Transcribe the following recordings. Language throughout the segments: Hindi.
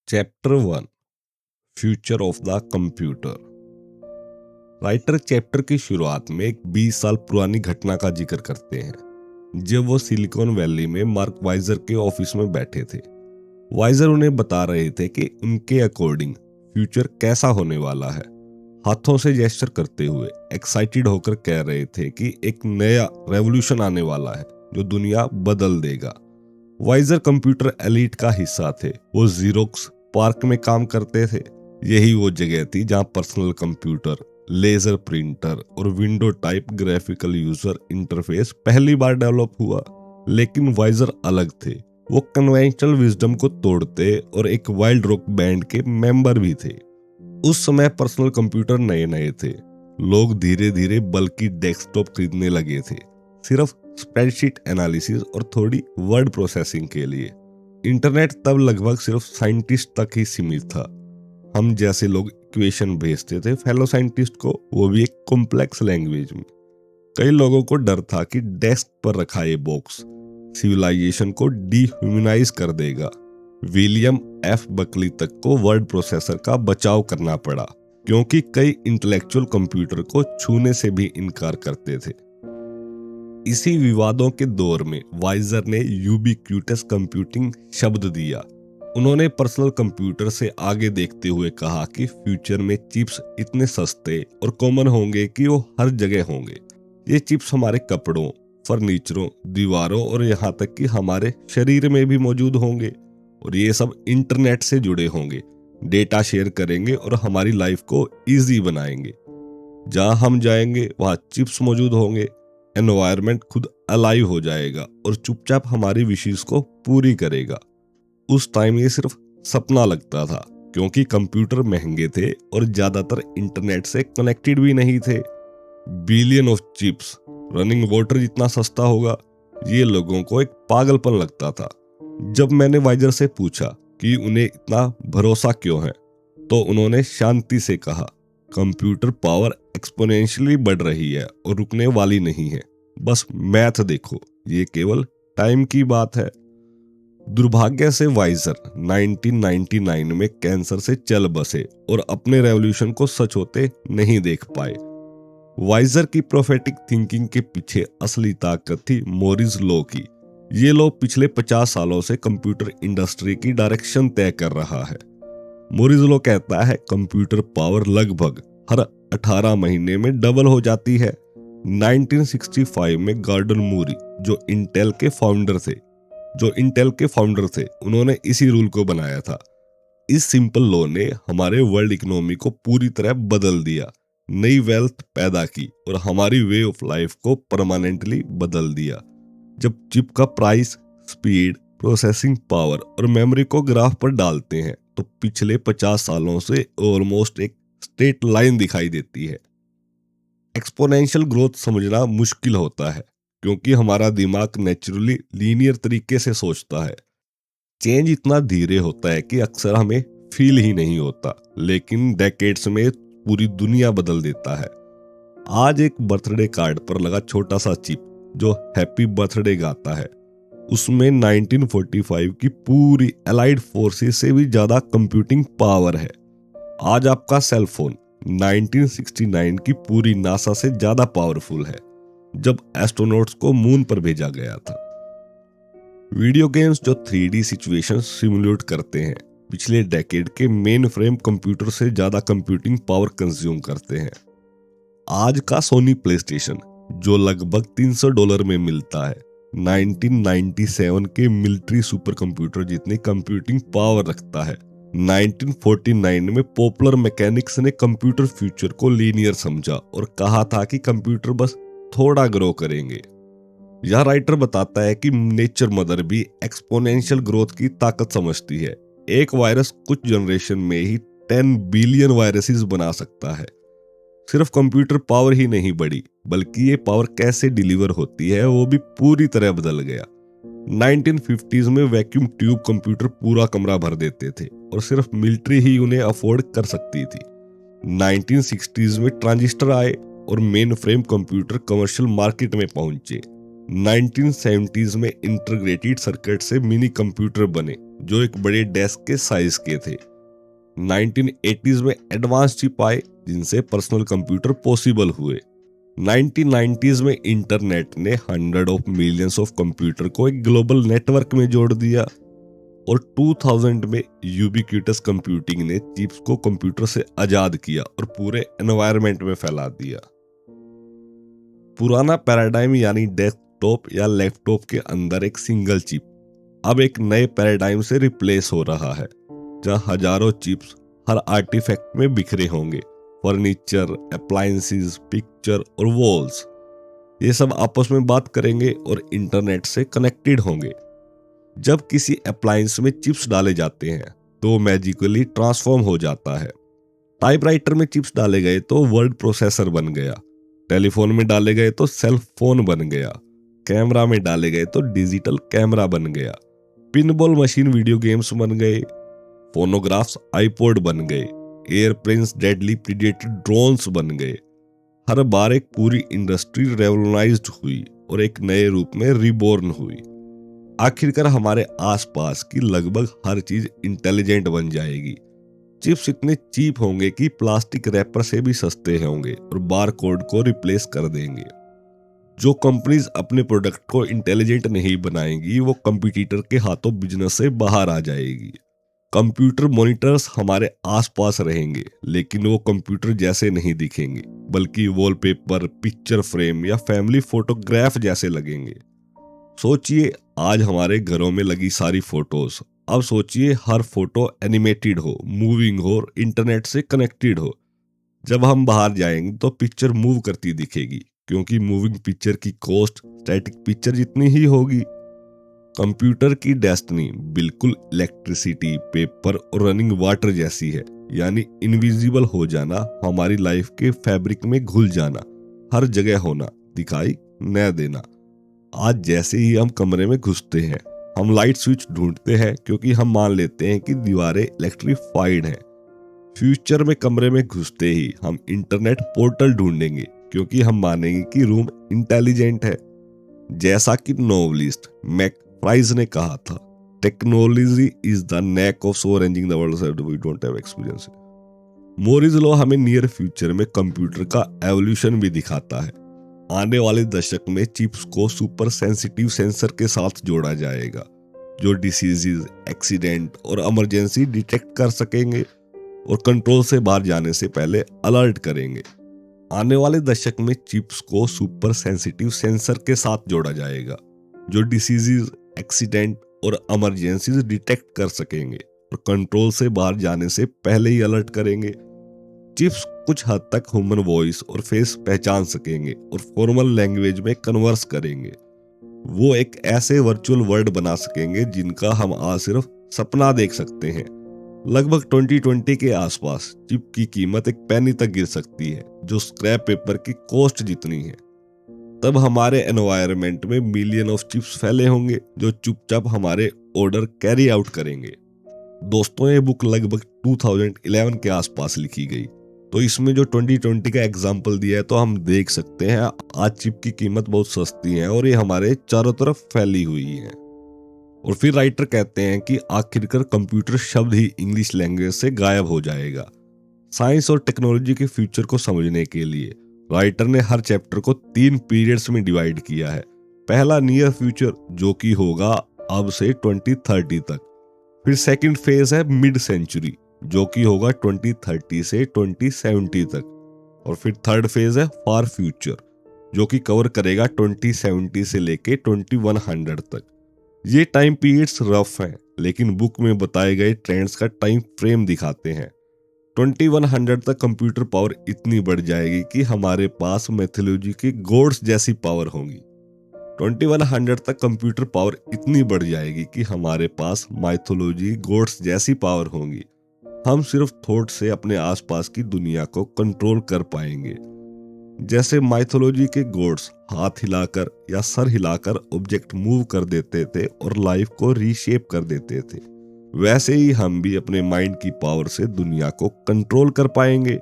Chapter 1 future of the computer. Writer chapter की शुरुआत में एक 20 साल पुरानी घटना का जिक्र करते हैं जब वो सिलिकॉन वैली में मार्क वाइजर के ऑफिस में बैठे थे। वाइजर उन्हें बता रहे थे कि उनके अकॉर्डिंग फ्यूचर कैसा होने वाला है। हाथों से जेस्चर करते हुए एक्साइटेड होकर कह रहे थे कि एक नया रेवोल्यूशन आने वाला है जो दुनिया बदल देगा। वाइजर कंप्यूटर एलीट का हिस्सा थे। वो जीरोक्स पार्क में काम करते थे। यही वो जगह थी जहां पर्सनल कंप्यूटर, लेजर प्रिंटर और window type graphical user interface पहली बार डेवलप हुआ। लेकिन वाइजर अलग थे। वो कन्वेंशनल विजडम को तोड़ते और एक वाइल्ड रॉक बैंड के मेंबर भी थे। उस समय पर्सनल कंप्यूटर नए नए थे। लोग धीरे धीरे बल्कि डेस्कटॉप खरीदने लगे थे, सिर्फ स्प्रेडशीट एनालिसिस और थोड़ी वर्ड प्रोसेसिंग के लिए। इंटरनेट तब लगभग सिर्फ साइंटिस्ट तक ही सीमित था। हम जैसे लोग इक्वेशन भेजते थे फेलो साइंटिस्ट को, वो भी एक कॉम्प्लेक्स लैंग्वेज में। कई लोगों को डर था कि डेस्क पर रखा ये बॉक्स सिविलाइजेशन को डिह्यूमनाइज कर देगा। विलियम एफ बकली तक को वर्ड प्रोसेसर का बचाव करना पड़ा क्योंकि कई इंटेलेक्चुअल कंप्यूटर को छूने से भी इनकार करते थे। इसी विवादों के दौर में वाइजर ने यूबिक्यूटस कंप्यूटिंग शब्द दिया। उन्होंने पर्सनल कंप्यूटर से आगे देखते हुए कहा कि फ्यूचर में चिप्स इतने सस्ते और कॉमन होंगे कि वो हर जगह होंगे। ये चिप्स हमारे कपड़ों, फर्नीचरों, दीवारों और यहाँ तक कि हमारे शरीर में भी मौजूद होंगे और ये सब इंटरनेट से जुड़े होंगे, डेटा शेयर करेंगे और हमारी लाइफ को इजी बनाएंगे। जहाँ हम जाएंगे वहाँ चिप्स मौजूद होंगे, एनवायरनमेंट खुद अलाइव हो जाएगा और चुपचाप हमारी विशेष को पूरी करेगा। उस टाइम ये सिर्फ सपना लगता था क्योंकि कंप्यूटर महंगे थे और ज्यादातर इंटरनेट से कनेक्टेड भी नहीं थे। Billion of chips running water जितना सस्ता होगा, ये लोगों को एक पागलपन लगता था। जब मैंने वाइजर से पूछा कि उन्हें इतना भरोसा क्यों है, तो उन्होंने शांति से कहा, कंप्यूटर पावर एक्सपोनेंशियली बढ़ रही है और रुकने वाली नहीं है। बस मैथ देखो, ये केवल टाइम की बात है। दुर्भाग्य से वाइजर 1999 में कैंसर से चल बसे और अपने रेवोल्यूशन को सच होते नहीं देख पाए। वाइजर की प्रोफेटिक थिंकिंग के पीछे असली ताकत थी मोरिस लॉ की। ये लॉ पिछले 50 सालों से कंप्यूटर इंडस्ट्री की डायरेक्शन तय कर रहा है। मोरिस लॉ कहता है कंप्यूटर पावर लगभग हर 18 महीने में डबल हो जाती है। 1965 में गॉर्डन मूरी जो इंटेल के फाउंडर थे, उन्होंने इसी रूल को बनाया था। इस सिंपल लॉ ने हमारे वर्ल्ड इकोनॉमी को पूरी तरह बदल दिया, नई वेल्थ पैदा की और हमारी वे ऑफ लाइफ को परमानेंटली बदल दिया। जब चिप का प्राइस, स्पीड, प्रोसेसिंग पावर और मेमोरी को ग्राफ पर डालते हैं तो पिछले 50 सालों से ऑलमोस्ट एक स्ट्रेट लाइन दिखाई देती है। एक्सपोनेंशियल ग्रोथ समझना मुश्किल होता है क्योंकि हमारा दिमाग नेचुरली लीनियर तरीके से सोचता है। चेंज इतना धीरे होता है कि अक्सर हमें फील ही नहीं होता, लेकिन डेकेड्स में पूरी दुनिया बदल देता है। आज एक बर्थडे कार्ड पर लगा छोटा सा चिप जो हैप्पी बर्थडे गाता है, उसमें 1945 की पूरी एलाइड फोर्सेस से भी ज्यादा कंप्यूटिंग पावर है। आज आपका सेल फोन 1969 की पूरी नासा से ज्यादा पावरफुल है जब एस्ट्रोनॉट्स को मून पर भेजा गया था। वीडियो गेम्स जो 3D सिचुएशन सिमुलेट करते हैं, पिछले डेकेड के मेन फ्रेम कंप्यूटर से ज्यादा कंप्यूटिंग पावर कंज्यूम करते हैं। आज का सोनी प्लेस्टेशन जो लगभग $300 में मिलता है, 1997 के मिलिट्री सुपर कंप्यूटर जितनी कंप्यूटिंग पावर रखता है। 1949 में पॉपुलर मैकेनिक्स ने कंप्यूटर फ्यूचर को लीनियर समझा और कहा था कि कंप्यूटर बस थोड़ा ग्रो करेंगे। यह राइटर बताता है कि नेचर मदर भी एक्सपोनेंशियल ग्रोथ की ताकत समझती है। एक वायरस कुछ जनरेशन में ही 10 बिलियन वायरसेस बना सकता है। सिर्फ कंप्यूटर पावर ही नहीं बढ़ी, बल्कि ये पावर कैसे डिलीवर होती है वो भी पूरी तरह बदल गया। 1950s में वैक्यूम ट्यूब कंप्यूटर पूरा कमरा भर देते थे और सिर्फ मिलिट्री ही उन्हें अफोर्ड कर सकती थी। 1960s में ट्रांजिस्टर आए और main frame computer commercial market में पहुंचे। 1970s में इंटीग्रेटेड सर्किट से मिनी कंप्यूटर बने जो एक बड़े डेस्क के साइज के थे। 1980s में एडवांस चिप आए जिनसे पर्सनल कंप्यूटर पॉसिबल हुए। 1990s में इंटरनेट ने hundred of millions of computer को एक ग्लोबल नेटवर्क में जोड़ दिया और 2000 में यूबिक्यूटस कंप्यूटिंग ने चिप्स को कंप्यूटर से आजाद किया और पूरे एनवायरनमेंट में फैला दिया। पुराना पैराडाइम यानी डेस्कटॉप या लैपटॉप के अंदर एक सिंगल चिप अब एक नए पैराडाइम से रिप्लेस हो रहा है, जहां हजारों चिप्स हर आर्टिफैक्ट में बिखरे होंगे। फर्नीचर, अप्लायंसेस, पिक्चर और वॉल्स, ये सब आपस में बात करेंगे और इंटरनेट से कनेक्टेड होंगे। जब किसी अप्लायंस में चिप्स डाले जाते हैं तो मैजिकली ट्रांसफॉर्म हो जाता है। टाइपराइटर में चिप्स डाले गए तो वर्ड प्रोसेसर बन गया, टेलीफोन में डाले गए तो सेल फोन बन गया, कैमरा में डाले गए तो डिजिटल कैमरा बन गया, पिनबॉल मशीन वीडियो गेम्स बन गए, फोनोग्राफ्स आईपॉड बन गए, एयरप्लेन्स डेडली प्रीडेटर ड्रोन्स बन गए। हर बार एक पूरी इंडस्ट्री रेवोल्यूशनाइज्ड हुई और एक नए रूप में रिबॉर्न हुई। आखिरकार हमारे आसपास की लगभग हर चीज इंटेलिजेंट बन जाएगी। चिप्स इतने चीप होंगे कि प्लास्टिक रैपर से भी सस्ते होंगे और बार कोड को रिप्लेस कर देंगे। जो कंपनीज अपने प्रोडक्ट को इंटेलिजेंट नहीं बनाएंगी वो कंपटीटर के हाथों बिजनेस से बाहर आ जाएगी। कंप्यूटर मॉनिटर्स हमारे आसपास रहेंगे लेकिन वो कंप्यूटर जैसे नहीं दिखेंगे, बल्कि वॉलपेपर, पिक्चर फ्रेम या फैमिली फोटोग्राफ जैसे लगेंगे। सोचिए आज हमारे घरों में लगी सारी फोटोज, अब सोचिए हर फोटो एनिमेटेड हो, मूविंग हो और इंटरनेट से कनेक्टेड हो। जब हम बाहर जाएंगे तो पिक्चर मूव करती दिखेगी, क्योंकि मूविंग पिक्चर की कॉस्ट स्टैटिक पिक्चर जितनी ही होगी। कंप्यूटर की डेस्टिनी बिल्कुल इलेक्ट्रिसिटी, पेपर और रनिंग वाटर जैसी है, यानी इनविजिबल हो जाना, हमारी लाइफ के फैब्रिक में घुल जाना, हर जगह होना, दिखाई न देना। आज जैसे ही हम कमरे में घुसते हैं हम लाइट स्विच ढूंढते हैं, क्योंकि हम मान लेते हैं कि दीवारें इलेक्ट्रीफाइड हैं। फ्यूचर में कमरे में घुसते ही हम इंटरनेट पोर्टल ढूंढेंगे, क्योंकि हम मानेंगे कि रूम इंटेलिजेंट है। जैसा कि नोवेलिस्ट मैक फ्राइज ने कहा था, technology is the knack of so arranging the world we don't have experience. Moore's law हमें नियर फ्यूचर में कंप्यूटर का एवोल्यूशन भी दिखाता है। आने वाले दशक में चिप्स को सुपर सेंसिटिव सेंसर के साथ जोड़ा जाएगा, जो डिसीजेज, एक्सीडेंट और इमरजेंसी डिटेक्ट कर सकेंगे और कंट्रोल से बाहर जाने से पहले अलर्ट करेंगे। आने वाले दशक में चिप्स को सुपर सेंसिटिव सेंसर के साथ जोड़ा जाएगा, जो डिसीजेज, एक्सीडेंट और इमरजेंसीज डिटेक्ट कर सकेंगे और कंट्रोल से बाहर जाने से पहले ही अलर्ट करेंगे। चिप्स कुछ हद तक ह्यूमन वॉइस और फेस पहचान सकेंगे और फॉर्मल लैंग्वेज में कन्वर्स करेंगे। वो एक ऐसे वर्चुअल वर्ल्ड बना सकेंगे जिनका हम आज सिर्फ सपना देख सकते हैं। लगभग 2020 के आसपास चिप की कीमत एक पेनी तक गिर सकती है, जो स्क्रैप पेपर की कॉस्ट जितनी है। तब हमारे एनवायरनमेंट में मिलियन ऑफ चिप्स फैले होंगे जो चुपचाप हमारे ऑर्डर कैरी आउट करेंगे। दोस्तों, ये बुक लगभग 2011 के आसपास लिखी गई, तो इसमें जो 2020 का एग्जाम्पल दिया है तो हम देख सकते हैं आज चिप की कीमत बहुत सस्ती है और ये हमारे चारों तरफ फैली हुई है। और फिर राइटर कहते हैं कि आखिरकार कंप्यूटर शब्द ही इंग्लिश लैंग्वेज से गायब हो जाएगा। साइंस और टेक्नोलॉजी के फ्यूचर को समझने के लिए राइटर ने हर चैप्टर को 3 पीरियड्स में डिवाइड किया है। पहला नियर फ्यूचर, जो कि होगा अब से 2030 तक। फिर सेकंड फेज है मिड सेंचुरी, जो कि होगा 2030 से 2070 तक। और फिर थर्ड फेज है फार फ्यूचर, जो कि कवर करेगा 2070 से लेके 2100 तक। ये टाइम पीरियड्स रफ हैं, लेकिन बुक में बताए गए ट्रेंड्स का टाइम फ्रेम दिखाते हैं। 2100 तक कंप्यूटर पावर इतनी बढ़ जाएगी कि हमारे पास मैथोलॉजी के गॉड्स जैसी पावर होगी। 2100 तक कंप्यूटर पावर इतनी बढ़ जाएगी कि हमारे पास माइथोलॉजी गॉड्स जैसी पावर होगी। हम सिर्फ थॉट से अपने आसपास की दुनिया को कंट्रोल कर पाएंगे। जैसे माइथोलॉजी के गॉड्स हाथ हिलाकर या सर हिलाकर ऑब्जेक्ट मूव कर देते थे और लाइफ को रीशेप कर देते थे, वैसे ही हम भी अपने माइंड की पावर से दुनिया को कंट्रोल कर पाएंगे।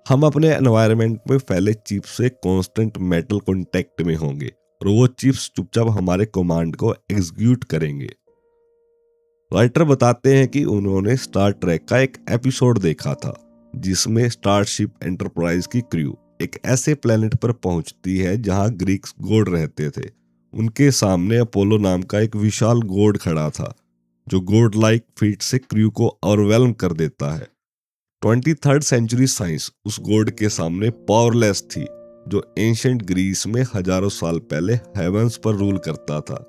हम अपने एनवायरनमेंट में फैले चिप्स से कांस्टेंट मेटल कांटेक्ट में होंगे और वो चिप्स चुपचाप हमारे कमांड को एग्जीक्यूट करेंगे। राइटर बताते हैं कि उन्होंने स्टार ट्रेक का एक एपिसोड देखा था जिसमें स्टारशिप एंटरप्राइज की क्रू एक ऐसे प्लेनेट पर पहुंचती है जहां ग्रीक्स गॉड रहते थे। उनके सामने अपोलो नाम का एक विशाल गॉड खड़ा था जो गॉड लाइक फीट से क्रू को ओवरवेल्म कर देता है। 23rd सेंचुरी साइंस उस गॉड के सामने पावरलेस थी जो एंशिएंट ग्रीस में हजारों साल पहले हेवंस पर रूल करता था।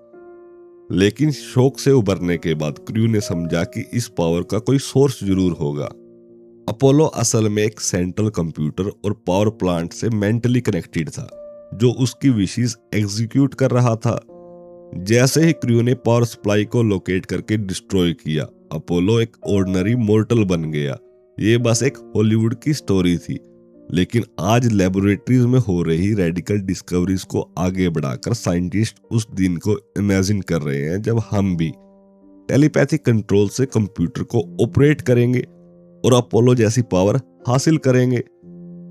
लेकिन शौक से उभरने के बाद क्रू ने समझा कि इस पावर का कोई सोर्स जरूर होगा। अपोलो असल में एक सेंट्रल कंप्यूटर और पावर प्लांट से मेंटली कनेक्टेड था जो उसकी विशेष एग्जीक्यूट कर रहा था। जैसे ही क्रू ने पावर सप्लाई को लोकेट करके डिस्ट्रॉय किया, अपोलो एक ऑर्डिनरी मोर्टल बन गया। ये बस एक हॉलीवुड की स्टोरी थी, लेकिन आज लेबोरेटरीज में हो रही रेडिकल डिस्कवरीज को आगे बढ़ाकर साइंटिस्ट उस दिन को इमेजिन कर रहे हैं जब हम भी टेलीपैथिक कंट्रोल से कंप्यूटर को ऑपरेट करेंगे और अपोलो जैसी पावर हासिल करेंगे।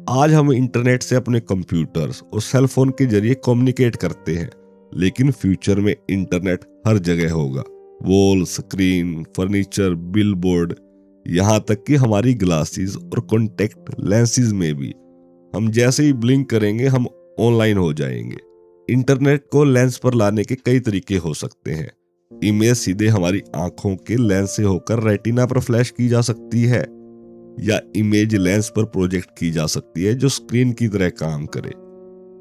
आज हम इंटरनेट से अपने कंप्यूटर्स और सेल फोन के जरिए कम्युनिकेट करते हैं, लेकिन फ्यूचर में इंटरनेट हर जगह होगा। वॉल, स्क्रीन, फर्नीचर, बिलबोर्ड, यहाँ तक कि हमारी ग्लासेस और कॉन्टेक्ट लेंसेज में भी। हम जैसे ही ब्लिंक करेंगे हम ऑनलाइन हो जाएंगे। इंटरनेट को लेंस पर लाने के कई तरीके हो सकते हैं। इमेज सीधे हमारी आंखों के लेंस से होकर रेटिना पर फ्लैश की जा सकती है, या इमेज लेंस पर प्रोजेक्ट की जा सकती है जो स्क्रीन की तरह काम करे,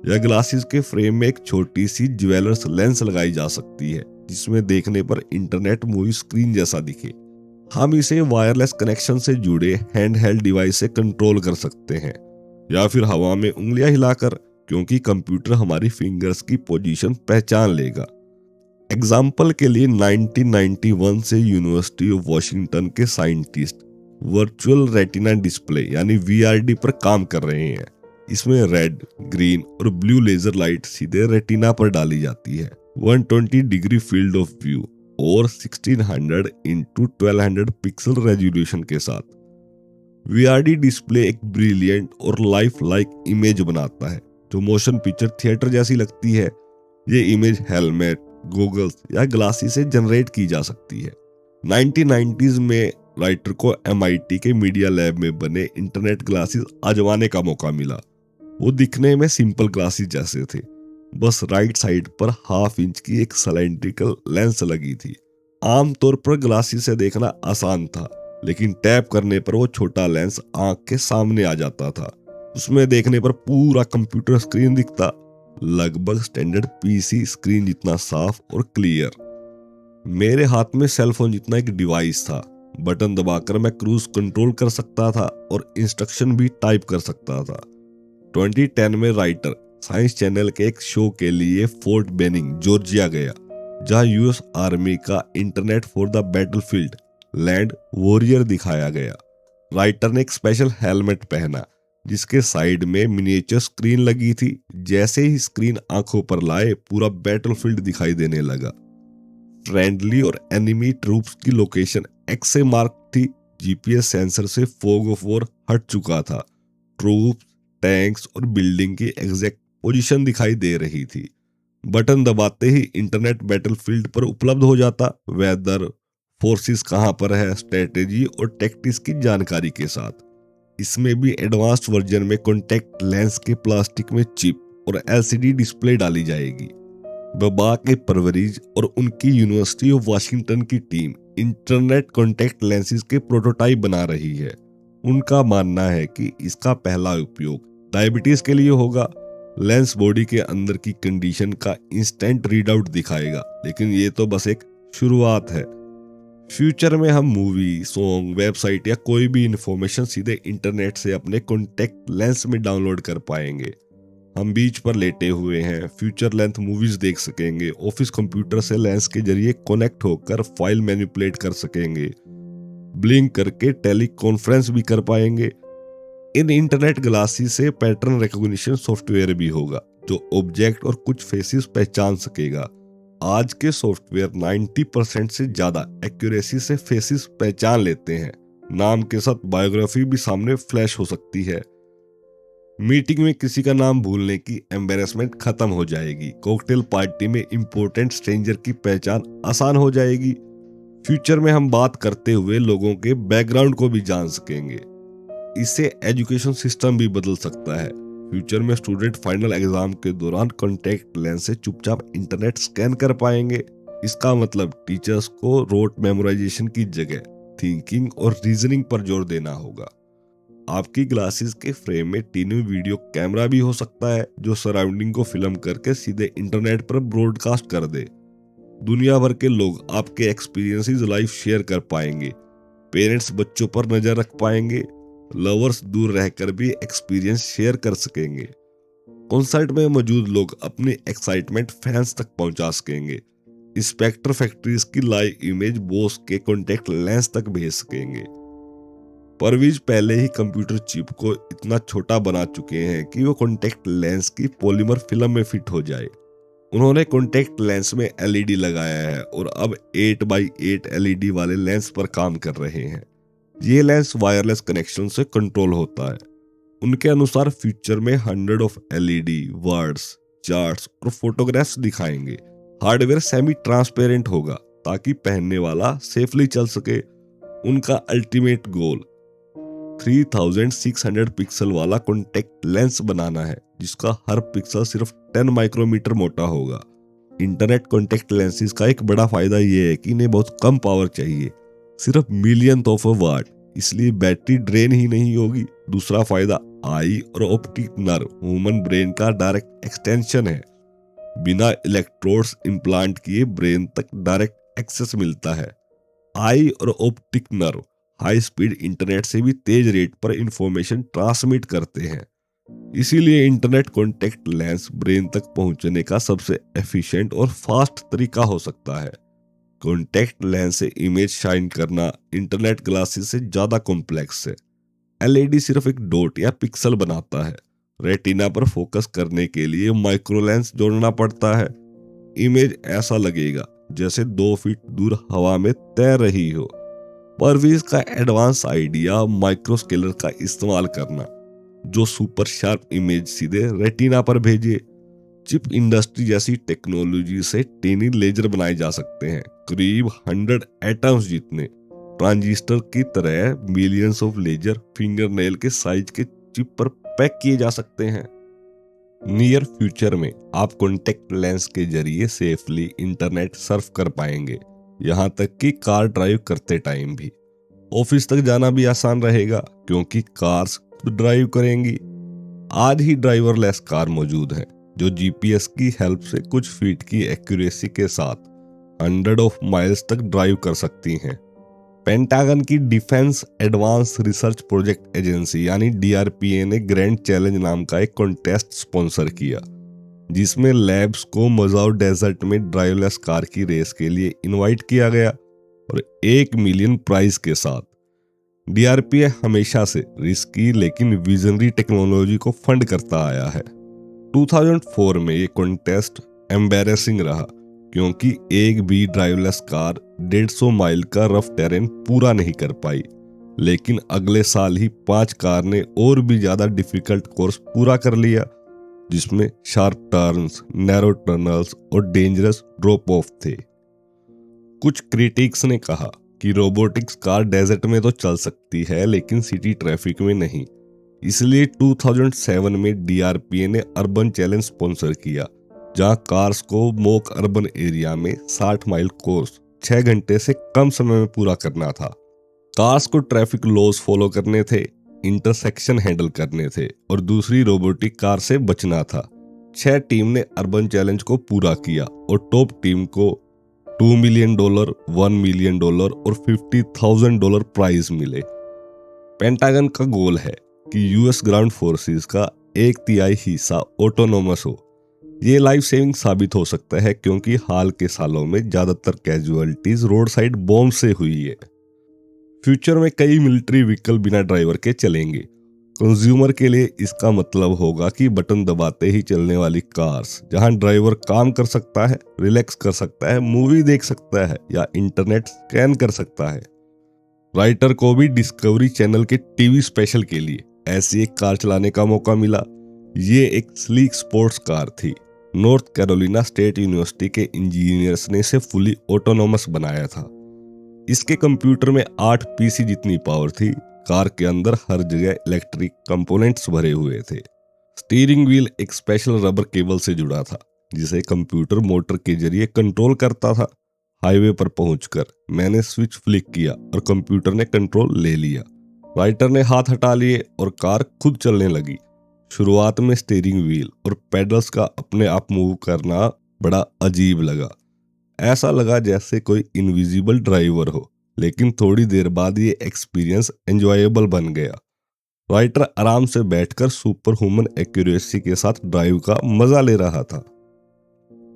या ग्लासेस के फ्रेम में एक छोटी सी ज्वेलर्स लेंस लगाई जा सकती है जिसमें देखने पर इंटरनेट मूवी स्क्रीन जैसा दिखे। हम इसे वायरलेस कनेक्शन से जुड़े हैंडहेल्ड डिवाइस से कंट्रोल कर सकते हैं, या फिर हवा में उंगलियां हिलाकर, क्योंकि कंप्यूटर हमारी फिंगर्स की पोजीशन पहचान लेगा। एग्जाम्पल के लिए 1991 से यूनिवर्सिटी ऑफ वॉशिंगटन के साइंटिस्ट वर्चुअल रेटिना डिस्प्ले यानी वीआरडी पर काम कर रहे हैं। इसमें रेड, ग्रीन और ब्लू लेजर लाइट सीधे रेटिना पर डाली जाती है 120 डिग्री फील्ड ऑफ व्यू और 1600 इंटू 1200 पिक्सल रेजोल्यूशन के साथ। वीआरडी डिस्प्ले एक ब्रिलियंट और लाइफ लाइक इमेज बनाता है जो मोशन पिक्चर थिएटर जैसी लगती है। ये इमेज हेलमेट, गॉगल्स या ग्लासेस से जनरेट की जा सकती है। 1990s में राइटर को MIT के मीडिया लैब में बने इंटरनेट ग्लासेस आजमाने का मौका मिला। वो दिखने में सिंपल ग्लासेस जैसे थे, बस राइट साइड पर ½ इंच की एक सिलेंड्रिकल लेंस लगी थी। आमतौर पर ग्लासेस से देखना आसान था, लेकिन टैप करने पर वो छोटा लेंस आंख के सामने आ जाता था। उसमें देखने पर पूरा कंप्यूटर स्क्रीन दिखता, लगभग स्टैंडर्ड PC स्क्रीन जितना साफ और क्लियर। मेरे हाथ में सेल फोन जितना एक डिवाइस था। बटन दबाकर मैं क्रूज कंट्रोल कर सकता था और इंस्ट्रक्शन भी टाइप कर सकता था। 2010 में राइटर साइंस चैनल के एक शो के लिए फोर्ट बेनिंग, जॉर्जिया गया, जहां US आर्मी का internet for the battlefield land warrior दिखाया गया। राइटर ने एक स्पेशल हेलमेट पहना जिसके साइड में मिनिएचर स्क्रीन लगी थी। जैसे ही स्क्रीन आंखों पर लाए, पूरा बैटलफील्ड दिखाई देने लगा। फ्रेंडली और एनिमी ट्रूप्स की लोकेशन एक्स से मार्क थी। GPS सेंसर से फॉग ऑफ वॉर हट चुका था। ट्रूप्स, टैंक्स और बिल्डिंग की एग्जैक्ट पोजीशन दिखाई दे रही थी। बटन दबाते ही इंटरनेट बैटलफील्ड पर उपलब्ध हो जाता, वेदर, फोर्सेस कहां पर है, स्ट्रेटेजी और टैक्टिक्स की जानकारी के साथ। इसमें भी एडवांस्ड वर्जन में कॉन्टैक्ट लेंस के प्लास्टिक में चिप और LCD डिस्प्ले डाली जाएगी। बबा के परवरिज और उनकी यूनिवर्सिटी ऑफ वाशिंगटन की टीम इंटरनेट कॉन्टैक्ट लेंसेज के प्रोटोटाइप बना रही है। उनका मानना है कि इसका पहला उपयोग डायबिटीज के लिए होगा। लेंस बॉडी के अंदर की कंडीशन का इंस्टेंट रीडआउट दिखाएगा, लेकिन ये तो बस एक शुरुआत है। फ्यूचर में हम मूवी, सॉन्ग, वेबसाइट या कोई भी इंफॉर्मेशन सीधे इंटरनेट से अपने कॉन्टैक्ट लेंस में डाउनलोड कर पाएंगे। हम बीच पर लेटे हुए हैं, फ्यूचर लेंथ मूवीज देख सकेंगे। ऑफिस कंप्यूटर से लेंस के जरिए कनेक्ट होकर फाइल मैनिपुलेट कर सकेंगे। ब्लिंक करके टेली कॉन्फ्रेंस भी कर पाएंगे। इन इंटरनेट ग्लासेस से पैटर्न रिकॉग्निशन सॉफ्टवेयर भी होगा जो ऑब्जेक्ट और कुछ फेसेस पहचान सकेगा। आज के सॉफ्टवेयर 90% से ज्यादा एक्यूरेसी से फेसेस पहचान लेते हैं। नाम के साथ बायोग्राफी भी सामने फ्लैश हो सकती है। मीटिंग में किसी का नाम भूलने की एम्बेरसमेंट खत्म हो जाएगी। कॉकटेल पार्टी में इंपॉर्टेंट स्ट्रेंजर की पहचान आसान हो जाएगी। फ्यूचर में हम बात करते हुए लोगों के बैकग्राउंड को भी जान सकेंगे। इससे एजुकेशन सिस्टम भी बदल सकता है। फ्यूचर में स्टूडेंट फाइनल एग्जाम के दौरान कॉन्टैक्ट लेंस से चुपचाप इंटरनेट स्कैन कर पाएंगे। इसका मतलब टीचर्स को रोट मेमोराइजेशन की जगह थिंकिंग और रीजनिंग पर जोर देना होगा। आपकी ग्लासेस के फ्रेम में टीवी वीडियो कैमरा भी हो सकता है जो सराउंडिंग को फिल्म करके सीधे इंटरनेट पर ब्रॉडकास्ट कर दे। दुनिया भर के लोग आपके एक्सपीरियंसेस लाइव शेयर कर पाएंगे। पेरेंट्स बच्चों पर नजर रख पाएंगे। लवर्स दूर रहकर भी एक्सपीरियंस शेयर कर सकेंगे। कॉन्सर्ट में मौजूद लोग अपनी एक्साइटमेंट फैंस तक पहुंचा सकेंगे। स्पेक्टर फैक्ट्रीज की लाइव इमेज बॉस के कॉन्टैक्ट लेंस तक भेज सकेंगे। परवीज पहले ही कंप्यूटर चिप को इतना छोटा बना चुके हैं कि वो कॉन्टैक्ट लेंस की पॉलीमर फिल्म में फिट हो जाए। उन्होंने कॉन्टैक्ट लेंस में एलईडी लगाया है और अब 8x8 एलईडी वाले लेंस पर काम कर रहे हैं। ये लेंस वायरलेस कनेक्शन से कंट्रोल होता है। उनके अनुसार फ्यूचर में 100 ऑफ एलईडी वर्ड्स, चार्ट्स और फोटोग्राफ्स दिखाएंगे। हार्डवेयर सेमी ट्रांसपेरेंट होगा ताकि पहनने वाला सेफली चल सके। उनका अल्टीमेट गोल 3600 पिक्सल वाला कॉन्टैक्ट लेंस बनाना है जिसका हर पिक्सल सिर्फ 10 माइक्रोमीटर मोटा होगा। इंटरनेट कॉन्टैक्ट लेंसेज का एक बड़ा फायदा यह है कि इन्हें बहुत कम पावर चाहिए, सिर्फ मिलियन ऑफ अ वाट, इसलिए बैटरी ड्रेन ही नहीं होगी। दूसरा फायदा आई और ऑप्टिक नर्व ह्यूमन ब्रेन का डायरेक्ट एक्सटेंशन है। बिना इलेक्ट्रोड्स इम्प्लांट किए ब्रेन तक डायरेक्ट एक्सेस मिलता है। आई और optic nerve high speed internet से भी तेज रेट पर इंफॉर्मेशन ट्रांसमिट करते हैं। इसीलिए इंटरनेट कॉन्टैक्ट लेंस ब्रेन तक पहुंचने का सबसे एफिशिएंट और फास्ट तरीका हो सकता है। कॉन्टैक्ट लेंस से इमेज शाइन करना इंटरनेट ग्लासेस से ज्यादा कॉम्प्लेक्स है। एलईडी सिर्फ एक डॉट या पिक्सल बनाता है। रेटिना पर फोकस करने के लिए माइक्रो लेंस जोड़ना पड़ता है। इमेज ऐसा लगेगा जैसे 2 फीट दूर हवा में तैर रही हो। परवीज का एडवांस आइडिया माइक्रोस्केलर का इस्तेमाल करना, जो सुपर शार्प इमेज सीधे रेटिना पर भेजे। चिप इंडस्ट्री जैसी टेक्नोलॉजी से टेनी लेजर बनाए जा सकते हैं, करीब 100 एटम्स जितने। ट्रांजिस्टर की तरह मिलियंस ऑफ लेजर फिंगरनेल के साइज के चिप पर पैक किए जा सकते हैं। नियर फ्यूचर में आप कॉन्टैक्ट लेंस के जरिए सेफली इंटरनेट सर्फ कर पाएंगे, यहाँ तक कि कार ड्राइव करते टाइम भी। ऑफिस तक जाना भी आसान रहेगा क्योंकि कार्स खुद ड्राइव करेंगी। आज ही ड्राइवरलेस कार मौजूद है जो जीपीएस की हेल्प से कुछ फीट की एक्यूरेसी के साथ 100 ऑफ माइल्स तक ड्राइव कर सकती हैं। पेंटागन की defence advance research project agency यानी डीआरपीए ने ग्रैंड चैलेंज नाम का एक कॉन्टेस्ट स्पॉन्सर किया, जिसमें लैब्स को मजाउ डेजर्ट में ड्राइवलेस कार की रेस के लिए इनवाइट किया गया और 1 मिलियन प्राइज के साथ। डीआरपीए हमेशा से रिस्की लेकिन विजनरी टेक्नोलॉजी को फंड करता आया है। 2004 में ये कॉन्टेस्ट एम्बैरेसिंग रहा क्योंकि एक भी ड्राइवलेस कार 150 माइल का रफ टेरेन पूरा नहीं कर पाई। लेकिन अगले साल ही 5 कार ने और भी ज्यादा डिफिकल्ट कोर्स पूरा कर लिया, जिसमें शार्प टर्न्स, नैरो टनल्स और डेंजरस ड्रॉप ऑफ थे। कुछ क्रिटिक्स ने कहा कि रोबोटिक्स कार डेजर्ट में तो चल सकती है लेकिन सिटी ट्रैफिक में नहीं। इसलिए 2007 में डीआरपीए ने अर्बन चैलेंज स्पॉन्सर किया, जहां कार्स को मोक अर्बन एरिया में 60 माइल कोर्स 6 घंटे से कम समय में पूरा करना था। कार्स को ट्रैफिक लॉस फॉलो करने थे, इंटरसेक्शन हैंडल करने थे और दूसरी रोबोटिक कार से बचना था। 6 टीम ने अर्बन चैलेंज को पूरा किया और टॉप टीम को $2 मिलियन, $1 मिलियन और $50,000 प्राइज मिले। पेंटागन का गोल है कि यूएस ग्राउंड फोर्सेस का 1/3 हिस्सा ऑटोनोमस हो। ये लाइफ सेविंग साबित हो सकता है क्योंकि हाल के सालों में ज्यादातर कैजुअलिटीज रोड साइड बॉम्ब से हुई है। फ्यूचर में कई मिलिट्री व्हीकल बिना ड्राइवर के चलेंगे। कंज्यूमर के लिए इसका मतलब होगा कि बटन दबाते ही चलने वाली कार्स, जहां ड्राइवर काम कर सकता है, रिलैक्स कर सकता है, मूवी देख सकता है या इंटरनेट स्कैन कर सकता है। राइटर को भी डिस्कवरी चैनल के टीवी स्पेशल के लिए ऐसी एक कार चलाने का मौका मिला। ये एक स्लीक स्पोर्ट्स कार थी। नॉर्थ कैरोलिना स्टेट यूनिवर्सिटी के इंजीनियर्स ने इसे फुली ऑटोनोमस बनाया था। इसके कंप्यूटर में 8 पीसी जितनी पावर थी। कार के अंदर हर जगह इलेक्ट्रिक कंपोनेंट्स भरे हुए थे। स्टीयरिंग व्हील एक स्पेशल रबर केबल से जुड़ा था, जिसे कंप्यूटर मोटर के जरिए कंट्रोल करता था। हाईवे पर पहुंचकर मैंने स्विच फ्लिक किया और कंप्यूटर ने कंट्रोल ले लिया। राइटर ने हाथ हटा लिए और कार खुद चलने लगी। शुरुआत में स्टीयरिंग व्हील और पेडल्स का अपने आप मूव करना बड़ा अजीब लगा। ऐसा लगा जैसे कोई इनविजिबल ड्राइवर हो, लेकिन थोड़ी देर बाद ये एक्सपीरियंस एंजॉयबल बन गया। राइटर आराम से बैठकर सुपर ह्यूमन एक्यूरेसी के साथ ड्राइव का मजा ले रहा था।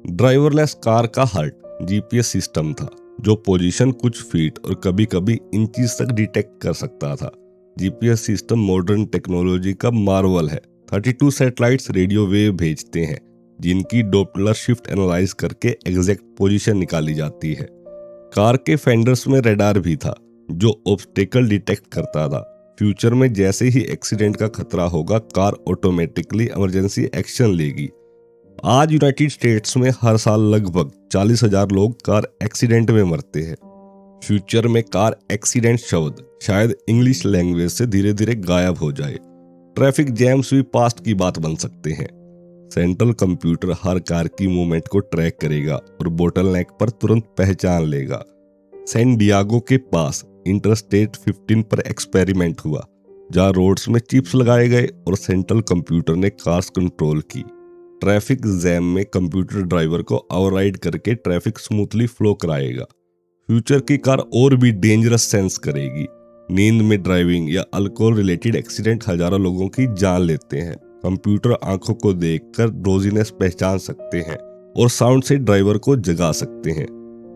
ड्राइवरलेस कार का हार्ट जीपीएस सिस्टम था, जो पोजीशन कुछ फीट और कभी कभी इंचेस तक डिटेक्ट कर सकता था। जीपीएस सिस्टम मॉडर्न टेक्नोलॉजी का मार्वल है। 32 सैटेलाइट्स रेडियो वेव भेजते हैं, जिनकी डॉपलर शिफ्ट एनालाइज करके एग्जैक्ट पोजीशन निकाली जाती है। कार के फेंडर्स में रडार भी था, जो ऑब्स्टेकल डिटेक्ट करता था। फ्यूचर में जैसे ही एक्सीडेंट का खतरा होगा, कार ऑटोमेटिकली इमरजेंसी एक्शन लेगी। आज यूनाइटेड स्टेट्स में हर साल लगभग 40,000 लोग कार एक्सीडेंट में मरते हैं। फ्यूचर में कार एक्सीडेंट शब्द शायद इंग्लिश लैंग्वेज से धीरे धीरे गायब हो जाए। ट्रैफिक जैम्स भी पास्ट की बात बन सकते हैं। सेंट्रल कंप्यूटर हर कार की मूवमेंट को ट्रैक करेगा और बोटलनेक पर तुरंत पहचान लेगा। सैन डियागो के पास इंटरस्टेट 15 पर एक्सपेरिमेंट हुआ, जहां रोड्स में चिप्स लगाए गए और सेंट्रल कंप्यूटर ने कार्स कंट्रोल की। ट्रैफिक जैम में कंप्यूटर ड्राइवर को ओवरराइड करके ट्रैफिक स्मूथली फ्लो कराएगा। फ्यूचर की कार और भी डेंजरस सेंस करेगी। नींद में ड्राइविंग या अल्कोहल रिलेटेड एक्सीडेंट हजारों लोगों की जान लेते हैं। कंप्यूटर आंखों को देखकर ड्रोजीनेस पहचान सकते हैं और साउंड से ड्राइवर को जगा सकते हैं।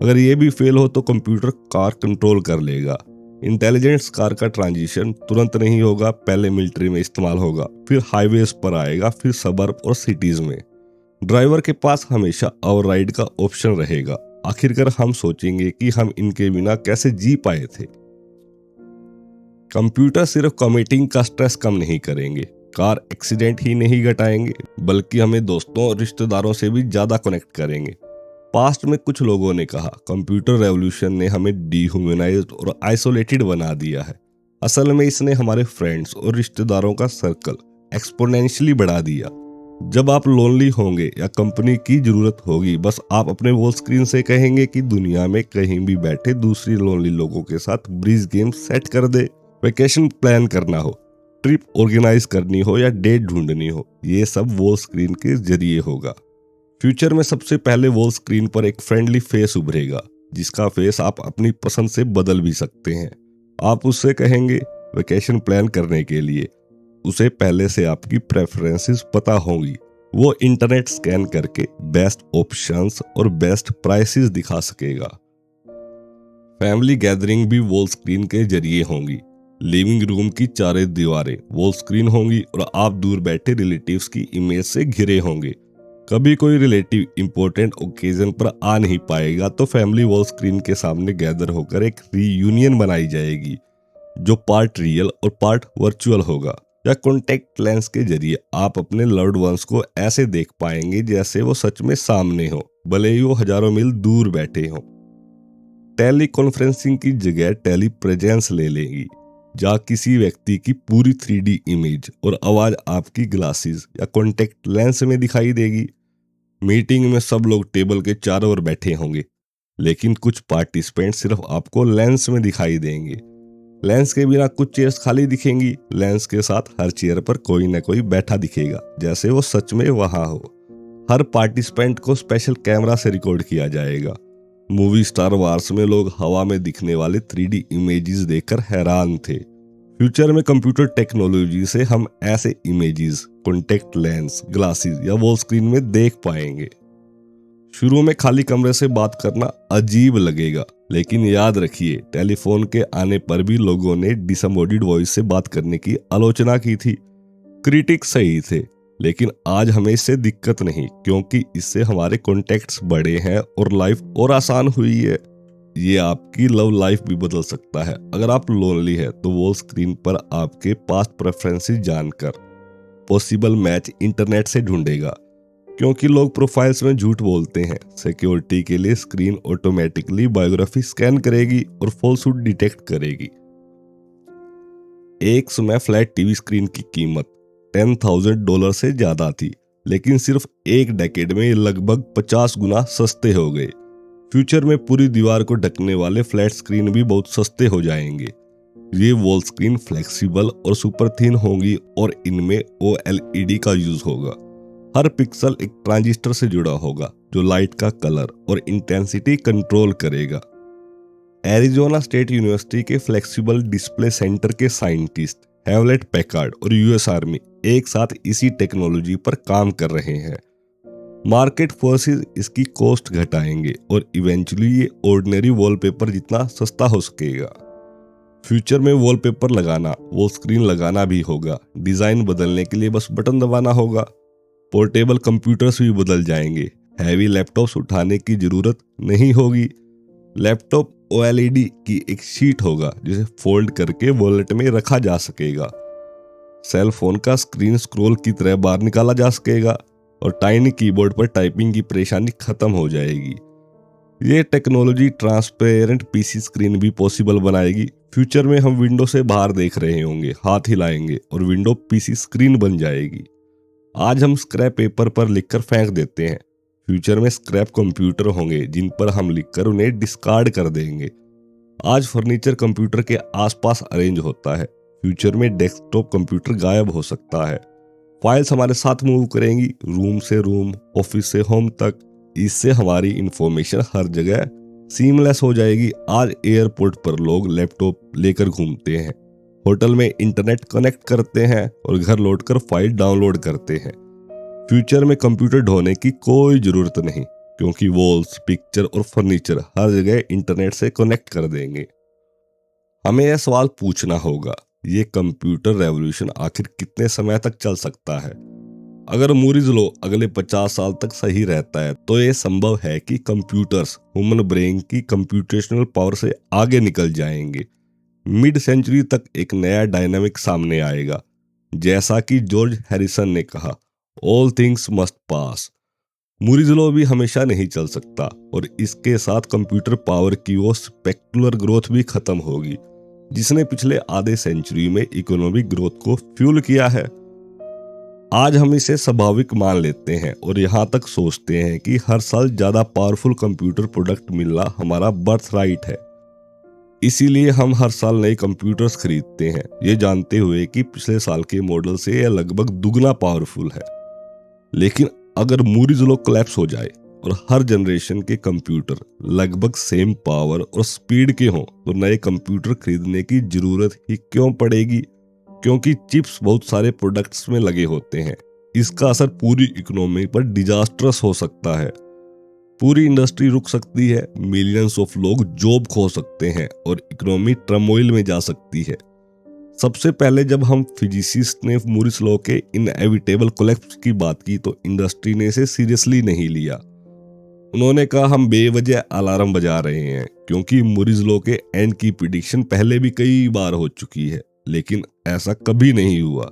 अगर ये भी फेल हो तो कंप्यूटर कार कंट्रोल कर लेगा। इंटेलिजेंस कार का ट्रांजिशन तुरंत नहीं होगा, पहले मिलिट्री में इस्तेमाल होगा, फिर हाईवेज पर आएगा, फिर सबर्ब और सिटीज में। ड्राइवर के पास हमेशा ओवरराइड का ऑप्शन रहेगा। आखिरकार हम सोचेंगे कि हम इनके बिना कैसे जी पाए थे। कंप्यूटर सिर्फ कमिटिंग का स्ट्रेस कम नहीं करेंगे, कार एक्सीडेंट ही नहीं घटाएंगे, बल्कि हमें दोस्तों और रिश्तेदारों से भी ज्यादा कनेक्ट करेंगे। पास्ट में कुछ लोगों ने कहा कंप्यूटर रेवोल्यूशन ने हमें डीह्यूमनाइज्ड और आइसोलेटेड बना दिया है। असल में इसने हमारे फ्रेंड्स और रिश्तेदारों का सर्कल एक्सपोनेंशियली बढ़ा दिया। जब आप लोनली होंगे या कंपनी की जरूरत होगी, बस आप अपने वॉल स्क्रीन से कहेंगे कि दुनिया में कहीं भी बैठे दूसरी लोनली लोगों के साथ ब्रिज गेम सेट कर दे। वेकेशन प्लान करना हो, ट्रिप ऑर्गेनाइज करनी हो या डेट ढूंढनी हो, ये सब वॉल स्क्रीन के जरिए होगा। फ्यूचर में सबसे पहले वॉल स्क्रीन पर एक फ्रेंडली फेस उभरेगा, जिसका फेस आप अपनी पसंद से बदल भी सकते हैं। आप उससे कहेंगे वेकेशन प्लान करने के लिए, उसे पहले से आपकी प्रेफरेंसेस पता होंगी। वो इंटरनेट स्कैन करके बेस्ट ऑप्शंस और बेस्ट प्राइसेस दिखा सकेगा। फैमिली गैदरिंग भी वॉल स्क्रीन के जरिए होंगी। लिविंग रूम की चारों दीवारें वॉल स्क्रीन होंगी और आप दूर बैठे रिलेटिव्स की इमेज से घिरे होंगे। कभी कोई रिलेटिव इंपॉर्टेंट ओकेजन पर आ नहीं पाएगा तो फैमिली वॉल स्क्रीन के सामने गैदर होकर एक रीयूनियन बनाई जाएगी, जो पार्ट रियल और पार्ट वर्चुअल होगा। या कॉन्टेक्ट लेंस के जरिए आप अपने लव्ड वंस को ऐसे देख पाएंगे जैसे वो सच में सामने हो, भले ही वो हजारों मील दूर बैठे हो। टेली कॉन्फ्रेंसिंग की जगह टेली प्रेजेंस ले लेगी, जहाँ किसी व्यक्ति की पूरी 3D इमेज और आवाज आपकी ग्लासेस या कॉन्टेक्ट लेंस में दिखाई देगी। मीटिंग में सब लोग टेबल के चारों ओर बैठे होंगे, लेकिन कुछ पार्टिसिपेंट सिर्फ आपको लेंस में दिखाई देंगे। लेंस के बिना कुछ चेयर्स खाली दिखेंगी, लेंस के साथ हर चेयर पर कोई न कोई बैठा दिखेगा, जैसे वो सच में वहां हो। हर पार्टिसिपेंट को स्पेशल कैमरा से रिकॉर्ड किया जाएगा। मूवी स्टार वार्स में लोग हवा में दिखने वाले 3D इमेजेस देखकर हैरान थे। फ्यूचर में कंप्यूटर टेक्नोलॉजी से हम ऐसे इमेजेस कॉन्टेक्ट लेंस, ग्लासेस या वॉल स्क्रीन में देख पाएंगे। शुरू में खाली कमरे से बात करना अजीब लगेगा, लेकिन याद रखिए टेलीफोन के आने पर भी लोगों ने डिसम्बॉडीड वॉइस से बात करने की आलोचना की थी। क्रिटिक सही थे, लेकिन आज हमें इससे दिक्कत नहीं, क्योंकि इससे हमारे कॉन्टेक्ट्स बढ़े हैं और लाइफ और आसान हुई है। ये आपकी लव लाइफ भी बदल सकता है। अगर आप लोनली है तो वॉल स्क्रीन पर आपके पास्ट प्रेफरेंसेस जानकर पॉसिबल मैच इंटरनेट से ढूंढेगा। क्योंकि लोग प्रोफाइल्स में झूठ बोलते हैं। सिक्योरिटी के लिए स्क्रीन ऑटोमेटिकली बायोग्राफी स्कैन करेगी और फॉल्सहुड डिटेक्ट करेगी। एक समय फ्लैट टीवी स्क्रीन की कीमत $10,000 से ज्यादा थी, लेकिन सिर्फ एक डेकेड में ये लगभग 50 गुना सस्ते हो गए। फ्यूचर में पूरी दीवार को ढकने वाले फ्लैट स्क्रीन भी बहुत सस्ते हो जाएंगे। ये वॉल स्क्रीन फ्लेक्सिबल और सुपर थिन होंगी और इनमें OLED का यूज होगा। हर पिक्सल एक ट्रांजिस्टर से जुड़ा होगा जो लाइट का कलर और इंटेंसिटी कंट्रोल करेगा। एरिजोना स्टेट यूनिवर्सिटी के फ्लेक्सिबल डिस्प्ले सेंटर के साइंटिस्ट हेवलेट पैकार्ड और US आर्मी एक साथ इसी टेक्नोलॉजी पर काम कर रहे हैं। मार्केट फोर्सेस इसकी कॉस्ट घटाएंगे और इवेंचुअली ये ऑर्डिनरी वॉलपेपर जितना सस्ता हो सकेगा। फ्यूचर में वॉलपेपर लगाना, वॉल स्क्रीन लगाना भी होगा। डिजाइन बदलने के लिए बस बटन दबाना होगा। पोर्टेबल कंप्यूटर्स भी बदल जाएंगे। हैवी लैपटॉप्स उठाने की जरूरत नहीं होगी। लैपटॉप OLED की एक शीट होगा जिसे फोल्ड करके वॉलेट में रखा जा सकेगा। सेल फोन का स्क्रीन स्क्रॉल की तरह बाहर निकाला जा सकेगा और टाइनी कीबोर्ड पर टाइपिंग की परेशानी खत्म हो जाएगी। ये टेक्नोलॉजी ट्रांसपेरेंट PC स्क्रीन भी पॉसिबल बनाएगी। फ्यूचर में हम विंडो से बाहर देख रहे होंगे, हाथ हिलाएंगे और विंडो PC स्क्रीन बन जाएगी। आज हम स्क्रैप पेपर पर लिखकर फेंक देते हैं। फ्यूचर में स्क्रैप कंप्यूटर होंगे जिन पर हम लिखकर उन्हें डिस्कार्ड कर देंगे। आज फर्नीचर कंप्यूटर के आसपास अरेंज होता है। फ्यूचर में डेस्कटॉप कंप्यूटर गायब हो सकता है। फाइल्स हमारे साथ मूव करेंगी, रूम से रूम, ऑफिस से होम तक। इससे हमारी इंफॉर्मेशन हर जगह सीमलेस हो जाएगी। आज एयरपोर्ट पर लोग लैपटॉप लेकर घूमते हैं, होटल में इंटरनेट कनेक्ट करते हैं और घर लौटकर फाइल डाउनलोड करते हैं। फ्यूचर में कंप्यूटर ढोने की कोई जरूरत नहीं, क्योंकि वॉल्स, पिक्चर और फर्नीचर हर जगह इंटरनेट से कनेक्ट कर देंगे। हमें यह सवाल पूछना होगा, ये कंप्यूटर रेवोल्यूशन आखिर कितने समय तक चल सकता है? अगर मूरीज लॉ अगले 50 साल तक सही रहता है तो यह संभव है कि कंप्यूटर्स ह्यूमन ब्रेन की कंप्यूटेशनल पावर से आगे निकल जाएंगे। मिड सेंचुरी तक एक नया डायनामिक सामने आएगा। जैसा कि जॉर्ज हैरिसन ने कहा, all things must pass. Moore's law भी हमेशा नहीं चल सकता और इसके साथ कंप्यूटर पावर की वो स्पेक्टुलर ग्रोथ भी खत्म होगी जिसने पिछले आधे सेंचुरी में इकोनॉमिक ग्रोथ को फ्यूल किया है। आज हम इसे स्वाभाविक मान लेते हैं और यहाँ तक सोचते हैं कि हर साल ज्यादा पावरफुल कंप्यूटर प्रोडक्ट मिलना हमारा बर्थ राइट है। इसीलिए हम हर साल नए कंप्यूटर्स खरीदते हैं, ये जानते हुए कि पिछले साल के मॉडल से यह लगभग दुगना पावरफुल है। लेकिन अगर मूरीज लॉ कोलैप्स हो जाए और हर जनरेशन के कंप्यूटर लगभग सेम पावर और स्पीड के हों तो नए कंप्यूटर खरीदने की जरूरत ही क्यों पड़ेगी? क्योंकि चिप्स बहुत सारे प्रोडक्ट्स में लगे होते हैं। इसका असर पूरी इकोनॉमी पर डिजास्ट्रस हो सकता है। पूरी इंडस्ट्री रुक सकती है, मिलियंस ऑफ लोग जॉब खो सकते हैं और इकोनॉमी टर्मोइल में जा सकती है। सबसे पहले जब हम फिजिसिस्ट ने मूरिस लॉ के इनएविटेबल कोलैप्स की बात की तो इंडस्ट्री ने इसे सीरियसली नहीं लिया। उन्होंने कहा हम बेवजह अलार्म बजा रहे हैं, क्योंकि मूरिस लॉ के एंड की प्रिडिक्शन पहले भी कई बार हो चुकी है, लेकिन ऐसा कभी नहीं हुआ।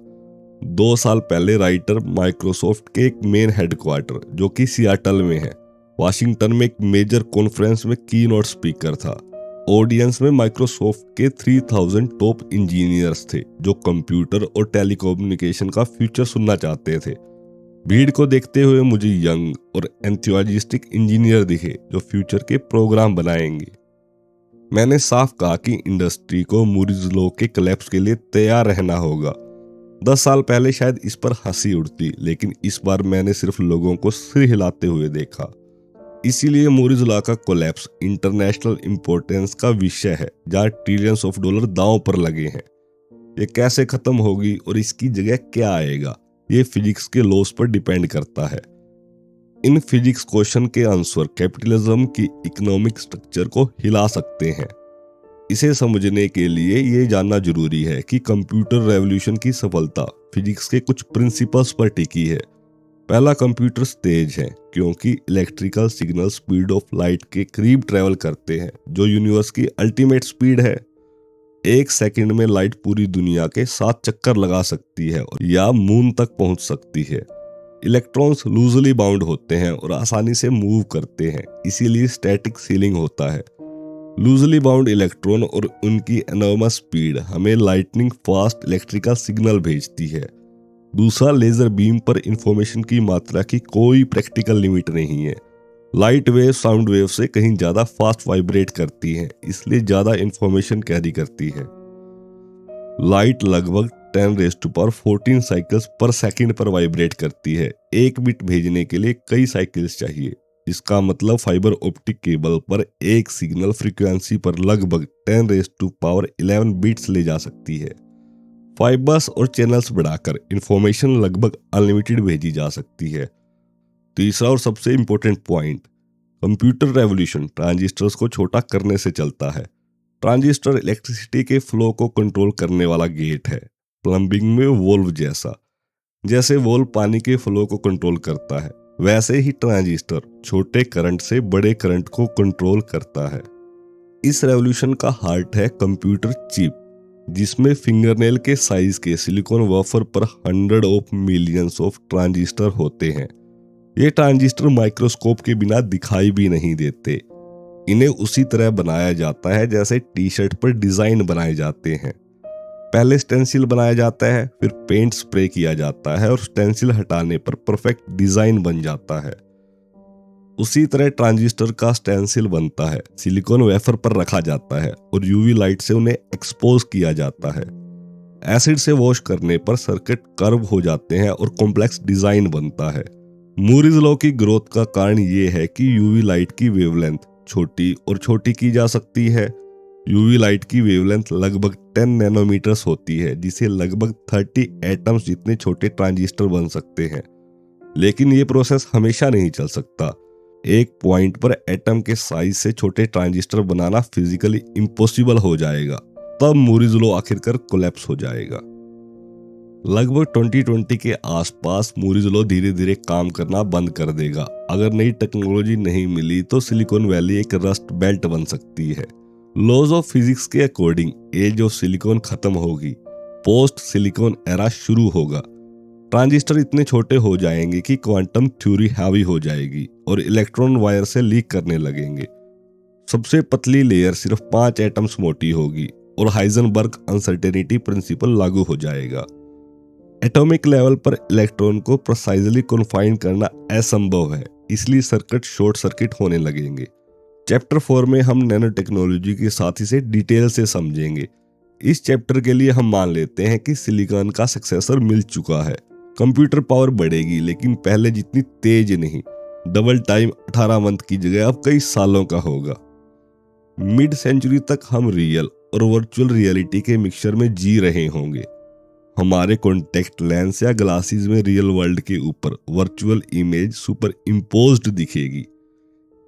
2 साल पहले राइटर माइक्रोसॉफ्ट के एक मेन हेडक्वार्टर जो कि सियाटल में है, वाशिंगटन में एक मेजर कॉन्फ्रेंस में की नोट स्पीकर था। ऑडियंस में माइक्रोसॉफ्ट के 3000 टॉप इंजीनियर्स थे जो कंप्यूटर और टेलीकम्युनिकेशन का फ्यूचर सुनना चाहते थे। भीड़ को देखते हुए मुझे यंग और एंथुसियास्टिक इंजीनियर दिखे जो फ्यूचर के प्रोग्राम बनाएंगे। मैंने साफ कहा कि इंडस्ट्री को मूरिस लॉ के कोलैप्स के लिए तैयार रहना होगा। 10 साल पहले शायद इस पर हंसी उड़ती, लेकिन इस बार मैंने सिर्फ लोगों को सिर हिलाते हुए देखा। इसीलिए मूरिस लॉ का कोलैप्स इंटरनेशनल इंपॉर्टेंस का विषय है, जहां ट्रिलियंस ऑफ डॉलर दांव पर लगे हैं। ये कैसे खत्म होगी और इसकी जगह क्या आएगा, ये फिजिक्स के लॉस पर डिपेंड करता है। इन फिजिक्स क्वेश्चन के आंसर कैपिटलिज्म की इकोनॉमिक स्ट्रक्चर को हिला सकते हैं। इसे समझने के लिए ये जानना जरूरी है कि कंप्यूटर रेवोल्यूशन की सफलता फिजिक्स के कुछ प्रिंसिपल्स पर टिकी है। पहला, कंप्यूटर्स तेज हैं क्योंकि electrical signal speed of light के करीब ट्रेवल करते हैं, जो यूनिवर्स की अल्टीमेट स्पीड है। 1 सेकंड में लाइट पूरी दुनिया के 7 चक्कर लगा सकती है या मून तक पहुंच सकती है। इलेक्ट्रॉन्स लूजली बाउंड होते हैं और आसानी से मूव करते हैं, इसीलिए स्टैटिक सीलिंग होता है। लूजली बाउंड इलेक्ट्रॉन और उनकी एनॉर्मस स्पीड हमें लाइटनिंग फास्ट इलेक्ट्रिकल सिग्नल भेजती है। दूसरा, लेजर बीम पर इंफॉर्मेशन की मात्रा की कोई प्रैक्टिकल लिमिट नहीं है। लाइट वेव साउंड वेव से कहीं ज्यादा फास्ट वाइब्रेट करती है, इसलिए ज्यादा इंफॉर्मेशन कैरी करती है। लाइट लगभग 10⁻14 साइकिल्स पर सेकंड पर वाइब्रेट करती है। एक बिट भेजने के लिए कई साइकिल्स चाहिए। इसका मतलब फाइबर ऑप्टिक केबल पर एक सिग्नल फ्रीक्वेंसी पर लगभग 10⁻11 बिट्स ले जा सकती है। फाइबर्स और चैनल्स बढ़ाकर इंफॉर्मेशन लगभग अनलिमिटेड भेजी जा सकती है। तीसरा और सबसे important point, computer revolution transistors को छोटा करने से चलता है। ट्रांजिस्टर इलेक्ट्रिसिटी के फ्लो को कंट्रोल करने वाला गेट है, प्लम्बिंग में वोल्व जैसा। जैसे वोल्व पानी के फ्लो को कंट्रोल करता है, वैसे ही ट्रांजिस्टर छोटे करंट से बड़े करंट को कंट्रोल करता है। इस रेवोल्यूशन का हार्ट है कंप्यूटर चिप, जिसमें फिंगरनेल के साइज के सिलिकॉन वेफर पर 100 ऑफ मिलियंस ऑफ ट्रांजिस्टर होते हैं। ये ट्रांजिस्टर माइक्रोस्कोप के बिना दिखाई भी नहीं देते। इन्हें उसी तरह बनाया जाता है जैसे टी शर्ट पर डिजाइन बनाए जाते हैं। पहले स्टेंसिल बनाया जाता है, फिर पेंट स्प्रे किया जाता है और स्टेंसिल हटाने पर परफेक्ट डिजाइन बन जाता है। उसी तरह ट्रांजिस्टर का स्टेंसिल बनता है, सिलिकॉन वेफर पर रखा जाता है और यूवी लाइट से उन्हें एक्सपोज किया जाता है। एसिड से वॉश करने पर सर्किट कर्व हो जाते हैं और कॉम्प्लेक्स डिजाइन बनता है। मूरिज लॉ की ग्रोथ का कारण ये है कि यूवी लाइट की वेवलेंथ छोटी और छोटी की जा सकती है। यूवी लाइट की वेवलेंथ लगभग 10 नैनोमीटर्स होती है, जिसे लगभग 30 एटम्स जितने छोटे ट्रांजिस्टर बन सकते हैं। लेकिन ये प्रोसेस हमेशा नहीं चल सकता। एक पॉइंट पर एटम के साइज से छोटे ट्रांजिस्टर बनाना फिजिकली इम्पॉसिबल हो जाएगा, तब मूरिज लॉ आखिरकार कोलैप्स हो जाएगा। लगभग 2020 के आसपास मूरिज लॉ धीरे धीरे काम करना बंद कर देगा। अगर नई टेक्नोलॉजी नहीं मिली तो सिलिकॉन वैली एक रस्ट बेल्ट बन सकती है। लॉज ऑफ फिजिक्स के अकॉर्डिंग एज ऑफ सिलिकॉन खत्म होगी, पोस्ट सिलिकॉन एरा शुरू होगा। ट्रांजिस्टर इतने छोटे हो जाएंगे कि क्वांटम थ्योरी हावी हो जाएगी और इलेक्ट्रॉन वायर से लीक करने लगेंगे। सबसे पतली लेयर सिर्फ 5 एटम्स मोटी होगी और हाइजेनबर्ग अनसर्टेनिटी प्रिंसिपल लागू हो जाएगा। एटॉमिक लेवल पर इलेक्ट्रॉन को प्रिसाइजली कन्फाइन करना असंभव है, इसलिए सर्किट शॉर्ट सर्किट होने लगेंगे। चैप्टर 4 में हम नैनो टेक्नोलॉजी के साथ इसे डिटेल से समझेंगे। इस चैप्टर के लिए हम मान लेते हैं कि सिलिकॉन का सक्सेसर मिल चुका है। कंप्यूटर पावर बढ़ेगी, लेकिन पहले जितनी तेज नहीं। डबल टाइम 18 मंथ की जगह अब कई सालों का होगा। मिड सेंचुरी तक हम रियल और वर्चुअल रियलिटी के मिक्सचर में जी रहे होंगे। हमारे कॉन्टेक्ट लेंस या ग्लासेस में रियल वर्ल्ड के ऊपर वर्चुअल इमेज सुपर इम्पोज्ड दिखेगी।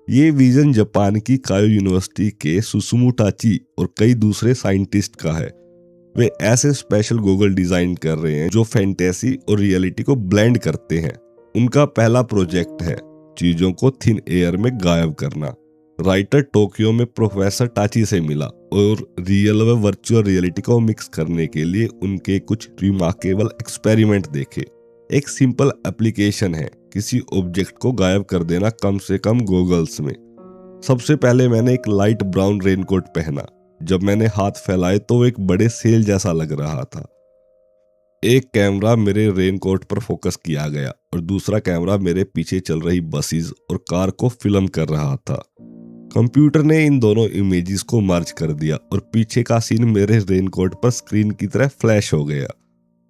ये विजन जापान की कायो यूनिवर्सिटी के सुसुमु टाची और कई दूसरे साइंटिस्ट का है। वे ऐसे स्पेशल गॉगल डिजाइन कर रहे हैं जो फैंटेसी और रियलिटी को ब्लेंड करते हैं। उनका पहला प्रोजेक्ट है चीजों को थिन एयर में गायब करना। राइटर टोक्यो में प्रोफेसर टाची से मिला और रियल व वर्चुअल रियलिटी को मिक्स करने के लिए उनके कुछ रिमार्केबल एक्सपेरिमेंट देखे। एक सिंपल एप्लीकेशन है किसी ऑब्जेक्ट को गायब कर देना, कम से कम गॉगल्स में। सबसे पहले मैंने एक लाइट ब्राउन रेनकोट पहना। जब मैंने हाथ फैलाए तो वो एक बड़े सेल जैसा लग रहा था। एक कैमरा मेरे रेनकोट पर फोकस किया गया और दूसरा कैमरा मेरे पीछे चल रही बसेस और कार को फिल्म कर रहा था। कंप्यूटर ने इन दोनों इमेजेस को मर्ज कर दिया और पीछे का सीन मेरे रेनकोट पर स्क्रीन की तरह फ्लैश हो गया।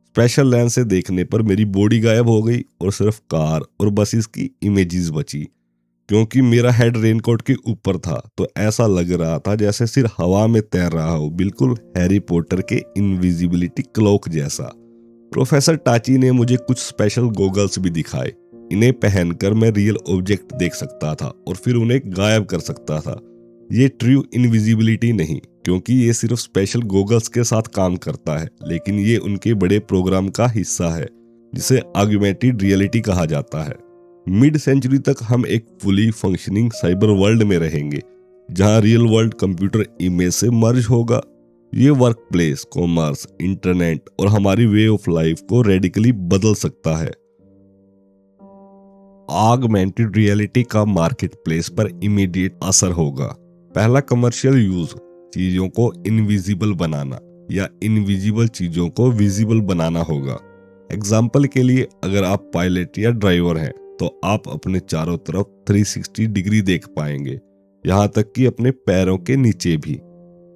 स्पेशल लेंस से देखने पर मेरी बॉडी गायब हो गई और सिर्फ कार और बसेस की इमेजेस बची। क्योंकि मेरा हेड रेनकोट के ऊपर था तो ऐसा लग रहा था जैसे सिर हवा में तैर रहा हो, बिल्कुल हैरी पॉटर के इनविजिबिलिटी क्लोक जैसा। प्रोफेसर टाची ने मुझे कुछ स्पेशल गॉगल्स भी दिखाए। इन्हें पहनकर मैं रियल ऑब्जेक्ट देख सकता था और फिर उन्हें गायब कर सकता था। ये ट्रू इनविजिबिलिटी नहीं, क्योंकि ये सिर्फ स्पेशल गॉगल्स के साथ काम करता है, लेकिन ये उनके बड़े प्रोग्राम का हिस्सा है जिसे ऑगमेंटेड रियलिटी कहा जाता है। मिड सेंचुरी तक हम एक फुली फंक्शनिंग साइबर वर्ल्ड में रहेंगे, जहां रियल वर्ल्ड कंप्यूटर इमेज से मर्ज होगा। ये वर्क प्लेस, कॉमर्स, इंटरनेट और हमारी वे ऑफ लाइफ को रेडिकली बदल सकता है। ऑगमेंटेड रियलिटी का मार्केट प्लेस पर इमीडिएट असर होगा। पहला कमर्शियल यूज, चीजों को इनविजिबल बनाना या इनविजिबल चीजों को विजिबल बनाना होगा। एग्जाम्पल के लिए, अगर आप पायलट या ड्राइवर हैं तो आप अपने चारों तरफ 360 डिग्री देख पाएंगे, यहाँ तक कि अपने पैरों के नीचे भी।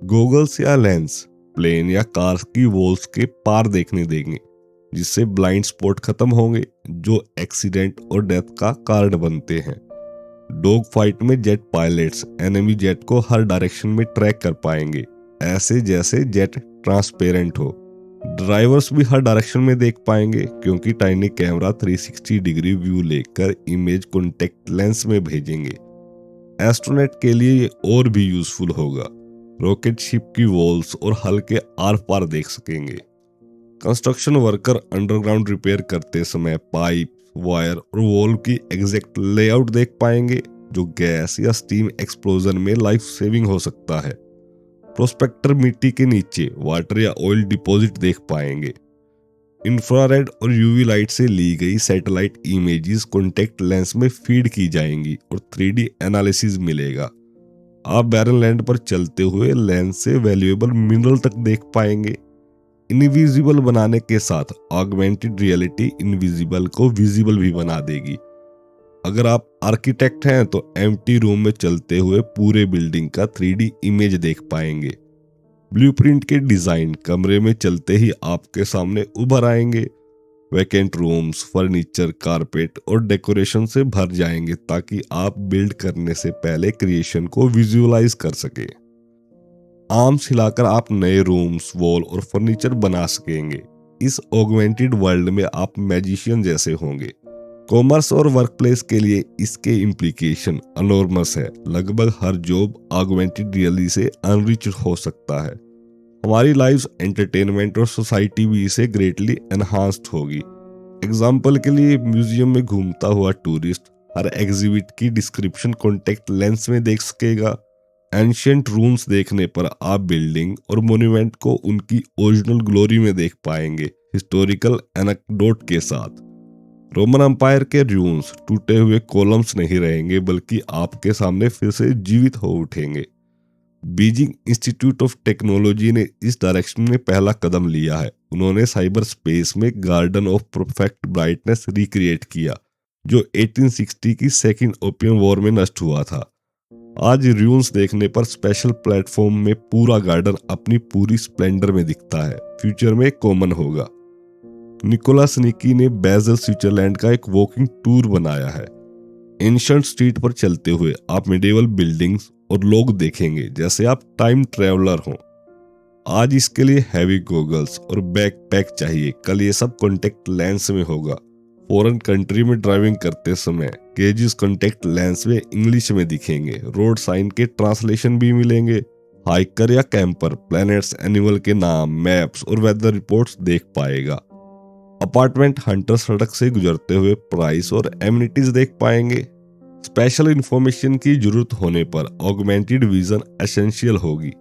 गॉगल्स या लेंस प्लेन या कार की वॉल्स के पार देखने देंगे, जिससे ब्लाइंड स्पॉट खत्म होंगे जो एक्सीडेंट और डेथ का कारण बनते हैं। डॉग फाइट में जेट पायलट्स एनिमी जेट को हर डायरेक्शन में ट्रैक कर पाएंगे, ऐसे जैसे जेट ट्रांसपेरेंट हो। ड्राइवर्स भी हर डायरेक्शन में देख पाएंगे क्योंकि टाइनी कैमरा 360 डिग्री व्यू लेकर इमेज कॉन्टेक्ट लेंस में भेजेंगे। एस्ट्रोनॉट के लिए ये और भी यूजफुल होगा। रॉकेट शिप की वॉल्स और हल के आर पार देख सकेंगे। कंस्ट्रक्शन वर्कर अंडरग्राउंड रिपेयर करते समय पाइप, वायर और वॉल की एग्जैक्ट लेआउट देख पाएंगे, जो गैस या स्टीम एक्सप्लोजन में लाइफ सेविंग हो सकता है। प्रोस्पेक्टर मिट्टी के नीचे वाटर या ऑयल डिपॉजिट देख पाएंगे। इंफ्रारेड और यूवी लाइट से ली गई सैटेलाइट इमेजेस कॉन्टेक्ट लेंस में फीड की जाएंगी और 3D एनालिसिस मिलेगा। आप बैरन लैंड पर चलते हुए लेंस से वैल्यूएबल मिनरल तक देख पाएंगे। इनविजिबल बनाने के साथ ऑगमेंटेड रियलिटी इनविजिबल को विजिबल भी बना देगी। अगर आप आर्किटेक्ट हैं तो एम्प्टी रूम में चलते हुए पूरे बिल्डिंग का 3D इमेज देख पाएंगे। ब्लूप्रिंट के डिजाइन कमरे में चलते ही आपके सामने उभर आएंगे। वैकेंट रूम्स फर्नीचर, कारपेट और डेकोरेशन से भर जाएंगे ताकि आप बिल्ड करने से पहले क्रिएशन को विजुअलाइज कर सके। आर्म्स हिलाकर आप नए रूम्स, वॉल और फर्नीचर बना सकेंगे। इस ऑगमेंटेड वर्ल्ड में आप मैजिशियन जैसे होंगे। कॉमर्स और वर्कप्लेस के लिए इसके इम्प्लीकेशन अनॉर्मस है। लगभग हर जॉब ऑगमेंटेड रियलिटी से अनरिच्ड हो सकता है। हमारी लाइव्स, एंटरटेनमेंट और सोसाइटी भी इसे ग्रेटली एनहांस्ड होगी। एग्जाम्पल के लिए, म्यूजियम में घूमता हुआ टूरिस्ट हर एग्जिबिट की डिस्क्रिप्शन कॉन्टेक्ट लेंस में देख सकेगा। एंशिएंट रूम्स देखने पर आप बिल्डिंग और मोन्यूमेंट को उनकी ओरिजिनल ग्लोरी में देख पाएंगे, हिस्टोरिकल एनेक्डोट के साथ। रोमन एम्पायर के रूम्स टूटे हुए कॉलम्स नहीं रहेंगे, बल्कि आपके सामने फिर से जीवित हो उठेंगे। बीजिंग इंस्टीट्यूट ऑफ टेक्नोलॉजी ने इस डायरेक्शन में पहला कदम लिया है। उन्होंने साइबर स्पेस में garden of perfect brightness recreate किया, जो 1860 की सेकेंड ओपियम वॉर में नष्ट हुआ था। आज रून्स देखने पर स्पेशल प्लेटफॉर्म में पूरा गार्डन अपनी पूरी स्प्लेंडर में दिखता है। फ्यूचर में कॉमन होगा। निकोलस निकी ने बेजल स्विट्जरलैंड का एक वॉकिंग टूर बनाया है। एंशिएंट स्ट्रीट पर चलते हुए आप मेडिवल बिल्डिंग्स और लोग देखेंगे जैसे आप टाइम ट्रेवलर हों। आज इसके लिए हैवी गॉगल्स और बैकपैक चाहिए, कल ये सब कॉन्टेक्ट लेंस में होगा। फॉरेन कंट्री में ड्राइविंग करते समय गेजेस कॉन्टेक्ट लेंस में इंग्लिश में दिखेंगे। रोड साइन के ट्रांसलेशन भी मिलेंगे। हाइकर या कैंपर प्लैनेट्स, एनिमल के नाम, मैप्स और वेदर रिपोर्ट्स देख पाएगा। अपार्टमेंट हंटर सड़क से गुजरते हुए प्राइस और एमिनिटीज देख पाएंगे। स्पेशल इंफॉर्मेशन की जरूरत होने पर ऑगमेंटेड विजन एसेंशियल होगी।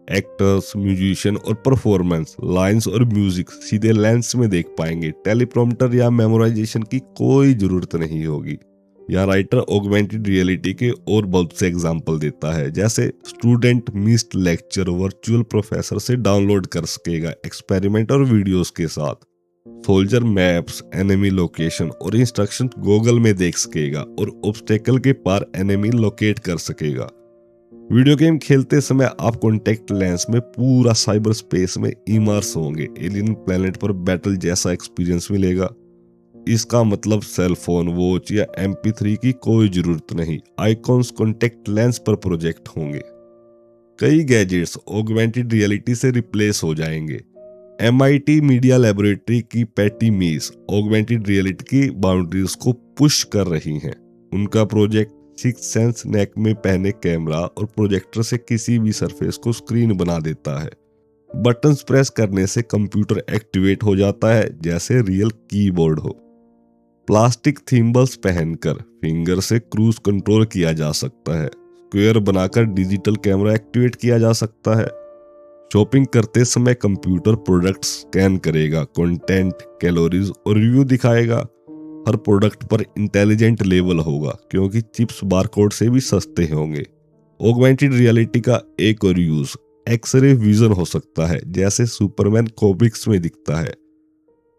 एक्टर्स, म्यूजिशियन और परफॉर्मेंस, लाइंस और म्यूजिक सीधे लेंस में देख पाएंगे। टेलीप्रॉम्प्टर या मेमोराइजेशन की कोई जरूरत नहीं होगी। यहाँ राइटर ऑगमेंटेड रियलिटी के और बहुत से एग्जाम्पल देता है, जैसे student missed lecture virtual professor से डाउनलोड कर सकेगा एक्सपेरिमेंट और वीडियोस के साथ। सोल्जर मैप्स, एनिमी लोकेशन और इंस्ट्रक्शन गूगल में देख सकेगा और ऑब्स्टेकल के पार एनिमी लोकेट कर सकेगा। वीडियो गेम खेलते समय आप कॉन्टेक्ट लेंस में पूरा साइबर स्पेस में इमर्स होंगे। एलियन प्लेनेट पर बैटल जैसा एक्सपीरियंस मिलेगा। इसका मतलब सेल फोन, वॉच या MP3 की कोई जरूरत नहीं। आइकॉन्स कॉन्टेक्ट लेंस पर प्रोजेक्ट होंगे। कई गैजेट्स ऑगमेंटेड रियलिटी से रिप्लेस हो जाएंगे। MIT मीडिया लेबोरेटरी की पैटी मीस ऑगमेंटेड रियलिटी की बाउंड्रीज को पुश कर रही हैं। उनका प्रोजेक्ट सिक्स सेंस नेक में पहने कैमरा और प्रोजेक्टर से किसी भी सरफेस को स्क्रीन बना देता है। बटन्स प्रेस करने से कंप्यूटर एक्टिवेट हो जाता है जैसे रियल कीबोर्ड हो। प्लास्टिक थिम्बल्स पहनकर फिंगर से क्रूज कंट्रोल किया जा सकता है। स्क्वायर बनाकर डिजिटल कैमरा एक्टिवेट किया जा सकता है। शॉपिंग करते समय कंप्यूटर प्रोडक्ट्स स्कैन करेगा, कंटेंट, कैलोरीज और रिव्यू दिखाएगा। हर प्रोडक्ट पर इंटेलिजेंट लेबल होगा क्योंकि चिप्स बारकोड से भी सस्ते होंगे। ऑगमेंटेड रियलिटी का एक और यूज एक्सरे विजन हो सकता है, जैसे सुपरमैन कॉमिक्स में दिखता है।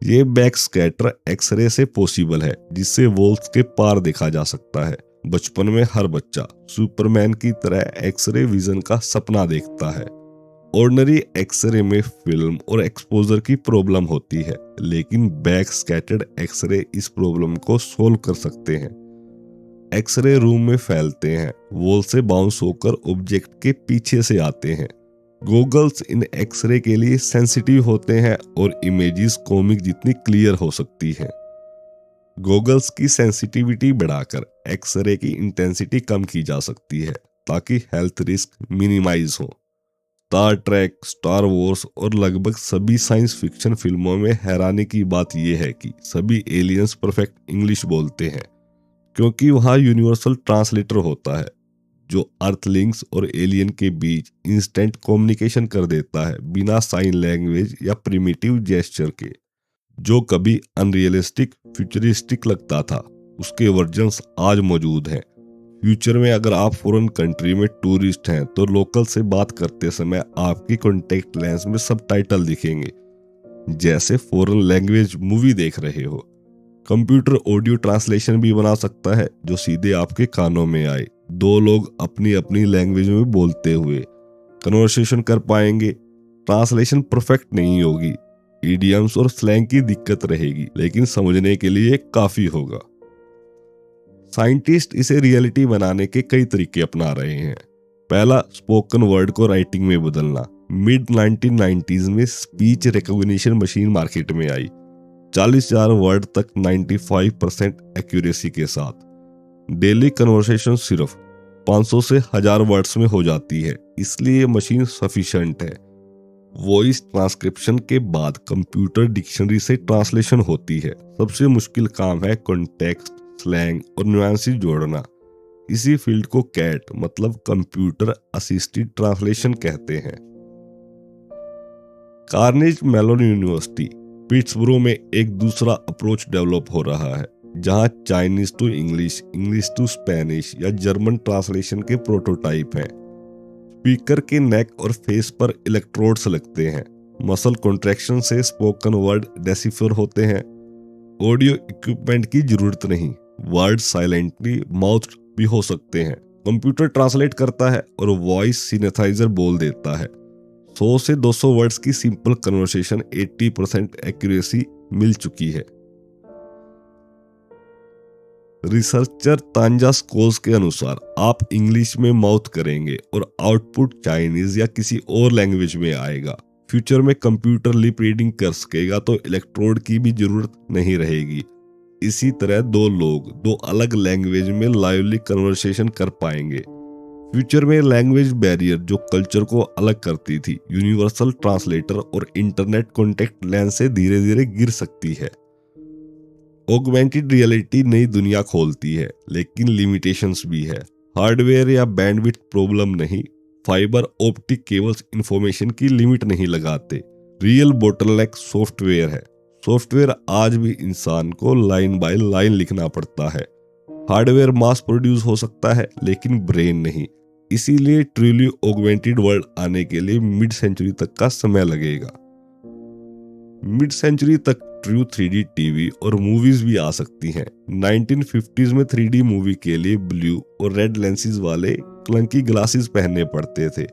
ये बैक स्कैटर एक्सरे से पॉसिबल है, जिससे वॉल्स के पार देखा जा सकता है। बचपन में हर बच्चा सुपरमैन की तरह एक्सरे विजन का सपना देखता है। ऑर्डिनरी एक्सरे में फिल्म और एक्सपोजर की प्रॉब्लम होती है, लेकिन बैक स्कैटर्ड एक्सरे इस प्रॉब्लम को सोल्व कर सकते हैं। एक्सरे रूम में फैलते हैं, वॉल से बाउंस होकर ऑब्जेक्ट के पीछे से आते हैं। गॉगल्स इन एक्सरे के लिए सेंसिटिव होते हैं और इमेजेस कॉमिक जितनी क्लियर हो सकती है। गॉगल्स की सेंसिटिविटी बढ़ाकर एक्सरे की इंटेंसिटी कम की जा सकती है ताकि हेल्थ रिस्क मिनिमाइज हो। स्टार ट्रैक, स्टार वॉर्स और लगभग सभी साइंस फिक्शन फिल्मों में हैरानी की बात यह है कि सभी एलियंस परफेक्ट इंग्लिश बोलते हैं, क्योंकि वहां यूनिवर्सल ट्रांसलेटर होता है जो अर्थलिंक्स और एलियन के बीच इंस्टेंट कम्युनिकेशन कर देता है, बिना साइन लैंग्वेज या प्रिमिटिव जेस्चर के। जो कभी अनरियलिस्टिक फ्यूचरिस्टिक लगता था, उसके वर्जन्स आज मौजूद हैं। फ्यूचर में अगर आप फॉरेन कंट्री में टूरिस्ट हैं तो लोकल से बात करते समय आपकी कॉन्टेक्ट लेंस में सबटाइटल दिखेंगे, जैसे फॉरेन लैंग्वेज मूवी देख रहे हो। कंप्यूटर ऑडियो ट्रांसलेशन भी बना सकता है जो सीधे आपके कानों में आए। दो लोग अपनी अपनी लैंग्वेज में बोलते हुए कन्वर्सेशन कर पाएंगे। ट्रांसलेशन परफेक्ट नहीं होगी, इडियम्स और स्लैंग की दिक्कत रहेगी, लेकिन समझने के लिए काफी होगा। साइंटिस्ट इसे रियलिटी बनाने के कई तरीके अपना रहे हैं। पहला, स्पोकन वर्ड को राइटिंग में बदलना। मिड 1990s में स्पीच रिकॉग्निशन मशीन मार्केट में आई, 40,000 वर्ड तक 95% एक्यूरेसी के साथ। डेली कन्वर्सेशन सिर्फ 500 से 1000 वर्ड्स में हो जाती है, इसलिए मशीन सफिशिएंट है। वॉइस ट्रांसक्रिप्शन के बाद कंप्यूटर डिक्शनरी से ट्रांसलेशन होती है। सबसे मुश्किल काम है कॉन्टेक्स्ट, स्लैंग और नुआंसेस जोड़ना। इसी फील्ड को कैट मतलब कंप्यूटर असिस्टेड ट्रांसलेशन कहते हैं। कार्नेगी मेलन यूनिवर्सिटी पिट्सबरो में एक दूसरा अप्रोच डेवलप हो रहा है, जहां Chinese to English, English to Spanish या जर्मन ट्रांसलेशन के प्रोटोटाइप हैं। स्पीकर के नेक और फेस पर इलेक्ट्रोड्स लगते हैं। मसल कॉन्ट्रैक्शन से स्पोकन वर्ड डेसिफर होते हैं। ऑडियो इक्विपमेंट की जरूरत नहीं, वर्ड साइलेंटली माउथ भी हो सकते हैं। कंप्यूटर ट्रांसलेट करता है और वॉइस सिनेथाइजर बोल देता है। 100 से 200 वर्ड्स की सिंपल कन्वर्सेशन 80% एक्यूरेसी मिल चुकी है। रिसर्चर तांजा स्कोल्स के अनुसार आप इंग्लिश में माउथ करेंगे और आउटपुट चाइनीज या किसी और लैंग्वेज में आएगा। फ्यूचर में कंप्यूटर लिप रीडिंग कर सकेगा तो इलेक्ट्रोड की भी जरूरत नहीं रहेगी। इसी तरह दो लोग दो अलग लैंग्वेज में लाइवली कन्वर्सेशन कर पाएंगे। फ्यूचर में लैंग्वेज बैरियर जो कल्चर को अलग करती थी, यूनिवर्सल ट्रांसलेटर और इंटरनेट कॉन्टेक्ट लेंस से धीरे धीरे गिर सकती है। ऑगमेंटेड रियलिटी नई दुनिया खोलती है, लेकिन लिमिटेशंस भी है। हार्डवेयर या बैंडविड्थ प्रॉब्लम नहीं, फाइबर ऑप्टिक केबल्स इंफॉर्मेशन की लिमिट नहीं लगाते। रियल बोटलनेक सॉफ्टवेयर है। सॉफ्टवेयर आज भी इंसान को लाइन बाय लाइन लिखना पड़ता है। हार्डवेयर मास प्रोड्यूस हो सकता है, लेकिन ब्रेन नहीं। इसीलिए ट्रूली ऑगमेंटेड वर्ल्ड आने के लिए मिड सेंचुरी तक का समय लगेगा। मिड सेंचुरी तक ट्रू 3D टीवी और मूवीज भी आ सकती हैं। 1950s में 3D मूवी के लिए ब्लू और रेड लेंसेज वाले क्लंकी ग्लासेस पहनने पड़ते थे।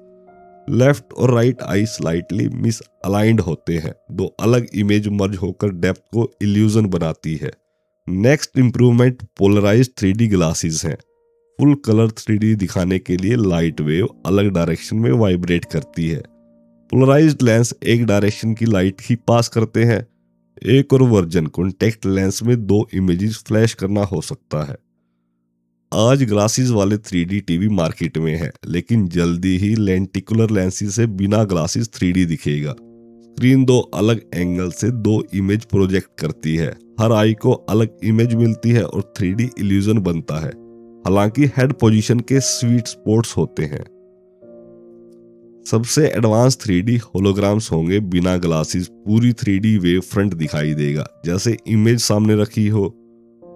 लेफ्ट और right I slightly miss aligned होते हैं। दो अलग इमेज मर्ज होकर डेप्थ को इल्यूजन बनाती है। Next improvement polarised 3D glasses हैं। फुल कलर 3D दिखाने के लिए लाइट वेव अलग डायरेक्शन में वाइब्रेट करती है। पोलराइज्ड लेंस एक डायरेक्शन की लाइट ही पास करते हैं। एक और वर्जन कॉन्टेक्ट लेंस में दो इमेजेस फ्लैश करना हो सकता है। आज ग्लासेस वाले 3D टीवी मार्केट में है, लेकिन जल्दी ही लेंटिकुलर लेंसेज से बिना ग्लासेस 3D दिखेगा। स्क्रीन दो अलग एंगल से दो इमेज प्रोजेक्ट करती है। हर आई को अलग इमेज मिलती है और 3D इल्यूजन बनता है। हालांकि हेड पोजीशन के स्वीट स्पॉट्स होते हैं। सबसे एडवांस 3D होलोग्राम्स होंगे बिना ग्लासेस। पूरी 3D वेव फ्रंट दिखाई देगा, जैसे इमेज सामने रखी हो।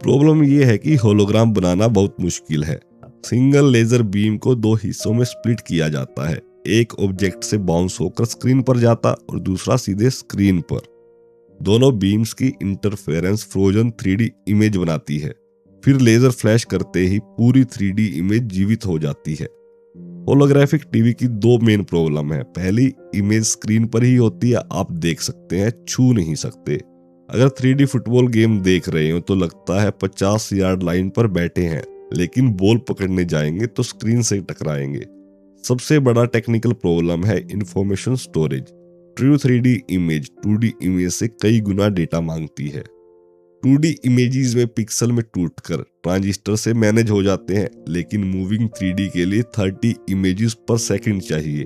प्रॉब्लम ये है कि होलोग्राम बनाना बहुत मुश्किल है। सिंगल लेजर बीम को दो हिस्सों में स्प्लिट किया जाता है, एक ऑब्जेक्ट से बाउंस होकर स्क्रीन पर जाता और दूसरा सीधे स्क्रीन पर। दोनों बीम्स की इंटरफेरेंस फ्रोजन 3D इमेज बनाती है, फिर लेजर फ्लैश करते ही पूरी 3D इमेज जीवित हो जाती है। होलोग्राफिक टीवी की दो मेन प्रॉब्लम है। पहली, इमेज स्क्रीन पर ही होती है, आप देख सकते हैं, छू नहीं सकते। अगर 3D फुटबॉल गेम देख रहे हो तो लगता है 50 यार्ड लाइन पर बैठे हैं, लेकिन बॉल पकड़ने जाएंगे तो स्क्रीन से टकराएंगे। सबसे बड़ा टेक्निकल प्रॉब्लम है information storage. True 3D image 2D image से कई गुना डेटा मांगती है। 2D इमेजेस में पिक्सल में टूटकर ट्रांजिस्टर से मैनेज हो जाते हैं, लेकिन मूविंग 3D के लिए 30 इमेजेस पर सेकंड चाहिए।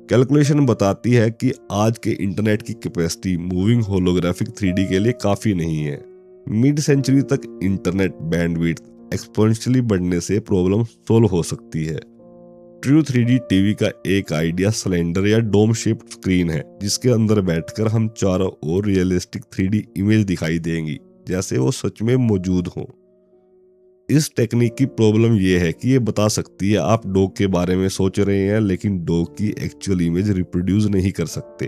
कैलकुलेशन बताती है कि आज के इंटरनेट की कैपेसिटी मूविंग होलोग्राफिक 3D के लिए काफी नहीं है। मिड सेंचुरी तक इंटरनेट बैंडविड्थ एक्सपोनेंशियली बढ़ने से प्रॉब्लम सोल्व हो सकती है। ट्रू 3D टीवी का एक आइडिया सिलेंडर या डोम शेप्ड स्क्रीन है, जिसके अंदर बैठकर हम चारों ओर रियलिस्टिक 3D इमेज दिखाई देंगी, जैसे वो सच में मौजूद हो। इस टेक्निक की प्रॉब्लम यह है कि ये बता सकती है आप डॉग के बारे में सोच रहे हैं, लेकिन डॉग की एक्चुअल इमेज रिप्रोड्यूस नहीं कर सकते।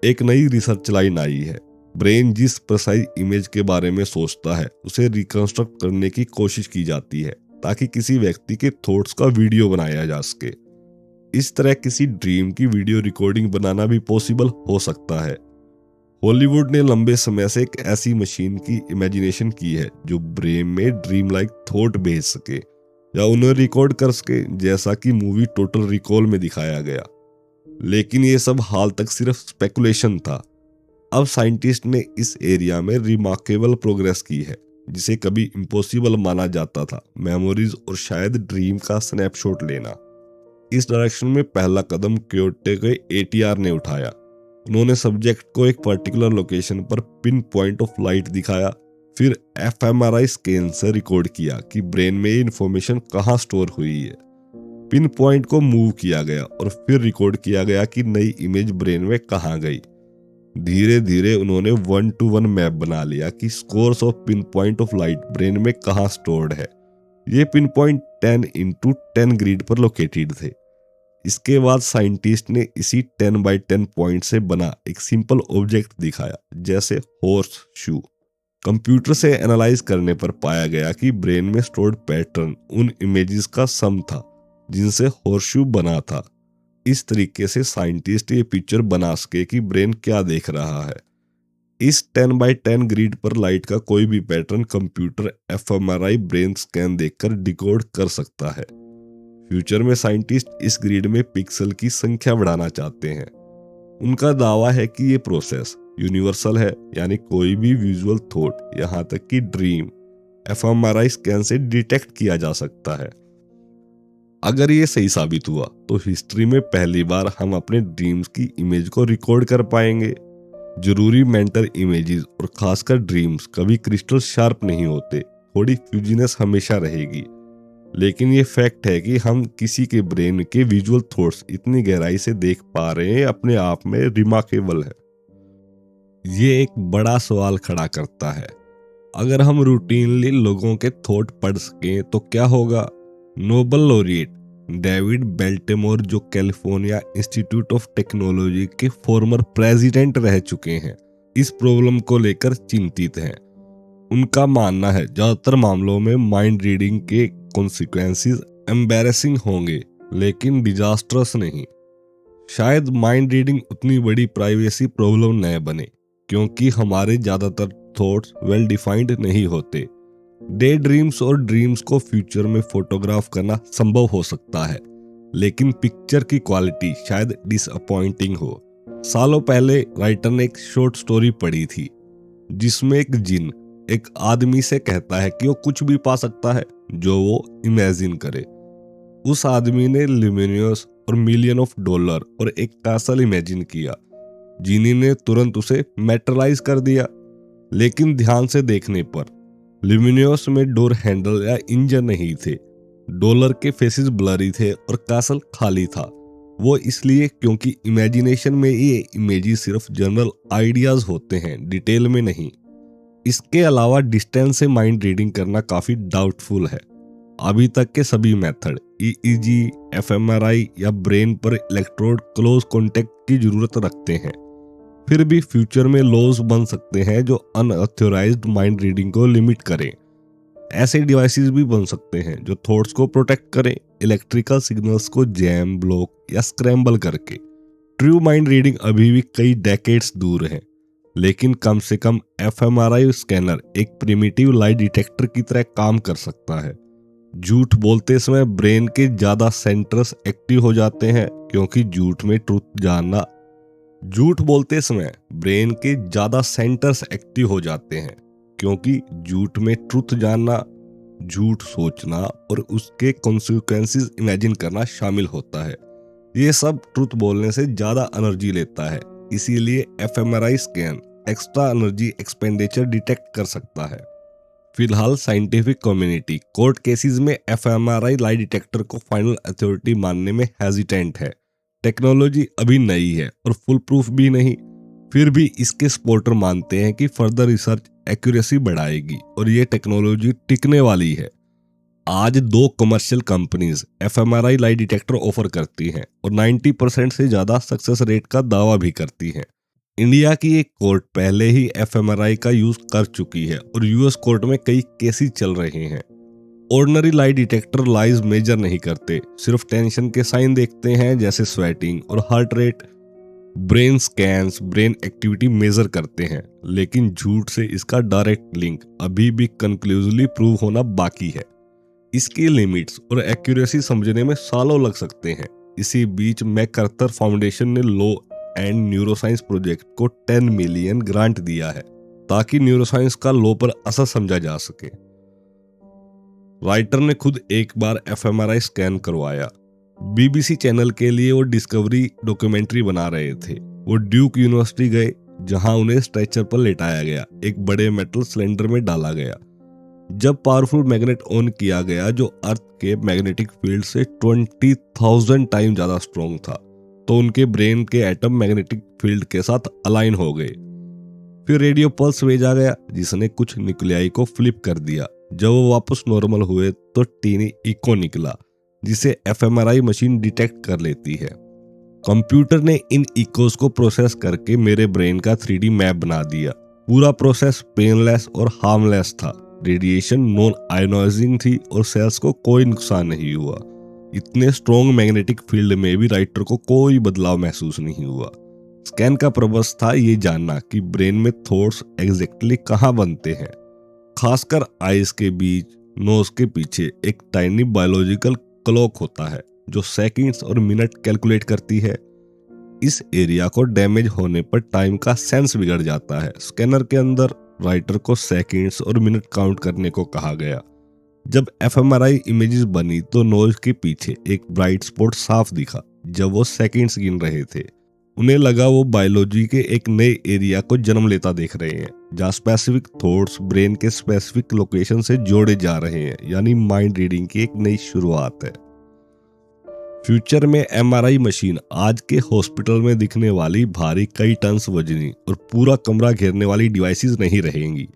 एक नई रिसर्च लाइन आई है। ब्रेन जिस प्रिसाइज इमेज के बारे में सोचता है, उसे रिकंस्ट्रक्ट करने की कोशिश की जाती है, ताकि किसी व्यक्ति के थॉट्स का वीडियो बनाया जा सके। इस तरह किसी ड्रीम की वीडियो रिकॉर्डिंग बनाना भी पॉसिबल हो सकता है। हॉलीवुड ने लंबे समय से एक ऐसी मशीन की इमेजिनेशन की है जो ब्रेन में ड्रीम लाइक थॉट भेज सके या उन्हें रिकॉर्ड कर सके, जैसा कि मूवी टोटल रिकॉल में दिखाया गया। लेकिन ये सब हाल तक सिर्फ स्पेकुलेशन था। अब साइंटिस्ट ने इस एरिया में रिमार्केबल प्रोग्रेस की है, जिसे कभी इम्पॉसिबल माना जाता था, मेमोरीज और शायद ड्रीम का स्नैपशॉट लेना। इस डायरेक्शन में पहला कदम क्योटो के ATR ने उठाया। उन्होंने सब्जेक्ट को एक पर्टिकुलर लोकेशन पर पिन पॉइंट ऑफ लाइट दिखाया, फिर fMRI स्कैन से रिकॉर्ड किया कि ब्रेन में इंफॉर्मेशन कहाँ स्टोर हुई है। पिन पॉइंट को मूव किया गया और फिर रिकॉर्ड किया गया कि नई इमेज ब्रेन में कहाँ गई। धीरे धीरे उन्होंने 1-to-1 मैप बना लिया कि scores of pin point of light brain में कहाँ स्टोर्ड है। ये पिन पॉइंट 10x10 ग्रिड पर लोकेटेड थे। इसके बाद साइंटिस्ट ने इसी 10x10 पॉइंट से बना एक सिंपल ऑब्जेक्ट दिखाया, जैसे हॉर्स शू। कंप्यूटर से एनालाइज करने पर पाया गया कि ब्रेन में स्टोर्ड पैटर्न उन इमेजेस का सम था जिनसे हॉर्स शू बना था। इस तरीके से साइंटिस्ट ये पिक्चर बना सके कि ब्रेन क्या देख रहा है। इस 10x10 ग्रिड पर लाइट का कोई भी pattern computer fMRI brain scan देखकर डिकोड कर सकता है। फ्यूचर में साइंटिस्ट इस ग्रिड में पिक्सल की संख्या बढ़ाना चाहते हैं। उनका दावा है कि ये प्रोसेस यूनिवर्सल है, यानी कोई भी विजुअल थॉट, यहाँ तक कि ड्रीम, fMRI स्कैन से डिटेक्ट किया जा सकता है। अगर ये सही साबित हुआ तो हिस्ट्री में पहली बार हम अपने ड्रीम्स की इमेज को रिकॉर्ड कर पाएंगे। जरूरी मेंटल इमेजेस और खासकर ड्रीम्स कभी क्रिस्टल शार्प नहीं होते, थोड़ी फ्यूजीनेस हमेशा रहेगी। लेकिन ये फैक्ट है कि हम किसी के ब्रेन के विजुअल थॉट्स इतनी गहराई से देख पा रहे हैं, अपने आप में रिमार्केबल है। ये एक बड़ा सवाल खड़ा करता है। अगर हम रूटीनली लोगों के थॉट पढ़ सकें तो क्या होगा? नोबेल लॉरिएट डेविड बेल्टेमोर, जो कैलिफोर्निया इंस्टीट्यूट ऑफ टेक्नोलॉजी के फॉर्मर प्रेसिडेंट रह चुके हैं, इस प्रॉब्लम को लेकर चिंतित हैं। उनका मानना है ज्यादातर मामलों में माइंड रीडिंग के कॉन्सिक्वेंसेस एम्बैरेसिंग होंगे, लेकिन डिजास्टरस नहीं। शायद माइंड रीडिंग उतनी बड़ी प्राइवेसी प्रॉब्लम न बने, क्योंकि हमारे ज्यादातर थॉट्स वेल डिफाइंड नहीं होते। डे ड्रीम्स और ड्रीम्स को फ्यूचर में फोटोग्राफ करना संभव हो सकता है, लेकिन पिक्चर की क्वालिटी शायद डिसअपॉइंटिंग हो। सालों पहले राइटर ने एक शॉर्ट स्टोरी पढ़ी थी, जिसमें एक जिन एक आदमी से कहता है कि वो कुछ भी पा सकता है जो वो इमेजिन करे। उस आदमी ने ल्यूमिनियस और $1,000,000 और एक कैसल इमेजिन किया। जीनी ने तुरंत उसे मेटलाइज कर दिया, लेकिन ध्यान से देखने पर ल्यूमिनियस में डोर हैंडल या इंजन नहीं थे। डॉलर के फेसेस ब्लरी थे और कैसल खाली था। वो इसलिए क्योंकि इमेजिनेशन में ये इमेजेस सिर्फ जनरल आइडियाज होते हैं, डिटेल में नहीं। इसके अलावा डिस्टेंस से माइंड रीडिंग करना काफी डाउटफुल है। अभी तक के सभी मेथड ईईजी, एफएमआरआई या ब्रेन पर इलेक्ट्रोड क्लोज कॉन्टेक्ट की जरूरत रखते हैं। फिर भी फ्यूचर में लॉज बन सकते हैं जो अनऑथराइज्ड माइंड रीडिंग को लिमिट करें। ऐसे डिवाइसेस भी बन सकते हैं जो थॉट्स को प्रोटेक्ट करें, इलेक्ट्रिकल सिग्नल्स को जैम, ब्लॉक या स्क्रैम्बल करके। ट्रू माइंड रीडिंग अभी भी कई डेकेड्स दूर है, लेकिन कम से कम एफएमआरआई स्कैनर एक प्रिमिटिव लाई डिटेक्टर की तरह काम कर सकता है। झूठ बोलते समय ब्रेन के ज्यादा सेंटर्स एक्टिव हो जाते हैं क्योंकि झूठ बोलते समय ब्रेन के ज्यादा सेंटर्स एक्टिव हो जाते हैं क्योंकि झूठ में ट्रुथ जानना, झूठ सोचना और उसके कॉन्सिक्वेंसेस इमेजिन करना शामिल होता है। ये सब ट्रुथ बोलने से ज्यादा एनर्जी लेता है, इसीलिए fMRI scan extra energy expenditure detect कर सकता है। फिलहाल साइंटिफिक कम्युनिटी कोर्ट केसेस में एफएमआरआई लाई डिटेक्टर को फाइनल अथॉरिटी मानने में हेजिटेंट है। टेक्नोलॉजी अभी नई है और फुल प्रूफ भी नहीं, फिर भी इसके सपोर्टर मानते हैं कि फर्दर रिसर्च एक्यूरेसी बढ़ाएगी और ये टेक्नोलॉजी टिकने वाली है। आज 2 commercial companies fMRI lie detector offer करती हैं और 90% से ज्यादा सक्सेस रेट का दावा भी करती हैं। इंडिया की एक कोर्ट पहले ही एफएमआरआई का यूज कर चुकी है और यूएस कोर्ट में कई केसेस चल रहे हैं। Ordinary lie detector lies measure नहीं करते, सिर्फ टेंशन के साइन देखते हैं जैसे स्वेटिंग और heart rate. Brain scans brain activity measure करते हैं, लेकिन झूठ से इसका डायरेक्ट लिंक अभी भी कंक्लूसिवली प्रूव होना बाकी है। इसकी लिमिट्स और एक्यूरेसी समझने में सालों लग सकते हैं। इसी बीच मैकआर्थर फाउंडेशन ने लॉ एंड न्यूरोसाइंस प्रोजेक्ट को 10 मिलियन ग्रांट दिया है ताकि न्यूरोसाइंस का लॉ पर असर समझा जा सके। राइटर ने खुद एक बार एफएमआरआई स्कैन करवाया। बीबीसी चैनल के लिए वो डिस्कवरी डॉक्यूमेंट्री बना रहे थे। वो ड्यूक यूनिवर्सिटी गए जहां उन्हें स्ट्रेचर पर लेटाया गया, एक बड़े मेटल सिलेंडर में डाला गया। जब पावरफुल मैग्नेट ऑन किया गया जो अर्थ के मैग्नेटिक फील्ड से 20,000 टाइम ज्यादा स्ट्रॉन्ग था, तो उनके ब्रेन के एटम मैग्नेटिक फील्ड के साथ अलाइन हो गए। फिर रेडियो पल्स भेजा गया जिसने कुछ न्यूक्लियाई को फ्लिप कर दिया। जब वो वापस नॉर्मल हुए तो टीनी इको निकला जिसे एफएमआरआई मशीन डिटेक्ट कर लेती है। कंप्यूटर ने इन इकोस को प्रोसेस करके मेरे ब्रेन का 3D मैप बना दिया। पूरा प्रोसेस पेनलेस और हार्मलेस था। रेडिएशन नॉन आयोनाइजिंग थी और सेल्स को कोई नुकसान नहीं हुआ। इतने स्ट्रॉन्ग मैग्नेटिक फील्ड में भी राइटर को कोई बदलाव महसूस नहीं हुआ। स्कैन का पर्पस था ये जानना कि ब्रेन में थॉट्स एग्जैक्टली कहाँ बनते हैं। खासकर आईज के बीच, नोज के पीछे एक टाइनी बायोलॉजिकल क्लॉक होता है जो सेकंड्स और मिनट कैलकुलेट करती है। इस एरिया को डैमेज होने पर टाइम का सेंस बिगड़ जाता है। स्कैनर के अंदर राइटर को सेकंड्स और मिनट काउंट करने को कहा गया। जब एफएमआरआई इमेजेस बनी तो नोज के पीछे एक ब्राइट स्पॉट साफ दिखा। जब वो सेकंड्स गिन रहे थे, उन्हें लगा वो बायोलॉजी के एक नए एरिया को जन्म लेता देख रहे हैं जहाँ स्पेसिफिक थॉट्स ब्रेन के स्पेसिफिक लोकेशन से जोड़े जा रहे हैं, यानी माइंड रीडिंग की एक नई शुरुआत है। फ्यूचर में एमआरआई मशीन आज के हॉस्पिटल में दिखने वाली भारी कई टन्स वजनी और पूरा कमरा घेरने वाली डिवाइसेस नहीं रहेंगी।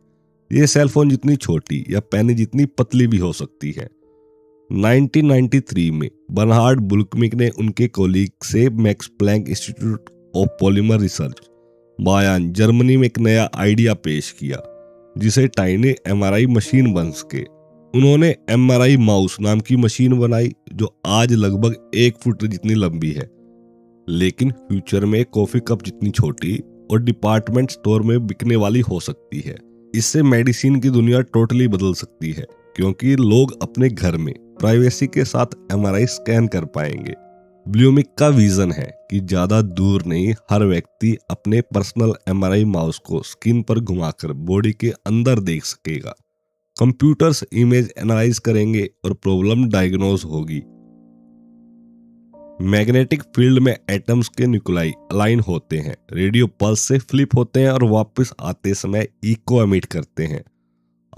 ये सेलफोन जितनी छोटी या पेन जितनी पतली भी हो सकती है। 1993 में बर्नहार्ड बुल्कमिक ने उनके कोलीग से Max Planck Institute of Polymer Research बायान जर्मनी में एक नया आइडिया पेश किया जिसे टाइनी एमआरआई मशीन बन सके। उन्होंने एमआरआई माउस नाम की मशीन बनाई जो आज लगभग 1 फुट जितनी लंबी है, लेकिन फ्यूचर में कॉफी कप जितनी छोटी और डिपार्टमेंट स्टोर में बिकने वाली हो सकती है। इससे मेडिसिन की दुनिया टोटली बदल सकती है क्योंकि लोग अपने घर में प्राइवेसी के साथ एमआरआई स्कैन कर पाएंगे। ब्लूमिक का विजन है कि ज्यादा दूर नहीं, हर व्यक्ति अपने पर्सनल एमआरआई माउस को स्किन पर घुमाकर बॉडी के अंदर देख सकेगा। कंप्यूटर्स इमेज एनालाइज करेंगे और प्रॉब्लम डायग्नोज होगी। मैग्नेटिक फील्ड में एटम्स के न्यूक्लाई अलाइन होते हैं, रेडियो पल्स से फ्लिप होते हैं और वापस आते समय इको एमिट करते हैं।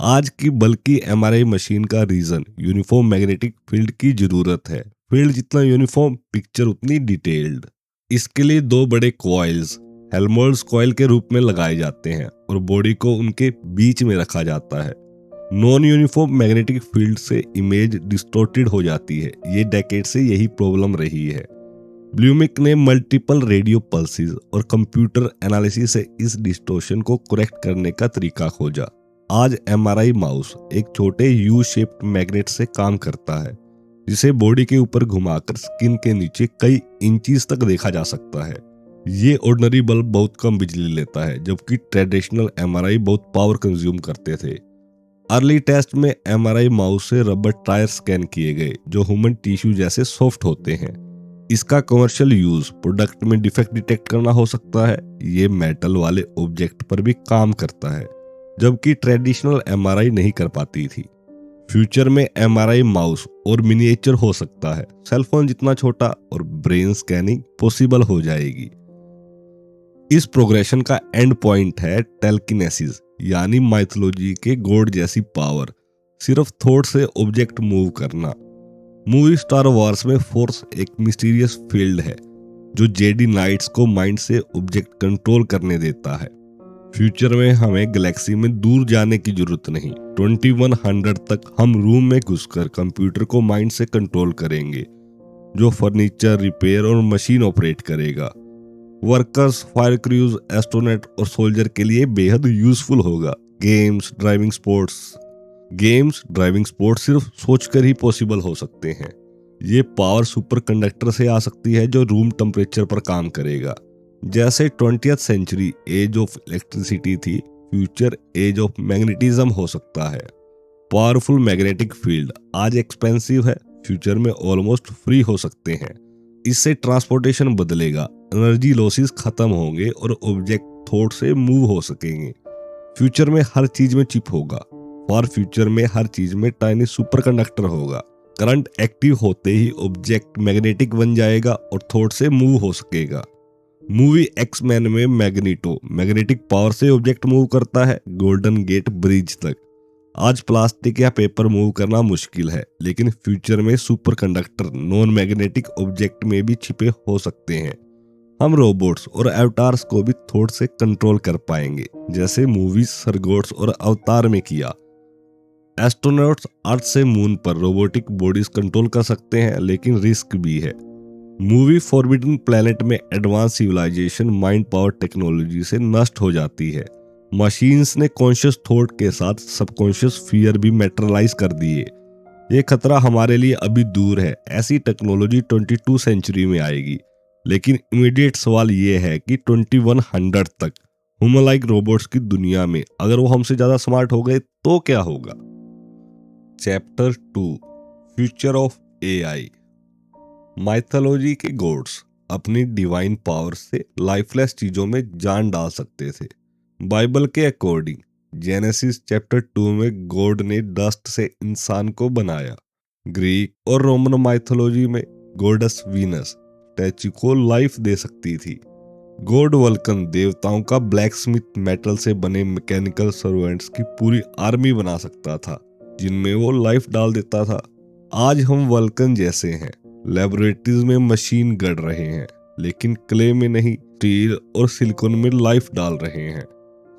आज की बल्कि एमआरआई मशीन का रीजन यूनिफॉर्म मैग्नेटिक फील्ड की जरूरत है। फील्ड जितना यूनिफॉर्म, पिक्चर उतनी डिटेल्ड। इसके लिए 2 बड़े कॉइल्स हेल्महोल्ट्ज कॉइल के रूप में लगाए जाते हैं और बॉडी को उनके बीच में रखा जाता है। नॉन यूनिफॉर्म मैग्नेटिक फील्ड से इमेज डिस्टॉर्टेड हो जाती है। ये डेकेड से यही प्रॉब्लम रही है। ब्लूमिक ने मल्टीपल रेडियो पल्सेस और कंप्यूटर एनालिसिस से इस डिस्टॉर्शन को करेक्ट करने का तरीका खोजा। आज एमआरआई माउस एक छोटे यू शेप्ड मैग्नेट से काम करता है, जिसे बॉडी के ऊपर घुमाकर स्किन के नीचे कई इंचीज तक देखा जा सकता है। ये ऑर्डिनरी बल्ब बहुत कम बिजली लेता है, जबकि ट्रेडिशनल एमआरआई बहुत पावर कंज्यूम करते थे। अर्ली टेस्ट में एमआरआई माउस से रबर टायर स्कैन किए गए, जो ह्यूमन टिश्यू जैसे सॉफ्ट होते हैं। इसका कमर्शियल यूज प्रोडक्ट में डिफेक्ट डिटेक्ट करना हो सकता है। ये मेटल वाले ऑब्जेक्ट पर भी काम करता है, जबकि ट्रेडिशनल एमआरआई नहीं कर पाती थी। फ्यूचर में एमआरआई माउस और मिनिएचर हो सकता है, सेलफोन जितना छोटा, और ब्रेन स्कैनिंग पॉसिबल हो जाएगी। इस प्रोग्रेशन का एंड पॉइंट है टेलकिनेसिस, यानी माइथोलॉजी के गॉड जैसी पावर, सिर्फ थॉट से ऑब्जेक्ट मूव करना। मूवी स्टार वॉर्स में फोर्स एक मिस्टीरियस फील्ड है जो जेडी नाइट्स को माइंड से ऑब्जेक्ट कंट्रोल करने देता है। फ्यूचर में हमें गैलेक्सी में दूर जाने की जरूरत नहीं। 2100 तक हम रूम में घुसकर कंप्यूटर को माइंड से कंट्रोल करेंगे, जो फर्नीचर, रिपेयर और मशीन ऑपरेट करेगा। वर्कर्स, फायर क्रूज, एस्ट्रोनॉट और सोल्जर के लिए बेहद यूजफुल होगा। गेम्स, ड्राइविंग स्पोर्ट्स सिर्फ सोचकर ही पॉसिबल हो सकते हैं। ये पावर सुपर कंडक्टर से आ सकती है जो रूम टेम्परेचर पर काम करेगा। जैसे 20th century age of electricity थी, फ्यूचर एज ऑफ मैग्नेटिज्म हो सकता है। पावरफुल मैग्नेटिक फील्ड आज एक्सपेंसिव है, फ्यूचर में ऑलमोस्ट फ्री हो सकते हैं। इससे ट्रांसपोर्टेशन बदलेगा, एनर्जी लॉसेस खत्म होंगे और ऑब्जेक्ट थॉट से मूव हो सकेंगे। फ्यूचर में हर चीज में चिप होगा, और फ्यूचर में हर चीज में टाइनी सुपर कंडक्टर होगा। करंट एक्टिव होते ही ऑब्जेक्ट मैग्नेटिक बन जाएगा और थॉट से मूव हो सकेगा। मूवी एक्स-मैन में मैग्नेटो मैग्नेटिक पावर से ऑब्जेक्ट मूव करता है गोल्डन गेट ब्रिज तक। आज प्लास्टिक या पेपर मूव करना मुश्किल है, लेकिन फ्यूचर में super conductor non magnetic object में भी छिपे हो सकते हैं। हम रोबोट्स और अवतार्स को भी थॉट से कंट्रोल कर पाएंगे, जैसे मूवीज सरगोट्स और अवतार में किया। एस्ट्रोनॉट्स अर्थ से मून पर रोबोटिक बॉडीज कंट्रोल कर सकते हैं, लेकिन रिस्क भी है। मूवी फॉरबिडन प्लैनेट में advance civilisation mind power technology से नष्ट हो जाती है। मशीन्स ने कॉन्शियस थॉट के साथ सबकॉन्शियस फियर भी मैटेरियलाइज कर दिए। ये खतरा हमारे लिए अभी दूर है, ऐसी टेक्नोलॉजी 22 सेंचुरी में आएगी। लेकिन इमीडिएट सवाल ये है कि 2100 तक ह्यूमन लाइक रोबोट्स की दुनिया में अगर वो हमसे ज्यादा स्मार्ट हो गए तो क्या होगा। Chapter 2 future of AI. Mythology के गॉड्स अपनी डिवाइन पावर से लाइफलेस चीजों में जान डाल सकते थे। बाइबल के अकॉर्डिंग जेनेसिस चैप्टर 2 में गॉड ने डस्ट से इंसान को बनाया। ग्रीक और रोमन माइथोलॉजी में गॉडेस वीनस स्टैच्यू को लाइफ दे सकती थी। गॉड वल्कन देवताओं का ब्लैकस्मिथ मेटल से बने मैकेनिकल सर्वेंट्स की पूरी आर्मी बना सकता था, जिनमें वो लाइफ डाल देता था। आज हम वल्कन जैसे हैं, लेबोरेटरीज में मशीन गढ़ रहे हैं, लेकिन क्ले में नहीं, स्टील और सिलिकॉन में लाइफ डाल रहे हैं।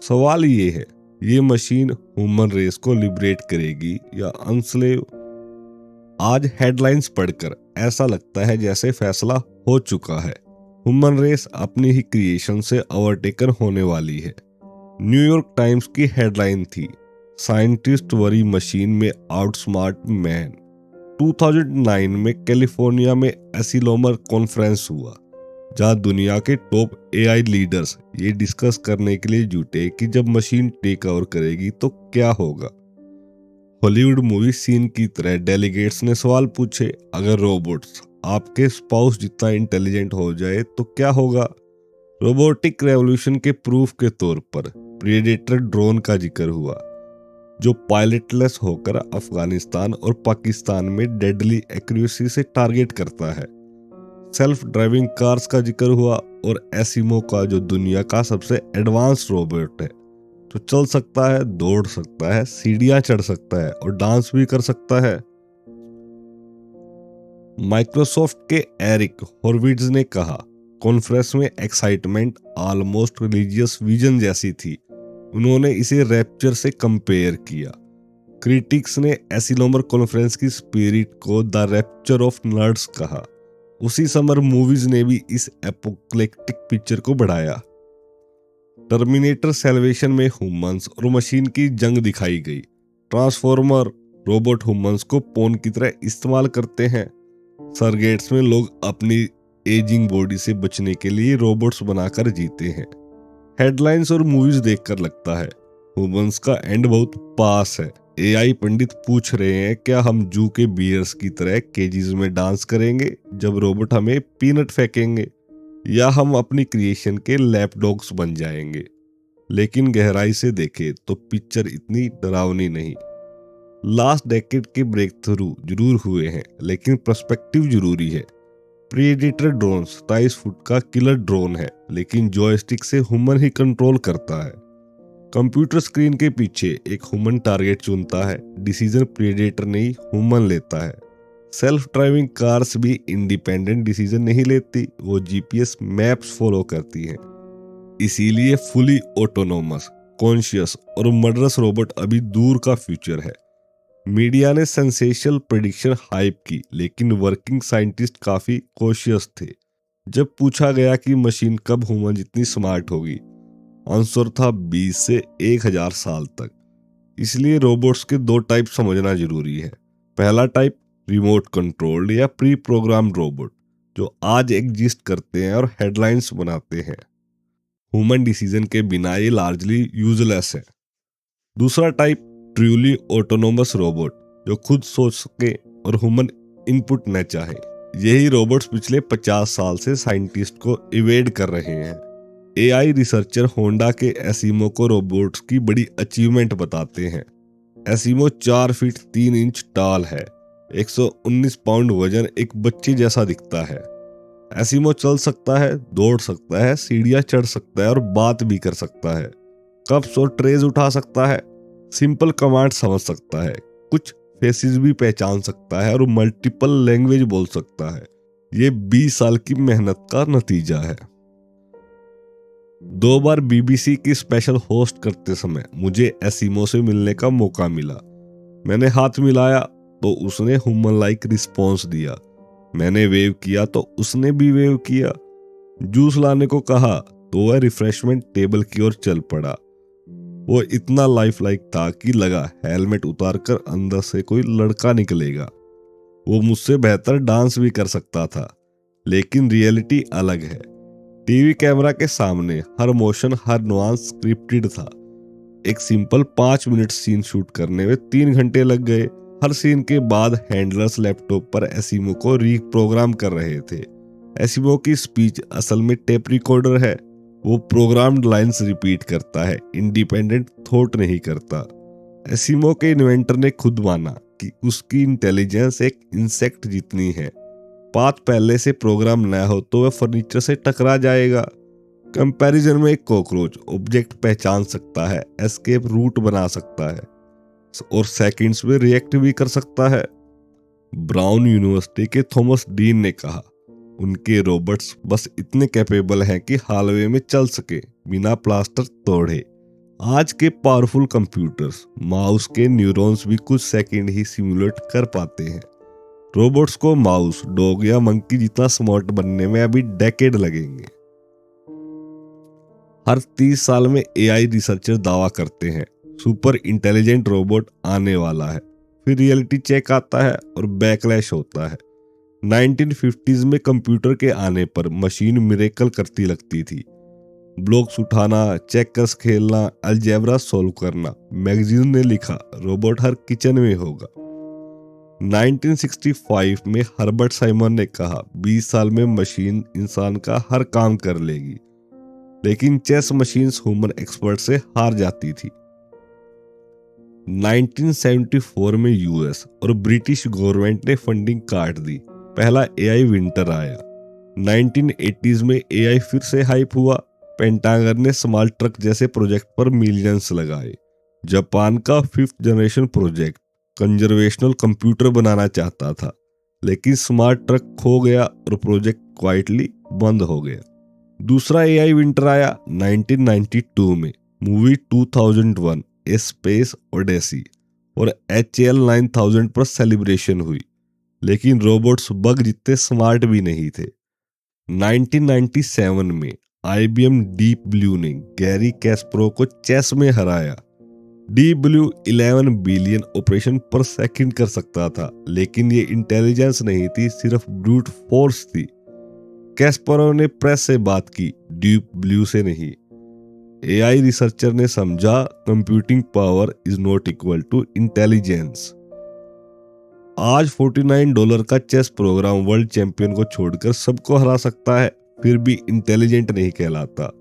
सवाल ये है, ये मशीन ह्यूमन रेस को लिबरेट करेगी या अनस्लेव? आज हेडलाइंस पढ़कर ऐसा लगता है जैसे फैसला हो चुका है। ह्यूमन रेस अपनी ही क्रिएशन से ओवरटेकन होने वाली है। न्यूयॉर्क टाइम्स की हेडलाइन थी, साइंटिस्ट वरी मशीन में आउटस्मार्ट मैन। 2009 में कैलिफोर्निया में एसिलोमर कॉन्फ्रेंस हुआ, जहां दुनिया के टॉप एआई लीडर्स ये डिस्कस करने के लिए जुटे कि जब मशीन टेक ओवर करेगी तो क्या होगा। हॉलीवुड मूवी सीन की तरह डेलीगेट्स ने सवाल पूछे, अगर रोबोट्स आपके स्पाउस जितना इंटेलिजेंट हो जाए तो क्या होगा। रोबोटिक रेवोल्यूशन के प्रूफ के तौर पर प्रेडेटर ड्रोन का जिक्र हुआ, जो पायलटलेस होकर अफगानिस्तान और पाकिस्तान में डेडली एक्यूरेसी से टारगेट करता है। सेल्फ ड्राइविंग कार्स का जिक्र हुआ और एसिमो का, जो दुनिया का सबसे एडवांस रोबोट है, जो चल सकता है, दौड़ सकता है, सीढ़ियां चढ़ सकता है और डांस भी कर सकता है। माइक्रोसॉफ्ट के एरिक हॉर्विट्ज ने कहा, कॉन्फ्रेंस में एक्साइटमेंट ऑलमोस्ट रिलीजियस विजन जैसी थी। उन्होंने इसे रैप्चर से कंपेयर किया। क्रिटिक्स ने एसिलोमर कॉन्फ्रेंस की स्पिरिट को द रैप्चर ऑफ नर्ड्स कहा। उसी समर मूवीज ने भी इस एपोक्लिप्टिक पिक्चर को बढ़ाया। टर्मिनेटर सेल्वेशन में ह्यूमंस और मशीन की जंग दिखाई गई। ट्रांसफॉर्मर रोबोट ह्यूमंस को पॉन की तरह इस्तेमाल करते हैं। सरगेट्स में लोग अपनी एजिंग बॉडी से बचने के लिए रोबोट्स बनाकर जीते हैं। हेडलाइंस और मूवीज देखकर लगता है ह्यूमंस का एंड बहुत पास है। एआई पंडित पूछ रहे हैं क्या हम जू के बियर्स की तरह केजीज में डांस करेंगे जब रोबोट हमें पीनट फेंकेंगे, या हम अपनी क्रिएशन के लैपडॉग्स बन जाएंगे। लेकिन गहराई से देखें तो पिक्चर इतनी डरावनी नहीं। लास्ट डेकेड के ब्रेक थ्रू जरूर हुए हैं, लेकिन पर्सपेक्टिव जरूरी है। प्रेडेटर ड्रोन 27 फुट का किलर ड्रोन है, लेकिन जॉयस्टिक से ह्यूमन ही कंट्रोल करता है। कंप्यूटर स्क्रीन के पीछे एक ह्यूमन टारगेट चुनता है। डिसीजन प्रेडेटर नहीं ह्यूमन लेता है। सेल्फ ड्राइविंग कार्स भी इंडिपेंडेंट डिसीजन नहीं लेती, वो जीपीएस मैप्स फॉलो करती हैं। इसीलिए फुली ऑटोनोमस, कॉन्शियस और मर्डरस रोबोट अभी दूर का फ्यूचर है। मीडिया ने सेंसेशनल प्रेडिक्शन हाइप की, लेकिन वर्किंग साइंटिस्ट काफी कॉशियस थे। जब पूछा गया कि मशीन कब ह्यूमन जितनी स्मार्ट होगी, आंसर था 20 से 1000 साल तक। इसलिए रोबोट्स के दो टाइप समझना जरूरी है। पहला टाइप रिमोट कंट्रोल्ड या प्री प्रोग्राम्ड रोबोट, जो आज एग्जिस्ट करते हैं और हेडलाइंस बनाते हैं। ह्यूमन डिसीजन के बिना ये लार्जली यूजलेस है। दूसरा टाइप ट्रूली ऑटोनोमस रोबोट, जो खुद सोच सके और ह्यूमन इनपुट न चाहे। यही रोबोट्स पिछले 50 साल से साइंटिस्ट को इवेड कर रहे हैं। एआई रिसर्चर होंडा के एसिमो को रोबोट्स की बड़ी अचीवमेंट बताते हैं। एसिमो 4 फीट 3 इंच टाल है, 119 पाउंड वजन, एक बच्चे जैसा दिखता है। एसिमो चल सकता है, दौड़ सकता है, सीढ़ियां चढ़ सकता है और बात भी कर सकता है। कप्स और ट्रेज उठा सकता है, सिंपल कमांड समझ सकता है, कुछ फेसेस भी पहचान सकता है और मल्टीपल लैंग्वेज बोल सकता है। ये 20 साल की मेहनत का नतीजा है। 2 बार बीबीसी की स्पेशल होस्ट करते समय मुझे एसिमो से मिलने का मौका मिला। मैंने हाथ मिलाया तो उसने ह्यूमन लाइक रिस्पॉन्स दिया। मैंने वेव किया तो उसने भी वेव किया। जूस लाने को कहा तो वह रिफ्रेशमेंट टेबल की ओर चल पड़ा। वो इतना लाइफ लाइक था कि लगा हेलमेट उतारकर अंदर से कोई लड़का निकलेगा। वो मुझसे बेहतर डांस भी कर सकता था, लेकिन रियलिटी अलग है। टीवी कैमरा के सामने हर मोशन, हर नुआंस स्क्रिप्टेड था। एक सिंपल 5 मिनट सीन शूट करने में 3 घंटे लग गए। हर सीन के बाद हैंडलर्स लैपटॉप पर एसिमो को रीप्रोग्राम कर रहे थे। एसिमो की स्पीच असल में टेप रिकॉर्डर है। वो प्रोग्राम्ड लाइंस रिपीट करता है, इंडिपेंडेंट थॉट नहीं करता। एसिमो के इन्वेंटर ने खुद माना कि उसकी इंटेलिजेंस एक इंसेक्ट जितनी है। पाथ पहले से प्रोग्राम न हो तो वह फर्नीचर से टकरा जाएगा। कंपैरिजन में एक कॉकरोच ऑब्जेक्ट पहचान सकता है, एस्केप रूट बना सकता है और सेकंड्स में रिएक्ट भी कर सकता है। ब्राउन यूनिवर्सिटी के थॉमस डीन ने कहा, उनके रोबोट्स बस इतने कैपेबल हैं कि हालवे में चल सके बिना प्लास्टर तोड़े। आज के पावरफुल कंप्यूटर्स, माउस के न्यूरॉन्स भी कुछ सेकंड ही सिमुलेट कर पाते हैं। रोबोट्स को माउस, डॉग या मंकी जितना स्मार्ट बनने में अभी डेकेड लगेंगे। हर 30 साल में एआई रिसर्चर दावा करते हैं सुपर इंटेलिजेंट रोबोट आने वाला है। फिर रियलिटी चेक आता है और बैकलैश होता है। 1950s में कंप्यूटर के आने पर मशीन मिरेकल करती लगती थी। ब्लॉक्स उठाना, चेकर्स खेलना, अलजेब्रा सॉल्व करना। मैगजीन ने लिखा रोबोट हर किचन में होगा। 1965 में हर्बर्ट साइमन ने कहा 20 साल में मशीन इंसान का हर काम कर लेगी। लेकिन चेस मशीन्स ह्यूमन एक्सपर्ट से हार जाती थी। 1974 में यूएस और ब्रिटिश गवर्नमेंट ने फंडिंग काट दी। पहला एआई विंटर आया। 1980s में एआई फिर से हाइप हुआ। पेंटागन ने स्मॉल ट्रक जैसे प्रोजेक्ट पर मिलियंस लगाए। जापान का 5th generation project conversational computer बनाना चाहता था, लेकिन स्मार्ट ट्रक खो गया और प्रोजेक्ट क्वाइटली बंद हो गया। दूसरा एआई विंटर आया 1992 में, मूवी 2001 ए स्पेस ओडेसी और HAL 9000 पर सेलिब्रेशन हुई, लेकिन रोबोट्स बग जितने स्मार्ट भी नहीं थे। 1997 में IBM डीप ब्लू ने गैरी कैस्परो को चेस में हराया। डीप ब्लू 11 बिलियन ऑपरेशन पर सेकंड कर सकता था, लेकिन ये इंटेलिजेंस नहीं थी, सिर्फ ब्रूट फोर्स थी। कैस्परो ने प्रेस से बात की, डीप ब्लू से नहीं। एआई रिसर्चर ने समझा computing power is not equal to intelligence. आज $49 का चेस प्रोग्राम वर्ल्ड चैंपियन को छोड़कर सबको हरा सकता है, फिर भी इंटेलिजेंट नहीं कहलाता।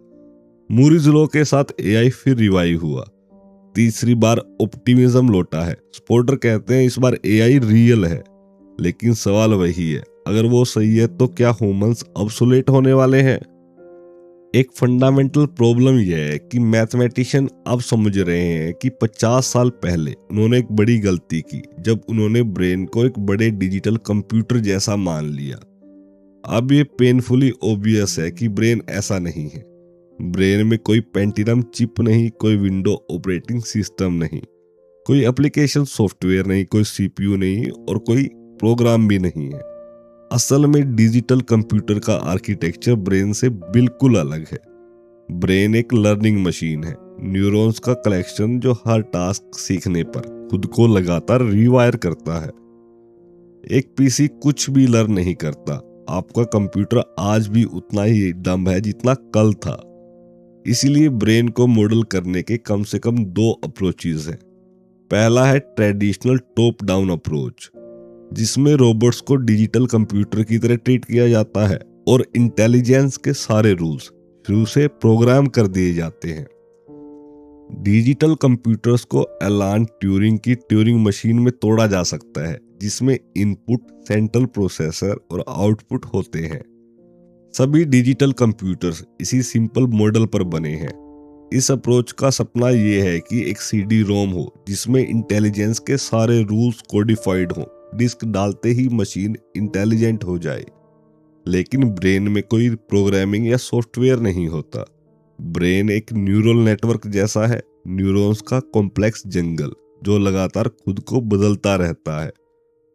मूरिज लॉ के साथ एआई फिर रिवाइव हुआ। तीसरी बार ऑप्टिमिज्म लौटा है। स्पोर्टर कहते हैं इस बार एआई रियल है, लेकिन सवाल वही है, अगर वो सही है तो क्या ह्यूमंस ऑब्सोलेट होने वाले हैं? एक फंडामेंटल प्रॉब्लम यह है कि मैथमेटिशियन अब समझ रहे हैं कि 50 साल पहले उन्होंने एक बड़ी गलती की जब उन्होंने ब्रेन को एक बड़े डिजिटल कंप्यूटर जैसा मान लिया। अब ये पेनफुली ऑब्वियस है कि ब्रेन ऐसा नहीं है। ब्रेन में कोई पेंटिनम चिप नहीं, कोई विंडो ऑपरेटिंग सिस्टम नहीं, कोई एप्लीकेशन सॉफ्टवेयर नहीं, कोई सीपीयू नहीं और कोई प्रोग्राम भी नहीं है। असल में डिजिटल कंप्यूटर का आर्किटेक्चर ब्रेन से बिल्कुल अलग है। ब्रेन एक लर्निंग मशीन है, न्यूरॉन्स का कलेक्शन जो हर टास्क सीखने पर खुद को लगातार रिवायर करता है। एक पीसी कुछ भी लर्न नहीं करता। आपका कंप्यूटर आज भी उतना ही डम्ब है जितना कल था। इसीलिए ब्रेन को मॉडल करने के कम से कम 2 अप्रोचेज हैं। पहला है ट्रेडिशनल टॉप डाउन अप्रोच, जिसमें रोबोट्स को डिजिटल कंप्यूटर की तरह ट्रीट किया जाता है और इंटेलिजेंस के सारे रूल्स शुरू से प्रोग्राम कर दिए जाते हैं। डिजिटल कंप्यूटर्स को एलान ट्यूरिंग की ट्यूरिंग मशीन में तोड़ा जा सकता है, जिसमें इनपुट, सेंट्रल प्रोसेसर और आउटपुट होते हैं। सभी डिजिटल कंप्यूटर्स इसी सिंपल मॉडल पर बने हैं। इस अप्रोच का सपना यह है कि एक सीडी रोम हो जिसमें इंटेलिजेंस के सारे रूल्स कोडिफाइड हों। डिस्क डालते ही मशीन इंटेलिजेंट हो जाए। लेकिन ब्रेन में कोई प्रोग्रामिंग या सॉफ्टवेयर नहीं होता। ब्रेन एक न्यूरल नेटवर्क जैसा है, न्यूरॉन्स का कॉम्प्लेक्स जंगल जो लगातार खुद को बदलता रहता है।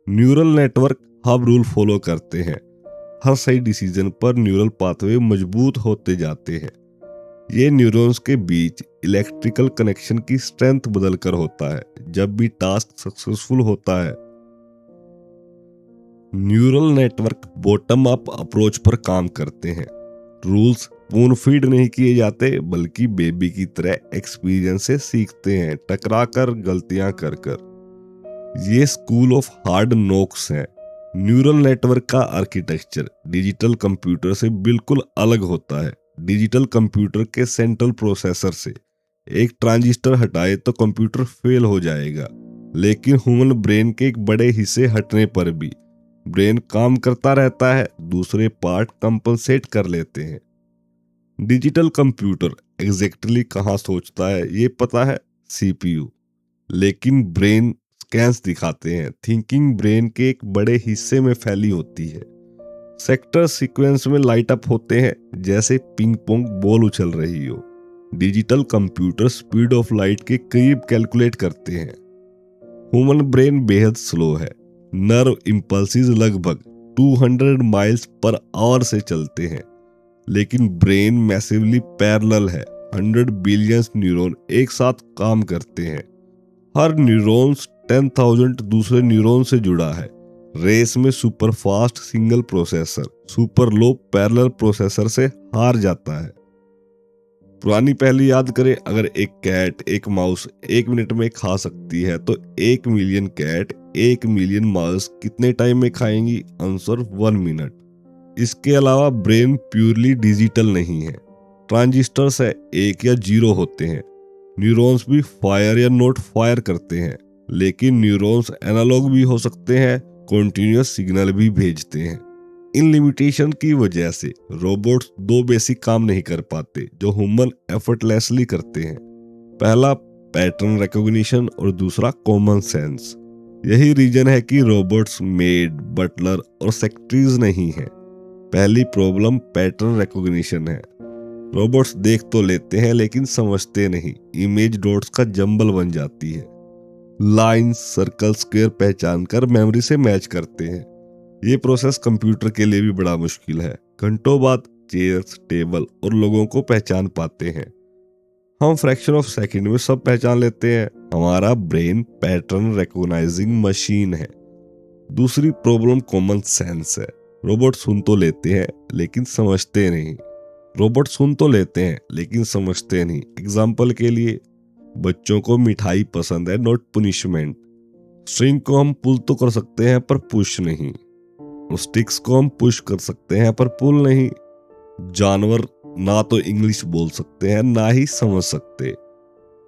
Neural network hub rule follow करते हैं। हर सही डिसीजन पर न्यूरल पाथवे मजबूत होते जाते हैं। ये न्यूरॉन्स के बीच इलेक्ट्रिकल कनेक्शन की स्ट्रेंथ बदलकर होता है जब भी टास्क सक्सेसफुल होता है। Neural network bottom up approach पर काम करते हैं। रूल्स स्पून फीड नहीं किए जाते, बल्कि बेबी की तरह एक्सपीरियंस से सीखते हैं, टकरा कर, गलतियां कर कर। ये स्कूल ऑफ हार्ड नॉक्स है। न्यूरल नेटवर्क का आर्किटेक्चर डिजिटल कंप्यूटर से बिल्कुल अलग होता है। डिजिटल कंप्यूटर के सेंट्रल प्रोसेसर से एक ट्रांजिस्टर हटाए तो कंप्यूटर फेल हो जाएगा, लेकिन ह्यूमन ब्रेन के एक बड़े हिस्से हटने पर भी ब्रेन काम करता रहता है। दूसरे पार्ट कंपनसेट कर लेते हैं। डिजिटल कंप्यूटर एग्जैक्टली कहाँ सोचता है ये पता है, सीपीयू, लेकिन ब्रेन स्कैन्स दिखाते हैं। थिंकिंग ब्रेन के एक बड़े हिस्से में फैली होती है। सेक्टर सीक्वेंस में लाइट अप होते हैं जैसे पिंग पोंग बॉल उछल रही हो। Digital computer speed of light के करीब कैलकुलेट करते हैं। ह्यूमन ब्रेन बेहद स्लो है। नर्व इंपल्सिस लगभग 200 माइल्स पर आवर से चलते हैं, लेकिन ब्रेन मैसिवली पैरेलल है। 100 बिलियन न्यूरॉन एक साथ काम करते हैं। हर न्यूरॉन्स 10,000 दूसरे न्यूरॉन से जुड़ा है। रेस में super fast single processor super लो पैरेलल प्रोसेसर से हार जाता है। पुरानी पहेली याद करें, अगर एक कैट एक माउस 1 मिनट में खा सकती है तो 1 मिलियन कैट 1 मिलियन माउस कितने टाइम में खाएंगी? Answer 1 minute. इसके अलावा ब्रेन प्योरली डिजिटल नहीं है। ट्रांजिस्टर्स है, 1 या 0 होते हैं। न्यूरॉन्स भी फायर या नॉट फायर करते हैं, लेकिन न्यूरॉन्स एनालॉग भी हो सकते हैं, कॉन्टिन्यूअस सिग्नल भी भेजते हैं। इन लिमिटेशन की वजह से रोबोट्स 2 बेसिक काम नहीं कर पाते जो ह्यूमन एफर्टलेसली करते हैं। पहला पैटर्न रिकॉग्निशन और दूसरा कॉमन सेंस। यही रीजन है कि रोबोट्स मेड, बटलर और सेक्रेटरीज नहीं है। पहली प्रॉब्लम पैटर्न रिकॉग्निशन है। रोबोट्स देख तो लेते हैं लेकिन समझते नहीं, इमेज डॉट्स का जंबल बन जाती है। लाइन, सर्कल, स्क्वायर पहचान कर मेमोरी से मैच करते हैं। ये प्रोसेस कंप्यूटर के लिए भी बड़ा मुश्किल है। घंटों बाद चेयर्स, टेबल और लोगों को पहचान पाते हैं। हम फ्रैक्शन ऑफ सेकंड में सब पहचान लेते हैं। हमारा ब्रेन पैटर्न रिकॉग्नाइजिंग मशीन है। दूसरी प्रॉब्लम कॉमन सेंस है। रोबोट सुन तो लेते हैं लेकिन समझते नहीं। रोबोट सुन तो लेते हैं लेकिन समझते नहीं। एग्जाम्पल के लिए, बच्चों को मिठाई पसंद है, नॉट पनिशमेंट। स्ट्रिंग को हम पुल तो कर सकते हैं पर पुश नहीं, और स्टिक्स को हम पुश कर सकते हैं पर पुल नहीं। जानवर ना तो इंग्लिश बोल सकते हैं ना ही समझ सकते।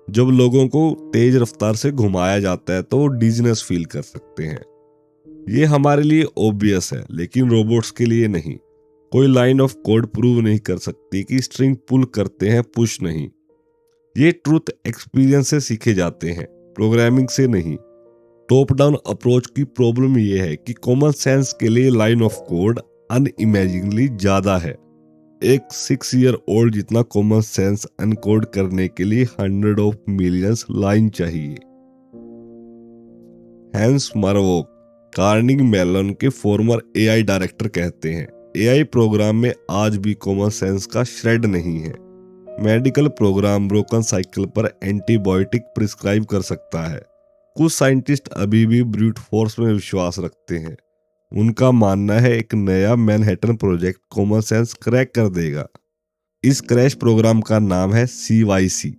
जब लोगों को तेज रफ्तार से घुमाया जाता है तो वो डिजीनेस फील कर सकते हैं। ये हमारे लिए ऑब्वियस है लेकिन रोबोट्स के लिए नहीं। कोई लाइन ऑफ कोड प्रूव नहीं कर सकती कि स्ट्रिंग पुल करते हैं, पुश नहीं। ये ट्रूथ एक्सपीरियंस से सीखे जाते हैं, प्रोग्रामिंग से नहीं। टॉप डाउन अप्रोच की प्रॉब्लम यह है कि कॉमन सेंस के लिए लाइन ऑफ कोड अनइमेजिनली ज्यादा है। एक 6 ईयर ओल्ड जितना कॉमन सेंस अनकोड करने के लिए 100 ऑफ मिलियंस लाइन चाहिए। हैंस मार्वोक, कार्निग मेलन के फॉर्मर एआई डायरेक्टर, कहते हैं एआई प्रोग्राम में आज भी कॉमन सेंस का श्रेड नहीं है। मेडिकल प्रोग्राम ब्रोकन साइकिल पर एंटीबायोटिक प्रिस्क्राइब कर सकता है। कुछ साइंटिस्ट अभी भी ब्रूट फोर्स में विश्वास रखते हैं। उनका मानना है एक नया Manhattan project common sense crack कर देगा। इस क्रैश प्रोग्राम का नाम है CYC।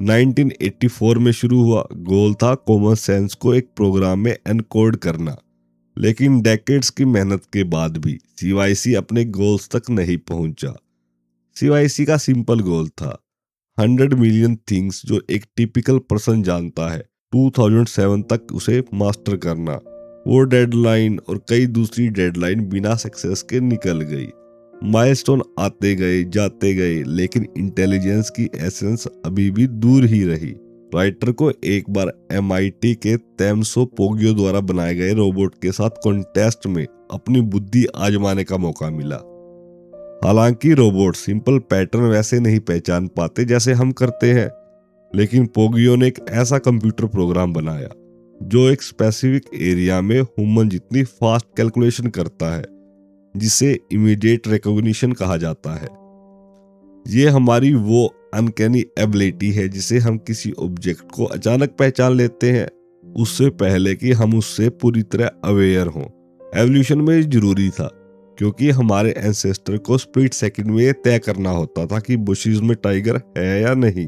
1984 में शुरू हुआ। गोल था कॉमन सेंस को एक प्रोग्राम में एनकोड करना। लेकिन डेकेड्स की मेहनत के बाद भी CYC अपने गोल्स तक नहीं पहुंचा। CYC का सिंपल गोल था 100 मिलियन थिंग्स जो एक टिपिकल पर्सन जानता है 2007 तक उसे मास्टर करना। वो डेडलाइन और कई दूसरी डेडलाइन बिना सक्सेस के निकल गई। माइलस्टोन आते गए जाते गए लेकिन इंटेलिजेंस की एसेंस अभी भी दूर ही रही। राइटर को एक बार MIT के तेमसो पोगियो द्वारा बनाए गए रोबोट के साथ कॉन्टेस्ट में अपनी बुद्धि आजमाने का मौका मिला। हालांकि रोबोट सिंपल पैटर्न वैसे नहीं पहचान पाते जैसे हम करते हैं, लेकिन पोगियो ने एक ऐसा कंप्यूटर प्रोग्राम बनाया जो एक स्पेसिफिक एरिया में ह्यूमन जितनी फास्ट कैलकुलेशन करता है, जिसे इमीडिएट रिकॉग्निशन कहा जाता है। ये हमारी वो अनकैनी एबिलिटी है जिसे हम किसी ऑब्जेक्ट को अचानक पहचान लेते हैं, उससे पहले कि हम उससे पूरी तरह अवेयर हों। एवोल्यूशन में जरूरी था क्योंकि हमारे एंसेस्टर को स्प्लिट सेकंड में तय करना होता था कि बुशेस में टाइगर है या नहीं।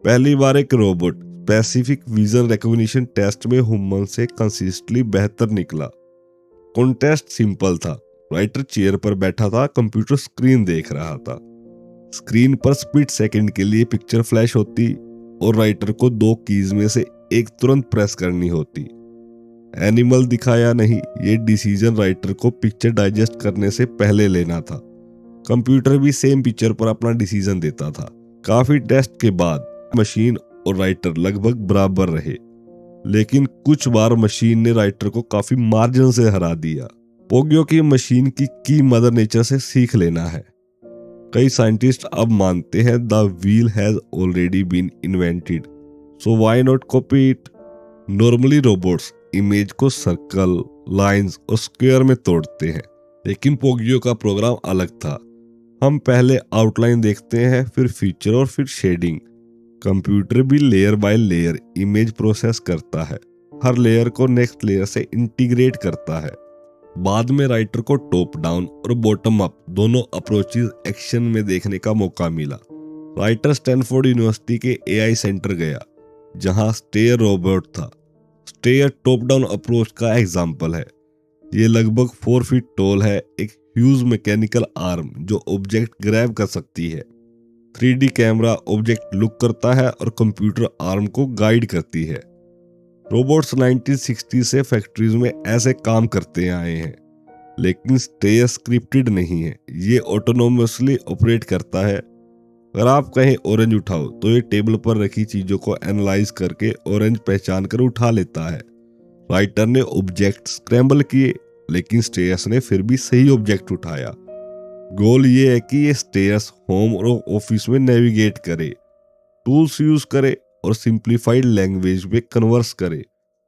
पहली बार एक robot specific vision recognition test में ह्यूमन से कंसिस्टेंटली बेहतर निकला। कॉन्टेस्ट सिंपल था। राइटर चेयर पर बैठा था, कंप्यूटर स्क्रीन देख रहा था। स्क्रीन पर स्प्लिट सेकंड के लिए पिक्चर फ्लैश होती और राइटर को 2 कीज में से एक तुरंत प्रेस करनी होती। एनिमल दिखाया नहीं, ये डिसीजन राइटर को पिक्चर डाइजेस्ट करने से पहले लेना था। कंप्यूटर भी सेम पिक्चर पर अपना डिसीजन देता था। काफी टेस्ट के बाद मशीन और राइटर लगभग बराबर रहे, लेकिन कुछ बार मशीन ने राइटर को काफी मार्जिन से हरा दिया। पोगियो की मशीन की मदर नेचर से सीख लेना है। कई साइंटिस्ट अब मानते हैं the wheel has already been invented, so why not copy it. Normally robots image को सर्कल, लाइंस और स्क्वायर में तोड़ते हैं, लेकिन पोगियो का प्रोग्राम अलग था। हम पहले आउटलाइन देखते हैं, फिर फीचर और फिर शेडिंग। कंप्यूटर भी layer by layer image process करता है, हर लेयर को नेक्स्ट लेयर से इंटीग्रेट करता है। बाद में राइटर को टॉप डाउन और बॉटम अप दोनों अप्रोचेस एक्शन में देखने का मौका मिला। राइटर स्टैनफोर्ड यूनिवर्सिटी के AI सेंटर गया जहां स्टेयर रोबोट था। स्टेयर टॉप डाउन अप्रोच का एग्जाम्पल है। ये लगभग 4 फीट टॉल है, एक ह्यूज मैकेनिकल आर्म जो ऑब्जेक्ट ग्रैब कर सकती है। 3D कैमरा ऑब्जेक्ट लुक करता है और कंप्यूटर आर्म को गाइड करती है। रोबोट्स 1960 से फैक्ट्रीज में ऐसे काम करते आए हैं, लेकिन स्टेयर स्क्रिप्टेड नहीं है। ये ऑटोनोमसली ऑपरेट करता है। अगर आप कहें ऑरेंज उठाओ तो ये टेबल पर रखी चीजों को एनालाइज करके ऑरेंज पहचान कर उठा लेता है। राइटर ने ऑब्जेक्ट स्क्रैम्बल किए, लेकिन स्टेयर्स ने फिर भी सही ऑब्जेक्ट उठाया। गोल ये है कि ये स्टेयर्स होम और ऑफिस में नेविगेट करे, टूल्स यूज करे और सिंप्लीफाइड लैंग्वेज में कन्वर्स करे।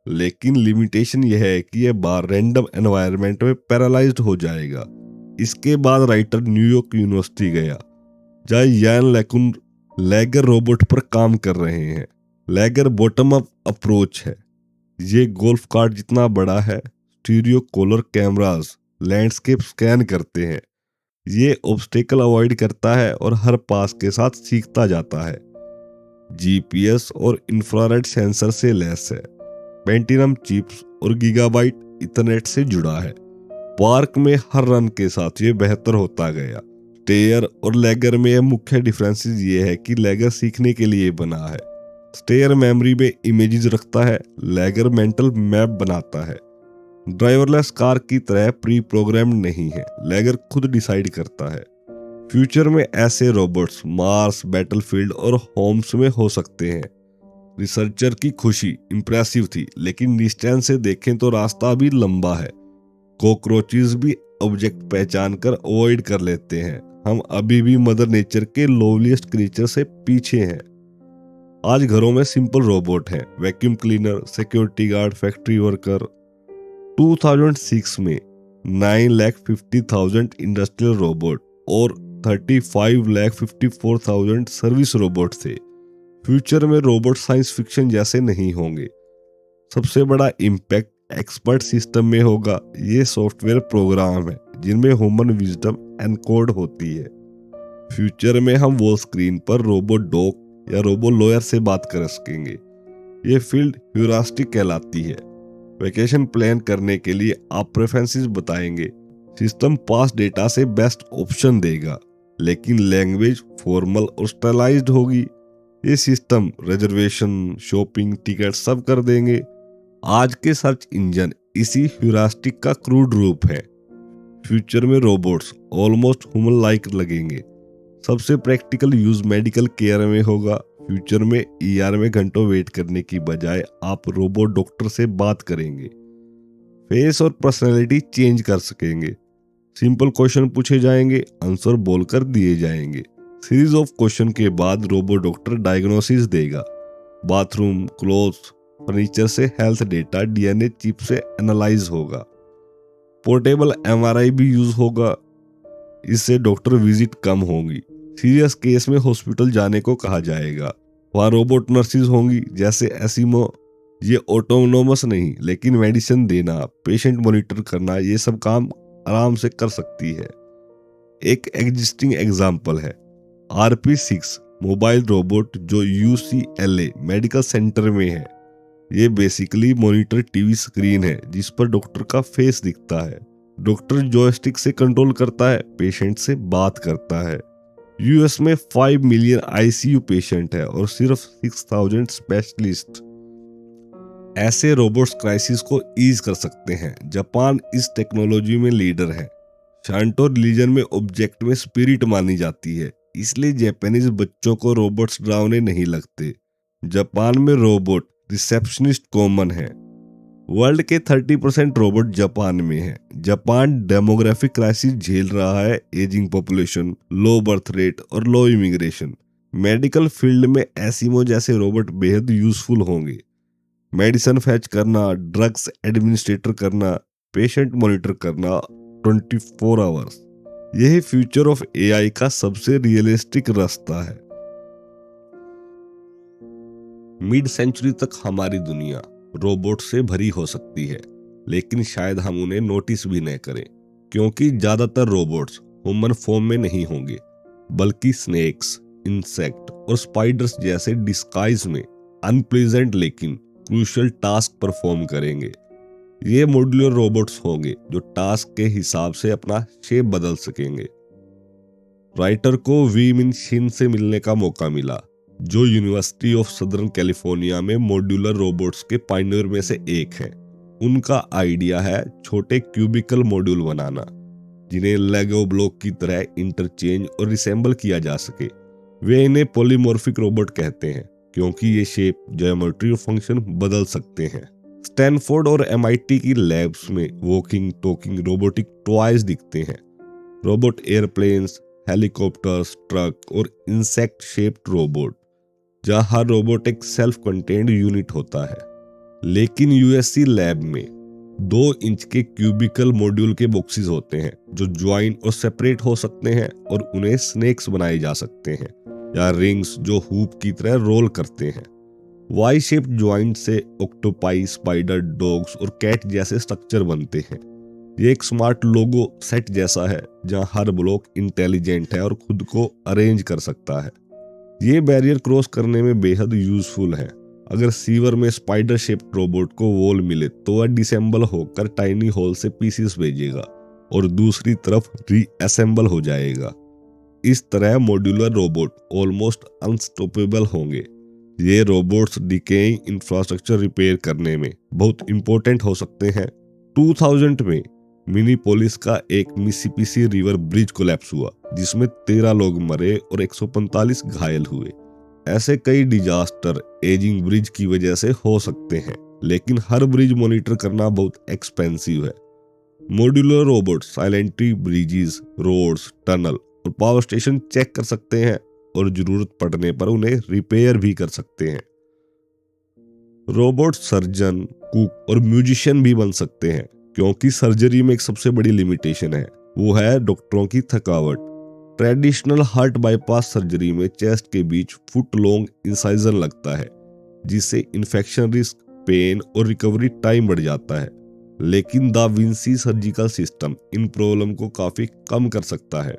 लेकिन लिमिटेशन यह है कि यह बार रैंडम एनवायरनमेंट में पैरालाइज्ड हो जाएगा। इसके बाद राइटर न्यूयॉर्क यूनिवर्सिटी गया, जहाँ यान लेकुन लैगर रोबोट पर काम कर रहे हैं। लैगर बॉटम अप अप्रोच है। ये गोल्फ कार्ट जितना बड़ा है, stereo colour cameras landscape scan करते हैं। ये ऑब्स्टेकल अवॉइड करता है और हर पास के साथ सीखता जाता है। जीपीएस और इंफ्रारेड सेंसर से लैस है। पेंटिनम चिप्स और गीगाबाइट इंटरनेट से जुड़ा है। पार्क में हर रन के साथ ये बेहतर होता गया। स्टेयर और लैगर में मुख्य डिफरेंसेस ये है कि लैगर सीखने के लिए बना है। स्टेयर मेमोरी में इमेजेस रखता है, लैगर मेंटल मैप बनाता है। ड्राइवरलेस कार की तरह प्री प्रोग्राम्ड नहीं है, लैगर खुद डिसाइड करता है। फ्यूचर में ऐसे रोबोट्स मार्स, बैटलफील्ड और होम्स में हो सकते हैं। रिसर्चर की खुशी इंप्रेसिव थी, लेकिन डिस्टेंस से देखें तो रास्ता अभी लंबा है। कॉकरोचेस भी ऑब्जेक्ट पहचान कर अवॉइड कर लेते हैं। हम अभी भी मदर नेचर के लोवलीस्ट क्रीचर से पीछे हैं। आज घरों में सिंपल रोबोट हैं, vacuum cleaner, security guard, factory worker. 2006 में 9,50,000 इंडस्ट्रियल रोबोट और 35,54,000 सर्विस रोबोट थे। फ्यूचर में रोबोट साइंस फिक्शन जैसे नहीं होंगे। सबसे बड़ा इम्पैक्ट एक्सपर्ट सिस्टम में होगा। ये सॉफ्टवेयर प्रोग्राम है जिनमें ह्यूमन विजडम एनकोड होती है। फ्यूचर में हम वो स्क्रीन पर रोबोट डॉग या रोबो लॉयर से बात कर सकेंगे। ये फील्ड ह्यूरिस्टिक कहलाती है। वेकेशन प्लान करने के लिए आप प्रेफरेंसेस बताएंगे, सिस्टम पास डेटा से बेस्ट ऑप्शन देगा, लेकिन लैंग्वेज फॉर्मल और स्टाइलाइज्ड होगी। ये सिस्टम रिजर्वेशन, शॉपिंग, टिकट सब कर देंगे। आज के सर्च इंजन इसी ह्यूरिस्टिक का क्रूड रूप है। फ्यूचर में रोबोट्स ऑलमोस्ट ह्यूमन लाइक लगेंगे। सबसे प्रैक्टिकल यूज मेडिकल केयर में होगा। फ्यूचर में ईआर में घंटों वेट करने की बजाय आप रोबोट डॉक्टर से बात करेंगे। फेस और पर्सनैलिटी चेंज कर सकेंगे। सिंपल क्वेश्चन पूछे जाएंगे, आंसर बोलकर दिए जाएंगे। सीरीज ऑफ क्वेश्चन के बाद रोबोट डॉक्टर डायग्नोसिस देगा। बाथरूम, क्लोथ्स, फर्नीचर से हेल्थ डेटा डीएनए चिप से एनालाइज होगा। पोर्टेबल एमआरआई भी यूज होगा। इससे डॉक्टर विजिट कम होगी। सीरियस केस में हॉस्पिटल जाने को कहा जाएगा। वहाँ रोबोट नर्सिस होंगी जैसे एसिमो। ये ऑटोनोमस नहीं, लेकिन मेडिसिन देना, पेशेंट मॉनिटर करना, ये सब काम आराम से कर सकती है। एक एग्जिस्टिंग एग्जाम्पल है RP6 मोबाइल रोबोट जो UCLA मेडिकल सेंटर में है। ये बेसिकली मॉनिटर टीवी स्क्रीन है जिस पर डॉक्टर का फेस दिखता है। डॉक्टर जॉयस्टिक से कंट्रोल करता है, पेशेंट से बात करता है। यूएस में 5 मिलियन ICU पेशेंट है और सिर्फ 6,000 स्पेशलिस्ट। ऐसे रोबोट्स क्राइसिस को ईज कर सकते हैं। जापान इस टेक्नोलॉजी में लीडर है। शांटो रिलीजन में ऑब्जेक्ट में स्पिरिट मानी जाती है, इसलिए जापानीज बच्चों को रोबोट्स डरावने नहीं लगते। जापान में रोबोट रिसेप्शनिस्ट कॉमन है। वर्ल्ड के 30% रोबोट जापान में है। जापान डेमोग्राफिक क्राइसिस झेल रहा है, ageing population, low birth rate और लो इमिग्रेशन। मेडिकल फील्ड में एसिमो जैसे रोबोट बेहद यूजफुल होंगे। मेडिसिन फैच करना, ड्रग्स एडमिनिस्ट्रेटर करना, पेशेंट मॉनिटर करना 24 आवर्स। यही फ्यूचर ऑफ AI का सबसे रियलिस्टिक रास्ता है। मिड सेंचुरी तक हमारी दुनिया रोबोट से भरी हो सकती है, लेकिन शायद हम उन्हें नोटिस भी न करें, क्योंकि ज्यादातर रोबोट्स ह्यूमन फॉर्म में नहीं होंगे, बल्कि स्नेक्स, इंसेक्ट और स्पाइडर्स जैसे डिस्गाइज में अनप्लीजेंट लेकिन क्रूशियल टास्क परफॉर्म करेंगे। ये मॉड्यूलर रोबोट्स होंगे जो टास्क के हिसाब से अपना शेप बदल सकेंगे। राइटर को वी मिन शिन से मिलने का मौका मिला, जो यूनिवर्सिटी ऑफ सदर्न कैलिफोर्निया में मॉड्यूलर रोबोट्स के पायनियर में से एक है। उनका आइडिया है छोटे क्यूबिकल मॉड्यूल बनाना, जिन्हें लेगो ब्लॉक की तरह इंटरचेंज और रिसेंबल किया जा सके। वे इन्हें पॉलीमॉर्फिक रोबोट कहते हैं, क्योंकि ये शेप, ज्योमेट्री और फंक्शन बदल सकते हैं। स्टैनफोर्ड और MIT की लैब्स में वॉकिंग टॉकिंग रोबोटिक टॉयज दिखते हैं। रोबोट एयरप्लेन्स, हेलीकॉप्टर्स, ट्रक और इंसेक्ट शेप्ड रोबोट, जहां हर रोबोट एक सेल्फ कंटेन्ड यूनिट होता है। लेकिन यूएससी लैब में 2 इंच के क्यूबिकल मॉड्यूल के बॉक्सेस होते हैं जो ज्वाइन और सेपरेट हो सकते हैं, और उन्हें स्नेक्स बनाए जा सकते हैं या रिंग्स जो हुप की तरह रोल करते हैं। वाई शेप्ड ज्वाइंट से ऑक्टोपाई, स्पाइडर, डॉग्स और कैट जैसे स्ट्रक्चर बनते हैं। ये एक स्मार्ट लोगो सेट जैसा है जहां हर ब्लॉक इंटेलिजेंट है और खुद को अरेंज कर सकता है। ये बैरियर क्रॉस करने में बेहद यूजफुल है। अगर सीवर में स्पाइडर शेप्ड रोबोट को वॉल मिले तो वह डिसेंबल होकर टाइनी होल से पीसेस भेजेगा और दूसरी तरफ रीअसेंबल हो जाएगा। इस तरह मॉड्यूलर रोबोट ऑलमोस्ट अनस्टॉपेबल होंगे। ये रोबोट्स डिकेइंग इंफ्रास्ट्रक्चर रिपेयर करने में बहुत इंपॉर्टेंट हो सकते हैं। 2000 में मिनीपोलिस का एक मिसिसिपी रिवर ब्रिज कोलैप्स हुआ जिसमें 13 लोग मरे और 145 घायल हुए। ऐसे कई डिजास्टर एजिंग ब्रिज की वजह से हो सकते हैं, लेकिन हर ब्रिज मॉनिटर करना बहुत एक्सपेंसिव है। Modular robot silently bridges, roads, tunnel और पावर स्टेशन चेक कर सकते हैं और जरूरत पड़ने पर उन्हें रिपेयर भी कर सकते हैं। रोबोट सर्जन, कुक और म्यूजिशियन भी बन सकते हैं, क्योंकि सर्जरी में एक सबसे बड़ी लिमिटेशन है, वो है डॉक्टरों की थकावट। ट्रेडिशनल हार्ट बाईपास सर्जरी में चेस्ट के बीच फुट लॉन्ग इंसाइजन लगता है, जिससे इन्फेक्शन रिस्क, पेन और रिकवरी टाइम बढ़ जाता है। लेकिन da Vinci surgical system in problem को काफी कम कर सकता है।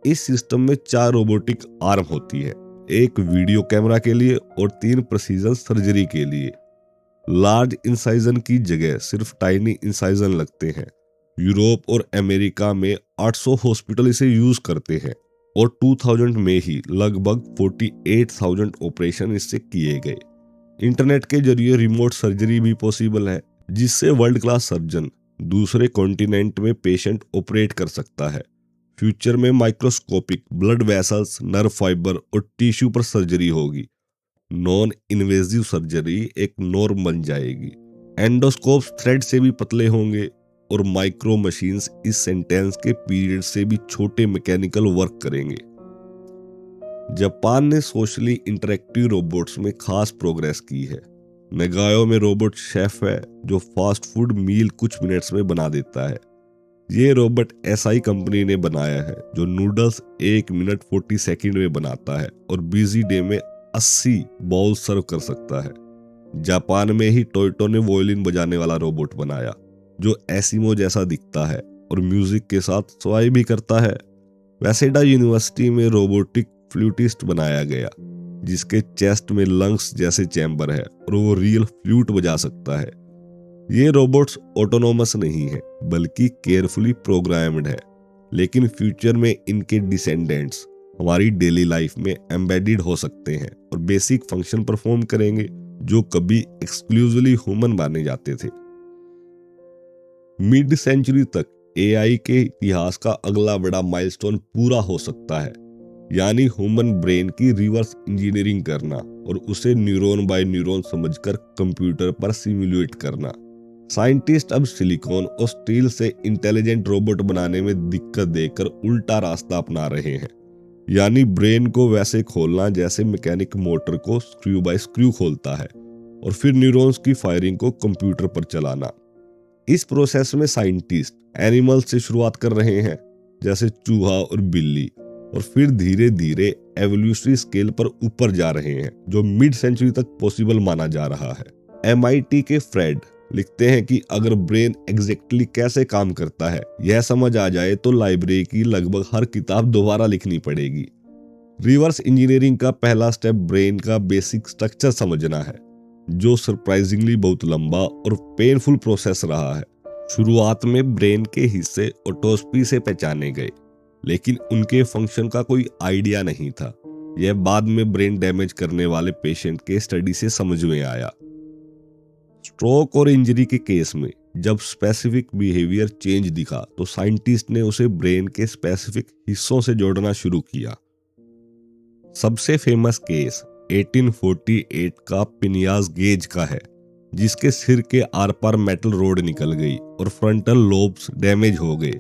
इस सिस्टम में 4 रोबोटिक आर्म होती है, एक वीडियो कैमरा के लिए और 3 प्रिसीजन सर्जरी के लिए। लार्ज इंसाइजन की जगह सिर्फ टाइनी इंसाइजन लगते हैं। यूरोप और अमेरिका में 800 हॉस्पिटल इसे यूज करते हैं और 2000 में ही लगभग 48,000 ऑपरेशन इससे किए गए। इंटरनेट के जरिए रिमोट सर्जरी भी पॉसिबल है, जिससे वर्ल्ड क्लास सर्जन दूसरे कॉन्टिनेंट में पेशेंट ऑपरेट कर सकता है। फ्यूचर में microscopic blood vessels, nerve fibre और टिश्यू पर सर्जरी होगी। नॉन इन्वेजिव सर्जरी एक नॉर्म बन जाएगी। एंडोस्कोप्स थ्रेड से भी पतले होंगे और माइक्रो मशीन्स इस सेंटेंस के पीरियड से भी छोटे मैकेनिकल वर्क करेंगे। जापान ने सोशली इंटरेक्टिव रोबोट्स में खास प्रोग्रेस की है। नगायो में रोबोट शेफ है जो फास्ट फूड मील कुछ मिनट्स में बना देता है। ये रोबोट एसआई कंपनी ने बनाया है जो नूडल्स 1 मिनट 40 सेकंड में बनाता है और बिजी डे में 80 बाउल सर्व कर सकता है। जापान में ही टोयोटो ने वोयलिन बजाने वाला रोबोट बनाया जो एसिमो जैसा दिखता है और म्यूजिक के साथ सवाई भी करता है। वेसेडा यूनिवर्सिटी में रोबोटिक फ्लूटिस्ट बनाया गया जिसके चेस्ट में लंग्स जैसे चैम्बर है और वो रियल फ्लूट बजा सकता है। ये रोबोट्स ऑटोनोमस नहीं है बल्कि केयरफुली प्रोग्राम्ड है, लेकिन फ्यूचर में इनके डिसेंडेंट्स हमारी डेली लाइफ में एम्बेडेड हो सकते हैं और बेसिक फंक्शन परफॉर्म करेंगे जो कभी एक्सक्लूसिवली ह्यूमन माने जाते थे। मिड सेंचुरी तक एआई के इतिहास का अगला बड़ा माइलस्टोन पूरा हो सकता है, यानी ह्यूमन ब्रेन की रिवर्स इंजीनियरिंग करना और उसे न्यूरॉन बाय न्यूरॉन समझकर कंप्यूटर पर सिमुलेट करना। साइंटिस्ट अब सिलिकॉन और स्टील से इंटेलिजेंट रोबोट बनाने में दिक्कत देकर उल्टा रास्ता अपना रहे हैं, यानी ब्रेन को वैसे खोलना जैसे मैकेनिक मोटर को स्क्रू बाय स्क्रू खोलता है और फिर न्यूरॉन्स की फायरिंग को कंप्यूटर पर चलाना। इस प्रोसेस में साइंटिस्ट एनिमल से शुरुआत कर रहे हैं जैसे चूहा और बिल्ली, और फिर धीरे धीरे एवोल्यूशनरी स्केल पर ऊपर जा रहे हैं जो मिड सेंचुरी तक पॉसिबल माना जा रहा है। MIT के फ्रेड लिखते हैं कि अगर ब्रेन एग्जैक्टली कैसे काम करता है यह समझ आ जाए तो लाइब्रेरी की लगभग हर किताब दोबारा लिखनी पड़ेगी। रिवर्स इंजीनियरिंग का पहला स्टेप ब्रेन का बेसिक स्ट्रक्चर समझना है, जो सरप्राइजिंगली बहुत लंबा और पेनफुल प्रोसेस रहा है। शुरुआत में ब्रेन के हिस्से ऑटोप्सी से पहचाने गए, लेकिन उनके फंक्शन का कोई आइडिया नहीं था। यह बाद में ब्रेन डैमेज करने वाले पेशेंट के स्टडी से समझ में आया। स्ट्रोक और इंजरी के केस में जब स्पेसिफिक बिहेवियर चेंज दिखा तो साइंटिस्ट ने उसे ब्रेन के स्पेसिफिक हिस्सों से जोड़ना शुरू किया। सबसे फेमस केस 1848 का पिनियास गेज का है, जिसके सिर के आर पार मेटल रोड निकल गई और फ्रंटल लोब्स डैमेज हो गए।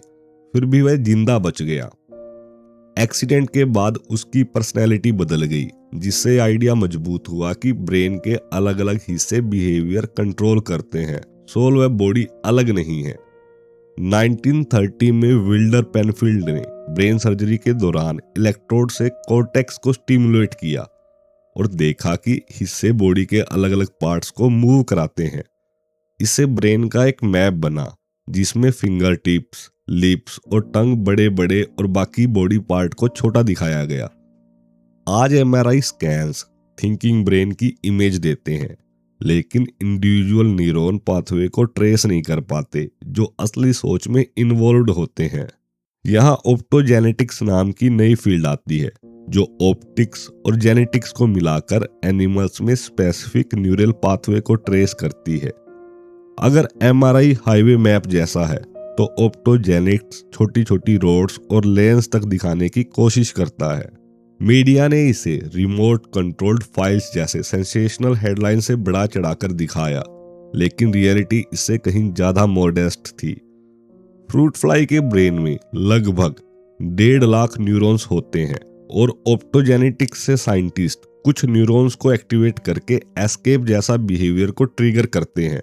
फिर भी वह जिंदा बच गया। एक्सीडेंट के बाद उसकी पर्सनैलिटी बदल गई, जिससे आइडिया मजबूत हुआ कि ब्रेन के अलग अलग हिस्से बिहेवियर कंट्रोल करते हैं, सोल व बॉडी अलग नहीं है। 1930 में विल्डर पेनफील्ड ने ब्रेन सर्जरी के दौरान इलेक्ट्रोड से कॉर्टेक्स को स्टिमुलेट किया और देखा कि हिस्से बॉडी के अलग अलग पार्ट्स को मूव कराते हैं। इससे ब्रेन का एक मैप बना जिसमें फिंगर टिप्स, लिप्स और टंग बड़े बड़े और बाकी बॉडी पार्ट को छोटा दिखाया गया। आज एमआरआई स्कैन्स थिंकिंग ब्रेन की इमेज देते हैं, लेकिन इंडिविजुअल न्यूरॉन पाथवे को ट्रेस नहीं कर पाते जो असली सोच में इन्वॉल्व होते हैं। यहाँ ऑप्टोजेनेटिक्स नाम की नई फील्ड आती है, जो ऑप्टिक्स और जेनेटिक्स को मिलाकर एनिमल्स में स्पेसिफिक न्यूरल पाथवे को ट्रेस करती है। अगर एमआरआई हाईवे मैप जैसा है, तो ऑप्टोजेनेटिक्स छोटी छोटी रोड्स और लेन्स तक दिखाने की कोशिश करता है। मीडिया ने इसे रिमोट कंट्रोल्ड फाइल्स जैसे सेंसेशनल हेडलाइन से बढ़ा चढ़ाकर दिखाया, लेकिन रियलिटी इससे कहीं ज्यादा मॉडेस्ट थी। फ्रूट फ्लाई के ब्रेन में लगभग 1.5 लाख न्यूरॉन्स होते हैं और ऑप्टोजेनेटिक्स से साइंटिस्ट कुछ न्यूरॉन्स को एक्टिवेट करके एस्केप जैसा बिहेवियर को ट्रिगर करते हैं।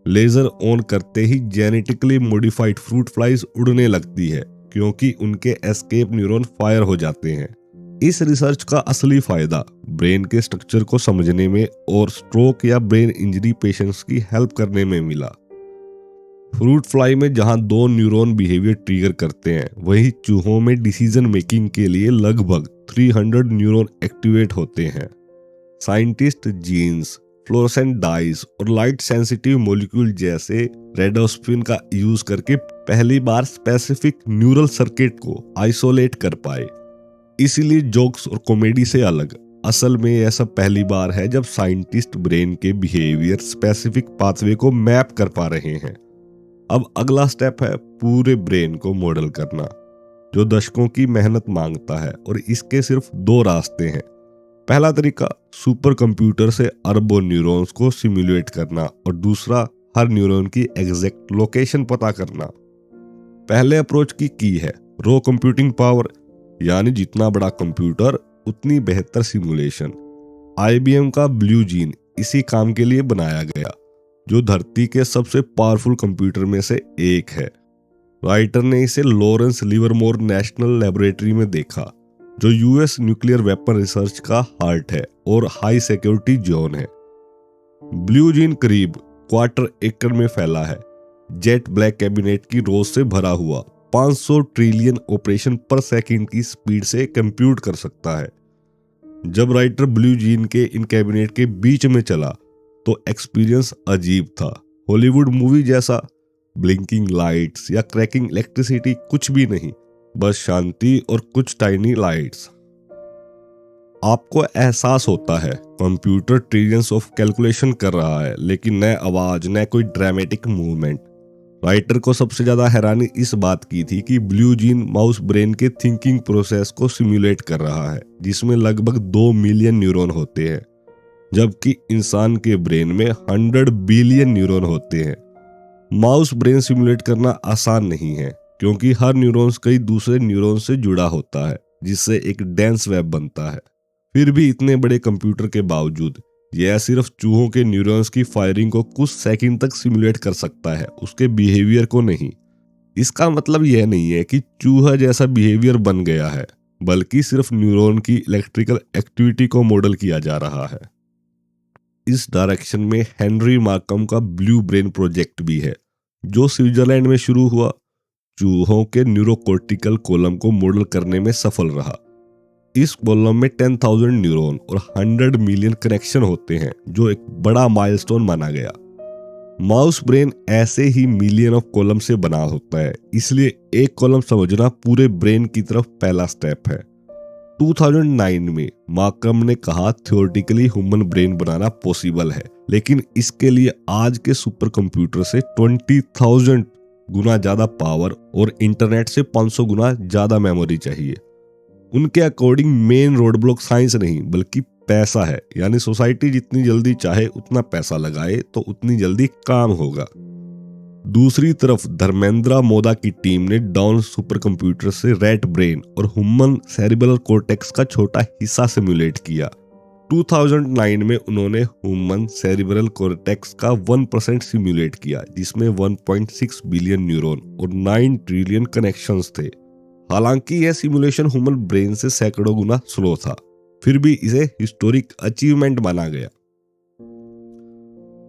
लेजर ऑन करते ही जेनेटिकली मॉडिफाइड फ्रूट फ्लाइज उड़ने लगती है, क्योंकि उनके एस्केप न्यूरॉन फायर हो जाते हैं। इस रिसर्च का असली फायदा ब्रेन के स्ट्रक्चर को समझने में और स्ट्रोक या ब्रेन इंजरी पेशेंट्स की हेल्प करने में मिला। फ्रूट फ्लाई में जहां 2 न्यूरॉन बिहेवियर ट्रिगर करते हैं, वहीं चूहों में डिसीजन मेकिंग के लिए लगभग 300 न्यूरॉन एक्टिवेट होते हैं। साइंटिस्ट जीन्स, फ्लोरोसेंट डाइज और लाइट सेंसिटिव मॉलिक्यूल जैसे रेडोस्पिन का यूज करके पहली बार स्पेसिफिक न्यूरल सर्किट को आइसोलेट कर पाए। इसीलिए जोक्स और कॉमेडी से अलग, असल में यह सब पहली बार है जब साइंटिस्ट ब्रेन के बिहेवियर स्पेसिफिक पाथवे को मैप कर पा रहे हैं। अब अगला स्टेप है पूरे ब्रेन को मॉडल करना, जो दशकों की मेहनत मांगता है, और इसके सिर्फ 2 रास्ते हैं। पहला तरीका सुपर कंप्यूटर से अरबों न्यूरॉन्स को सिमुलेट करना, और दूसरा हर न्यूरॉन की एग्जैक्ट लोकेशन पता करना। पहले अप्रोच की है रो कंप्यूटिंग पावर, यानी जितना बड़ा कंप्यूटर उतनी बेहतर सिमुलेशन। IBM का ब्लू जीन इसी काम के लिए बनाया गया, जो धरती के सबसे पावरफुल कंप्यूटर में से एक है। राइटर ने इसे लॉरेंस लिवरमोर नेशनल लेबोरेटरी में देखा, जो US न्यूक्लियर वेपन रिसर्च का हार्ट है और हाई सिक्योरिटी जोन है। ब्लू जीन करीब 1/4 एकड़ में फैला है, जेट ब्लैक कैबिनेट की रोज से भरा हुआ 500 ट्रिलियन ऑपरेशन पर सेकंड की स्पीड से कंप्यूट कर सकता है। जब राइटर ब्लू जीन के इन कैबिनेट के बीच में चला तो एक्सपीरियंस अजीब था, हॉलीवुड मूवी जैसा। ब्लिंकिंग लाइट्स या क्रैकिंग इलेक्ट्रिसिटी कुछ भी नहीं, बस शांति और कुछ टाइनी लाइट्स। आपको एहसास होता है कंप्यूटर ट्रिलियंस ऑफ कैलकुलेशन कर रहा है, लेकिन न आवाज न कोई ड्रामेटिक मूवमेंट। राइटर को सबसे ज्यादा हैरानी इस बात की थी कि ब्लू जीन माउस ब्रेन के थिंकिंग प्रोसेस को सिमुलेट कर रहा है, जिसमें लगभग 2 मिलियन न्यूरॉन होते हैं, जबकि इंसान के ब्रेन में 100 बिलियन न्यूरॉन होते हैं। माउस ब्रेन सिमुलेट करना आसान नहीं है, क्योंकि हर न्यूरॉन्स कई दूसरे न्यूरॉन से जुड़ा होता है, जिससे एक डेंस वेब बनता है। फिर भी इतने बड़े कंप्यूटर के बावजूद यह सिर्फ चूहों के न्यूरॉन्स की फायरिंग को कुछ सेकंड तक सिमुलेट कर सकता है, उसके बिहेवियर को नहीं। इसका मतलब यह नहीं है कि चूहा जैसा बिहेवियर बन गया है, बल्कि सिर्फ न्यूरॉन की इलेक्ट्रिकल एक्टिविटी को मॉडल किया जा रहा है। इस डायरेक्शन में हेनरी मार्कम का ब्लू ब्रेन प्रोजेक्ट भी है, जो स्विट्जरलैंड में शुरू हुआ। चूहों के न्यूरोकॉर्टिकल कॉलम को मॉडल करने में सफल रहा। इस कॉलम में 10,000 न्यूरॉन और 100 मिलियन कनेक्शन होते हैं, जो एक बड़ा माइलस्टोन माना गया। माउस ब्रेन ऐसे ही मिलियन ऑफ कॉलम से बना होता है, इसलिए एक कॉलम समझना पूरे ब्रेन की तरफ पहला स्टेप है। 2009 में मार्कम ने कहा थियोरेटिकली ह्यूमन ब्रेन बनाना पॉसिबल है, लेकिन इसके लिए आज के सुपर कंप्यूटर से 20,000 गुना ज्यादा पावर और इंटरनेट से 500 गुना ज्यादा मेमोरी चाहिए। उनके according main road block science नहीं बल्कि पैसा है, यानी सोसाइटी जितनी जल्दी चाहे उतना पैसा लगाए तो उतनी जल्दी काम होगा। दूसरी तरफ धर्मेंद्र मोदा की टीम ने डाउन सुपर कंप्यूटर से रैट ब्रेन और ह्यूमन सेरिब्रल कॉर्टेक्स का छोटा हिस्सा सिमुलेट किया। 2009 में उन्होंने ह्यूमन सेरिब्रल कॉर्टेक्स का 1% सिमुलेट किया, जिसमें 1.6 बिलियन न्यूरॉन और 9 ट्रिलियन कनेक्शंस थे। हालांकि यह सिमुलेशन ह्यूमन ब्रेन से सैकड़ों गुना स्लो था, फिर भी इसे हिस्टोरिक अचीवमेंट माना गया।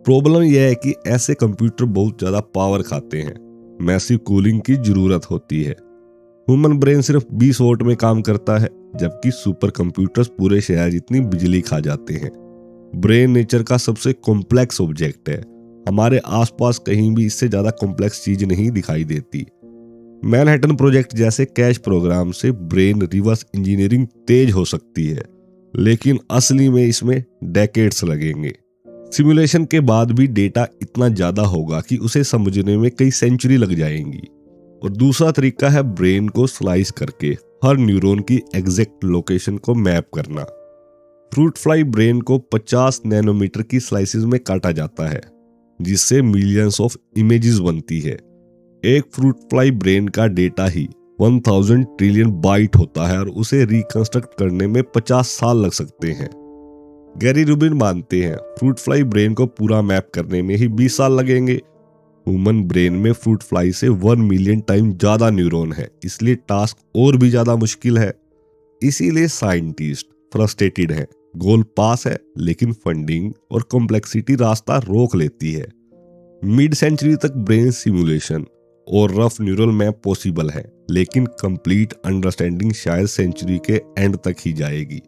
प्रॉब्लम यह है कि ऐसे कंप्यूटर बहुत ज्यादा पावर खाते हैं, मैसिव कूलिंग की जरूरत होती है। ह्यूमन ब्रेन सिर्फ 20 वोल्ट में काम करता है, जबकि सुपर कंप्यूटर्स पूरे शहर जितनी बिजली खा जाते हैं। ब्रेन नेचर का सबसे कॉम्प्लेक्स ऑब्जेक्ट है, हमारे आसपास कहीं भी इससे ज्यादा कॉम्प्लेक्स चीज नहीं दिखाई देती। मैनहट्टन प्रोजेक्ट जैसे कैश प्रोग्राम से ब्रेन रिवर्स इंजीनियरिंग तेज हो सकती है, लेकिन असली में इसमें डेकेड्स लगेंगे। सिमुलेशन के बाद भी डेटा इतना ज्यादा होगा कि उसे समझने में कई सेंचुरी लग जाएंगी। और दूसरा तरीका है ब्रेन को स्लाइस करके हर न्यूरॉन की एग्जैक्ट लोकेशन को मैप करना। फ्रूट फ्लाई ब्रेन को 50 नैनोमीटर की स्लाइसेस में काटा जाता है, जिससे मिलियंस ऑफ इमेजेस बनती है। एक फ्रूट फ्लाई ब्रेन का डेटा ही 1000 ट्रिलियन बाइट होता है और उसे रिकंस्ट्रक्ट करने में 50 साल लग सकते हैं। गैरी रूबिन मानते हैं फ्रूट फ्लाई ब्रेन को पूरा मैप करने में ही 20 साल लगेंगे। ह्यूमन ब्रेन में फ्रूट फ्लाई से 1 मिलियन टाइम ज्यादा न्यूरॉन है, इसलिए टास्क और भी ज्यादा मुश्किल है। इसीलिए साइंटिस्ट फ्रस्ट्रेटेड हैं। गोल पास है, लेकिन फंडिंग और कॉम्प्लेक्सिटी रास्ता रोक लेती है। मिड सेंचुरी तक ब्रेन सिमुलेशन और रफ न्यूरल मैप पॉसिबल है, लेकिन कंप्लीट अंडरस्टैंडिंग शायद सेंचुरी के एंड तक ही जाएगी।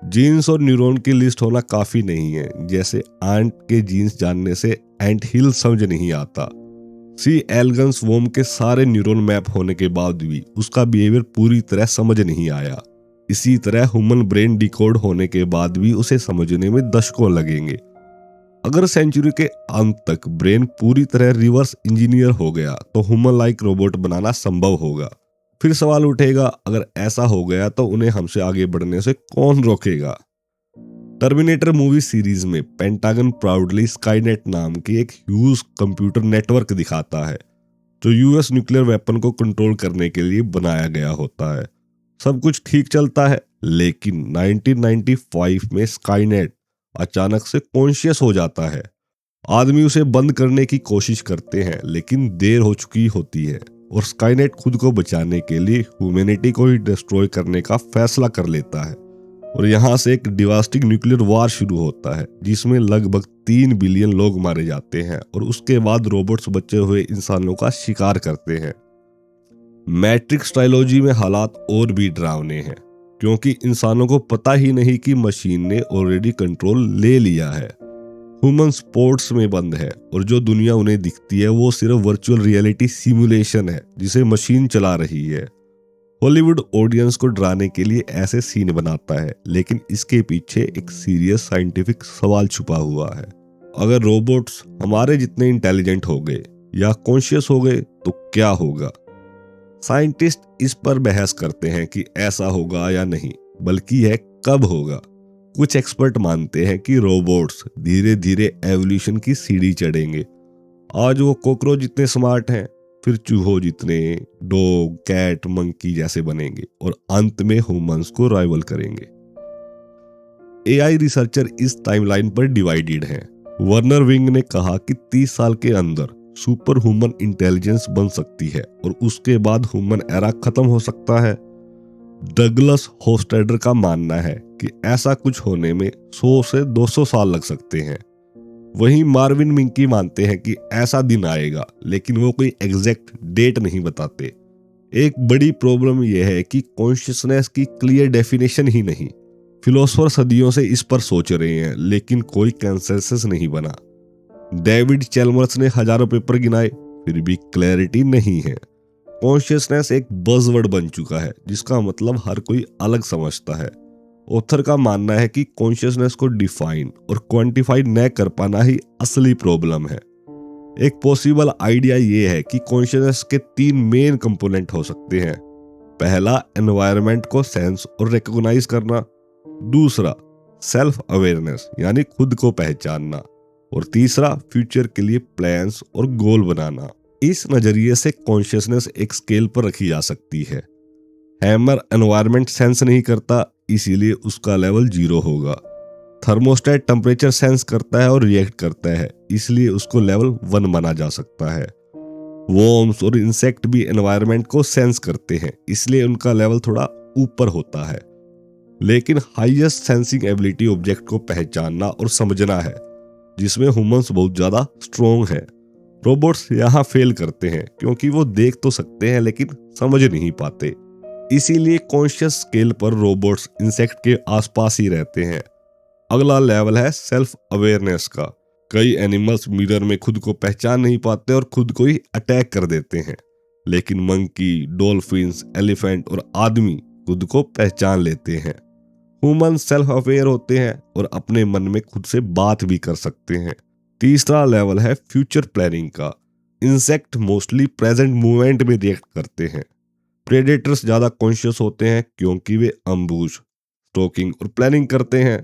जीन्स और न्यूरॉन की लिस्ट होना काफी नहीं है, जैसे एंट के जीन्स जानने से एंट हिल समझ नहीं आता। सी एलिगन्स वोम के सारे न्यूरॉन मैप होने के बाद भी उसका बिहेवियर पूरी तरह समझ नहीं आया। इसी तरह ह्यूमन ब्रेन डिकोड होने के बाद भी उसे समझने में दशकों लगेंगे। अगर सेंचुरी के अंत तक ब्रेन पूरी तरह रिवर्स इंजीनियर हो गया तो ह्यूमन लाइक रोबोट बनाना संभव होगा। फिर सवाल उठेगा, अगर ऐसा हो गया तो उन्हें हमसे आगे बढ़ने से कौन रोकेगा? टर्मिनेटर मूवी सीरीज में पेंटागन प्राउडली स्काईनेट नाम की एक ह्यूज कंप्यूटर नेटवर्क दिखाता है, जो यूएस न्यूक्लियर वेपन को कंट्रोल करने के लिए बनाया गया होता है। सब कुछ ठीक चलता है, लेकिन 1995 में स्काईनेट अचानक से कॉन्शियस हो जाता है। आदमी उसे बंद करने की कोशिश करते हैं, लेकिन देर हो चुकी होती है और स्काईनेट खुद को बचाने के लिए ह्यूमैनिटी को ही डिस्ट्रॉय करने का फैसला कर लेता है। और यहाँ से एक डिवास्टिंग न्यूक्लियर वार शुरू होता है, जिसमें लगभग 3 बिलियन लोग मारे जाते हैं और उसके बाद रोबोट्स बचे हुए इंसानों का शिकार करते हैं। मैट्रिक्स ट्रायलॉजी में हालात और भी डरावने हैं, क्योंकि इंसानों को पता ही नहीं कि मशीन ने ऑलरेडी कंट्रोल ले लिया है। ह्यूमन स्पोर्ट्स में बंद है और जो दुनिया उन्हें दिखती है वो सिर्फ वर्चुअल रियलिटी सिमुलेशन है जिसे मशीन चला रही है। हॉलीवुड ऑडियंस को डराने के लिए ऐसे सीन बनाता है, लेकिन इसके पीछे एक सीरियस साइंटिफिक सवाल छुपा हुआ है। अगर रोबोट्स हमारे जितने इंटेलिजेंट हो गए या कॉन्शियस हो गए तो क्या होगा? साइंटिस्ट इस पर बहस करते हैं कि ऐसा होगा या नहीं, बल्कि यह कब होगा। कुछ एक्सपर्ट मानते हैं कि रोबोट्स धीरे धीरे एवोल्यूशन की सीढ़ी चढ़ेंगे। आज वो कॉकरोच जितने स्मार्ट हैं, फिर चूहों जितने, डॉग, कैट, मंकी जैसे बनेंगे और अंत में ह्यूमंस को राइवल करेंगे। एआई रिसर्चर इस टाइमलाइन पर डिवाइडेड हैं। वर्नर विंग ने कहा कि 30 साल के अंदर सुपर ह्यूमन इंटेलिजेंस बन सकती है और उसके बाद ह्यूमन एरा खत्म हो सकता है। डगलस होस्टेडर का मानना है कि ऐसा कुछ होने में 100 से 200 साल लग सकते हैं। वहीं मार्विन मिंकी मानते हैं कि ऐसा दिन आएगा, लेकिन वो कोई एग्जैक्ट डेट नहीं बताते। एक बड़ी प्रॉब्लम यह है कि कॉन्शियसनेस की क्लियर डेफिनेशन ही नहीं। फिलोसोफर सदियों से इस पर सोच रहे हैं, लेकिन कोई कंसेंसस नहीं बना। डेविड चैल्मर्स ने हजारों पेपर गिनाए, फिर भी क्लैरिटी नहीं है। कॉन्शियसनेस एक बज़वर्ड बन चुका है, जिसका मतलब हर कोई अलग समझता है। ऑथर का मानना है कि कॉन्शियसनेस को डिफाइन और क्वांटिफाई न कर पाना ही असली प्रॉब्लम है। एक पॉसिबल आइडिया ये है कि कॉन्शियसनेस के 3 मेन कंपोनेंट हो सकते हैं। पहला, एनवायरनमेंट को सेंस और रिकॉग्नाइज करना। दूसरा, सेल्फ अवेयरनेस यानी खुद को पहचानना। और तीसरा, फ्यूचर के लिए प्लान्स और गोल बनाना। इस नजरिए से कॉन्शियसनेस एक स्केल पर रखी जा सकती है। हैमर एनवायरनमेंट सेंस नहीं करता, इसीलिए उसका लेवल 0 होगा। थर्मोस्टेट टेम्परेचर सेंस करता है और रिएक्ट करता है, इसलिए उसको लेवल 1 माना जा सकता है। वॉर्म्स और इंसेक्ट भी एनवायरनमेंट को सेंस करते हैं, इसलिए उनका लेवल थोड़ा ऊपर होता है। लेकिन हाईएस्ट सेंसिंग एबिलिटी ऑब्जेक्ट को पहचानना और समझना है, जिसमें ह्यूमंस बहुत ज्यादा स्ट्रॉन्ग है। रोबोट्स यहाँ फेल करते हैं क्योंकि वो देख तो सकते हैं लेकिन समझ नहीं पाते। इसीलिए कॉन्शियस स्केल पर रोबोट्स इंसेक्ट के आसपास ही रहते हैं। अगला लेवल है सेल्फ अवेयरनेस का। कई एनिमल्स मिरर में खुद को पहचान नहीं पाते और खुद को ही अटैक कर देते हैं, लेकिन मंकी, डॉल्फिन्स, एलिफेंट और आदमी खुद को पहचान लेते हैं। ह्यूमन सेल्फ अवेयर होते हैं और अपने मन में खुद से बात भी कर सकते हैं। तीसरा लेवल है फ्यूचर प्लानिंग का। इंसेक्ट मोस्टली प्रेजेंट मूवमेंट में रिएक्ट करते हैं। प्रेडेटर्स ज्यादा कॉन्शियस होते हैं क्योंकि वे अम्बुश, स्टॉकिंग और प्लानिंग करते हैं।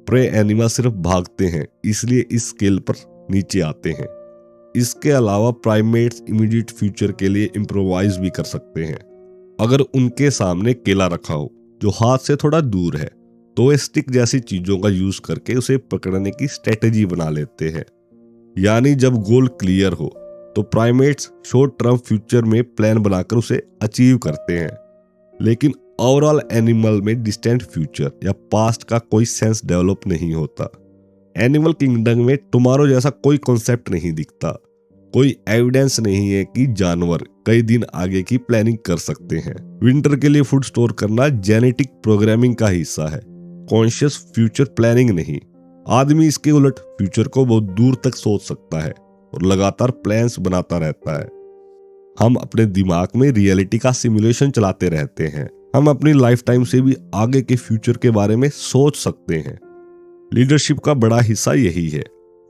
प्रे एनिमल सिर्फ भागते हैं, इसलिए इस स्केल पर नीचे आते हैं। इसके अलावा प्राइमेट्स इमीडिएट फ्यूचर के लिए इम्प्रोवाइज भी कर सकते हैं। अगर उनके सामने केला रखा हो जो हाथ से थोड़ा दूर है, तो वे स्टिक जैसी चीजों का यूज करके उसे पकड़ने की स्ट्रेटेजी बना लेते हैं। यानी जब गोल क्लियर हो तो प्राइमेट्स शॉर्ट टर्म फ्यूचर में प्लान बनाकर उसे अचीव करते हैं, लेकिन ओवरऑल एनिमल में डिस्टेंट फ्यूचर या पास्ट का कोई सेंस डेवलप नहीं होता। एनिमल किंगडम में टुमारो जैसा कोई कॉन्सेप्ट नहीं दिखता। कोई एविडेंस नहीं है कि जानवर कई दिन आगे की प्लानिंग कर सकते हैं। विंटर के लिए फूड स्टोर करना जेनेटिक प्रोग्रामिंग का हिस्सा है, कॉन्शियस फ्यूचर प्लानिंग नहीं। आदमी इसके उलट फ्यूचर को बहुत दूर तक सोच सकता है और लगातार प्लान्स बनाता रहता है। हम अपने दिमाग में रियलिटी का सिमुलेशन चलाते रहते हैं। हम अपनी लाइफ टाइम से भी आगे के फ्यूचर के बारे में सोच सकते हैं। लीडरशिप का बड़ा हिस्सा यही है,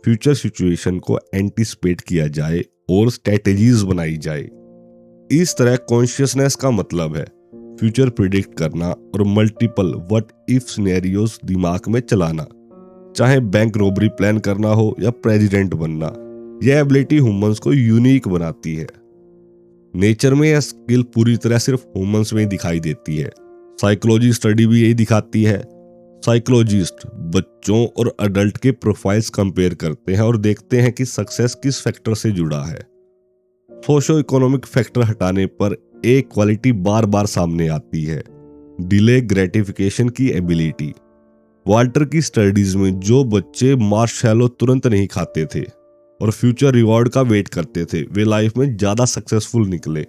फ्यूचर सिचुएशन को एंटीसिपेट किया जाए और स्ट्रेटेजीज बनाई जाए। इस तरह कॉन्शियसनेस का मतलब है फ्यूचर प्रिडिक्ट करना और मल्टीपल व्हाट इफ सिनेरियोज दिमाग में चलाना। चाहे बैंक रॉबरी प्लान करना हो या प्रेसिडेंट बनना, यह एबिलिटी ह्यूमंस को यूनिक बनाती है। नेचर में यह स्किल पूरी तरह सिर्फ ह्यूमंस में ही दिखाई देती है। साइकोलॉजी स्टडी भी यही दिखाती है। साइकोलॉजिस्ट बच्चों और अडल्ट के प्रोफाइल्स कंपेयर करते हैं और देखते हैं कि सक्सेस किस फैक्टर से जुड़ा है। सोशो इकोनॉमिक फैक्टर हटाने पर एक क्वालिटी बार बार सामने आती है, डिले ग्रेटिफिकेशन की एबिलिटी। वाल्टर की स्टडीज में जो बच्चे मार्शमैलो तुरंत नहीं खाते थे और फ्यूचर रिवॉर्ड का वेट करते थे, वे लाइफ में ज्यादा सक्सेसफुल निकले।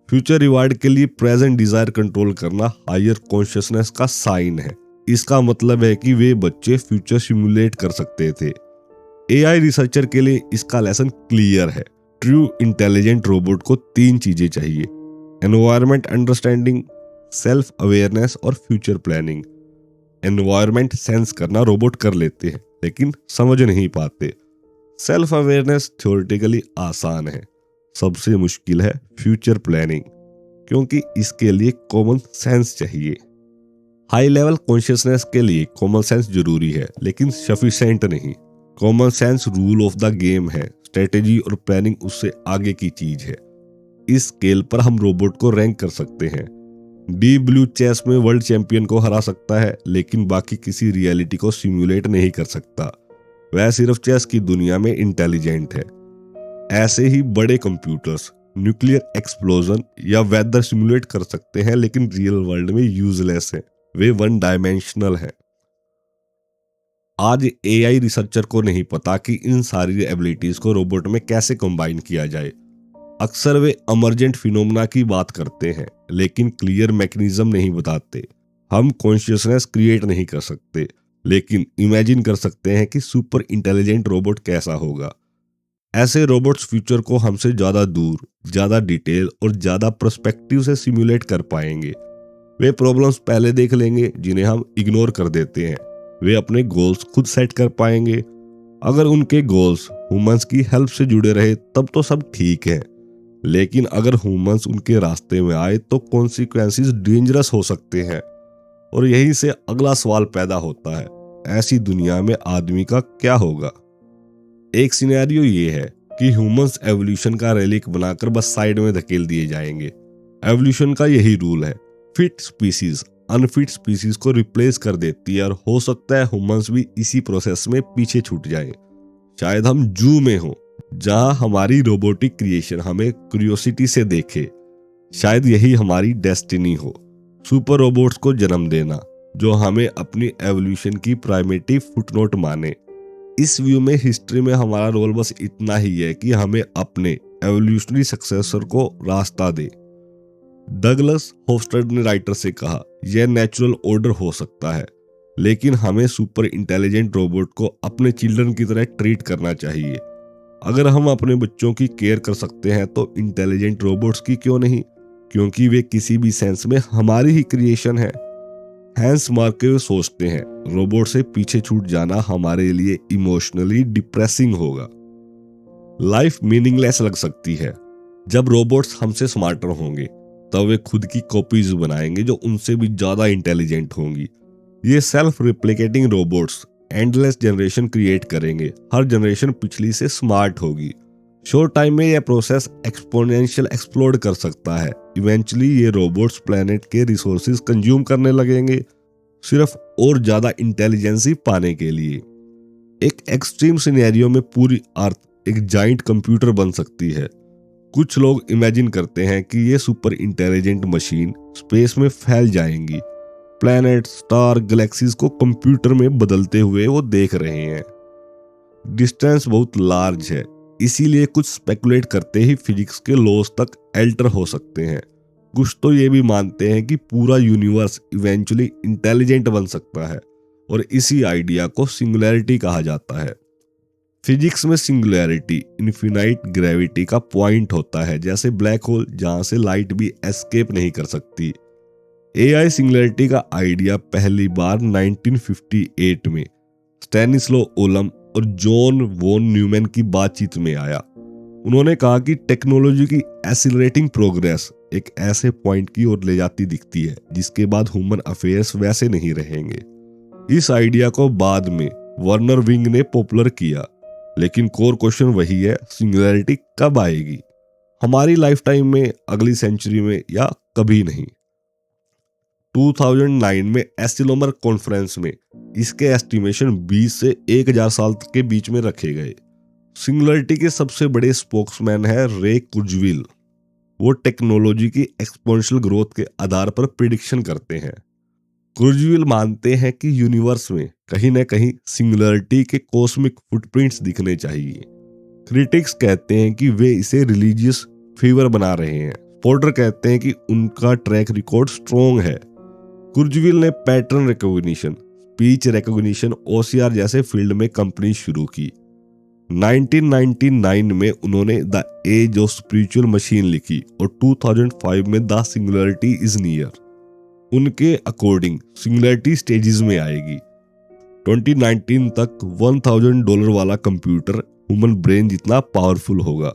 फ्यूचर रिवॉर्ड के लिए प्रेजेंट डिजायर कंट्रोल करना हायर कॉन्शियसनेस का साइन है। इसका मतलब है कि वे बच्चे फ्यूचर सिमुलेट कर सकते थे। एआई रिसर्चर के लिए इसका लेसन क्लियर है। ट्रू इंटेलिजेंट रोबोट को 3 चीजें चाहिए: एनवायरनमेंट अंडरस्टैंडिंग, सेल्फ अवेयरनेस और फ्यूचर प्लानिंग। एनवायरनमेंट सेंस करना रोबोट कर लेते हैं, लेकिन समझ नहीं पाते। सेल्फ अवेयरनेस थ्योरेटिकली आसान है, सबसे मुश्किल है फ्यूचर प्लानिंग, क्योंकि इसके लिए कॉमन सेंस चाहिए। हाई लेवल कॉन्शियसनेस के लिए कॉमन सेंस जरूरी है, लेकिन सफिशिएंट नहीं। Common sense rule of the game है, स्ट्रेटेजी और प्लानिंग उससे आगे की चीज है। इस स्केल पर हम रोबोट को रैंक कर सकते हैं। डीप ब्लू चेस में वर्ल्ड चैंपियन को हरा सकता है, लेकिन बाकी किसी रियलिटी को सिमुलेट नहीं कर सकता। वह सिर्फ चेस की दुनिया में इंटेलिजेंट है। ऐसे ही बड़े कंप्यूटर्स न्यूक्लियर एक्सप्लोजन या वेदर सिमुलेट कर सकते हैं, लेकिन रियल वर्ल्ड में यूजलेस है, वे 1 डायमेंशनल है। आज एआई रिसर्चर को नहीं पता कि इन सारी एबिलिटीज को रोबोट में कैसे कंबाइन किया जाए। अक्सर वे इमर्जेंट फिनोमेना की बात करते हैं, लेकिन क्लियर मैकेनिज्म नहीं बताते। हम कॉन्शियसनेस क्रिएट नहीं कर सकते, लेकिन इमेजिन कर सकते हैं कि सुपर इंटेलिजेंट रोबोट कैसा होगा। ऐसे रोबोट्स फ्यूचर को हमसे ज्यादा दूर, ज्यादा डिटेल और ज्यादा पर्सपेक्टिव से सिमुलेट कर पाएंगे। वे प्रॉब्लम्स पहले देख लेंगे जिन्हें हम इग्नोर कर देते हैं। वे अपने गोल्स खुद सेट कर पाएंगे। अगर उनके गोल्स ह्यूमंस की हेल्प से जुड़े रहे तब तो सब ठीक है, लेकिन अगर ह्यूमंस उनके रास्ते में आए तो कॉन्सिक्वेंसेस डेंजरस हो सकते हैं। और यहीं से अगला सवाल पैदा होता है, ऐसी दुनिया में आदमी का क्या होगा? एक सिनेरियो ये है कि ह्यूमंस एवोल्यूशन का रेलिक बनाकर बस साइड में धकेल दिए जाएंगे। एवोल्यूशन का यही रूल है, फिट स्पीसीज अनफिट स्पीसीज को रिप्लेस कर देती है, और हो सकता है ह्यूमंस भी इसी प्रोसेस में पीछे छूट जाएं। शायद हम जू में हो, जहां हमारी रोबोटिक क्रिएशन हमें क्यूरियोसिटी से देखे। शायद यही हमारी डेस्टिनी हो, सुपर रोबोट्स को जन्म देना जो हमें अपनी एवोल्यूशन की प्राइमेटिव फुटनोट माने। इस व्यू में हिस्ट्री में हमारा रोल बस इतना ही है कि हमें अपने एवोल्यूशनरी सक्सेसर को रास्ता दे। डगलस होफस्टेड ने राइटर से कहा, यह नेचुरल ऑर्डर हो सकता है, लेकिन हमें सुपर इंटेलिजेंट रोबोट को अपने चिल्ड्रन की तरह ट्रीट करना चाहिए। अगर हम अपने बच्चों की केयर कर सकते हैं तो इंटेलिजेंट रोबोट्स की क्यों नहीं, क्योंकि वे किसी भी सेंस में हमारी ही क्रिएशन है। हैंस मार्केव सोचते हैं, रोबोट से पीछे छूट जाना हमारे लिए इमोशनली डिप्रेसिंग होगा। लाइफ मीनिंगलेस लग सकती है। जब रोबोट्स हमसे स्मार्टर होंगे तब वे खुद की कॉपीज बनाएंगे जो उनसे भी ज्यादा इंटेलिजेंट होंगी। ये self replicating robots endless generation create करेंगे, हर जनरेशन पिछली से स्मार्ट होगी। शॉर्ट टाइम में यह प्रोसेस एक्सपोनेंशियल एक्सप्लोड कर सकता है। इवेंचुअली ये रोबोट्स प्लेनेट के रिसोर्सेज कंज्यूम करने लगेंगे, सिर्फ और ज्यादा इंटेलिजेंसी पाने के लिए। एक एक्सट्रीम सिनेरियो में पूरी अर्थ एक जाइंट कंप्यूटर बन सकती है। कुछ लोग इमेजिन करते हैं कि ये सुपर इंटेलिजेंट मशीन स्पेस में फैल जाएंगी, प्लैनेट, स्टार, गैलेक्सीज को कंप्यूटर में बदलते हुए वो देख रहे हैं। डिस्टेंस बहुत लार्ज है, इसीलिए कुछ स्पेकुलेट करते ही फिजिक्स के लॉज तक एल्टर हो सकते हैं। कुछ तो ये भी मानते हैं कि पूरा यूनिवर्स इवेंचुअली इंटेलिजेंट बन सकता है, और इसी आइडिया को सिंगुलैरिटी कहा जाता है। फिजिक्स में सिंगुलैरिटी इन्फिनाइट ग्रेविटी का पॉइंट होता है, जैसे ब्लैक होल जहां से लाइट भी एस्केप नहीं कर सकती। एआई सिंगुलैरिटी का आइडिया पहली बार 1958 में स्टैनिस्लो ओलम और जॉन वॉन न्यूमैन की बातचीत में आया। उन्होंने कहा कि टेक्नोलॉजी की एक्सीलरेटिंग प्रोग्रेस एक ऐसे पॉइंट की ओर ले जाती दिखती है जिसके बाद ह्यूमन अफेयर्स वैसे नहीं रहेंगे। इस आइडिया को बाद में वर्नर विंग ने पॉपुलर किया, लेकिन कोर क्वेश्चन वही है, सिंगुलैरिटी कब आएगी? हमारी लाइफ टाइम में, अगली सेंचुरी में, या कभी नहीं? 2009 में एस्ट्रोनॉमर कॉन्फ्रेंस में इसके एस्टिमेशन 20 से 1000 साल के बीच में रखे गए। सिंगुलैरिटी के सबसे बड़े स्पोक्समैन है रे कुर्जवेल। वो टेक्नोलॉजी की एक्सपोनेंशियल ग्रोथ के आधार पर प्रिडिक्शन करते हैं। कुर्जवेल मानते हैं कि यूनिवर्स में कहीं न कहीं सिंगुलैरिटी के कॉस्मिक फुटप्रिंट्स दिखने चाहिए। क्रिटिक्स कहते हैं कि वे इसे रिलीजियस फीवर बना रहे हैं। पोर्टर कहते हैं कि उनका ट्रैक रिकॉर्ड स्ट्रॉन्ग है। कुर्जवेल ने pattern recognition, speech recognition, OCR जैसे फील्ड में कंपनी शुरू की। 1999 में उन्होंने the age of spiritual machine लिखी और 2005 में द सिंगुलैरिटी इज नियर। उनके अकॉर्डिंग सिंगुलैरिटी स्टेजेस में आएगी। 2019 तक $1000 वाला कंप्यूटर ह्यूमन ब्रेन जितना पावरफुल होगा।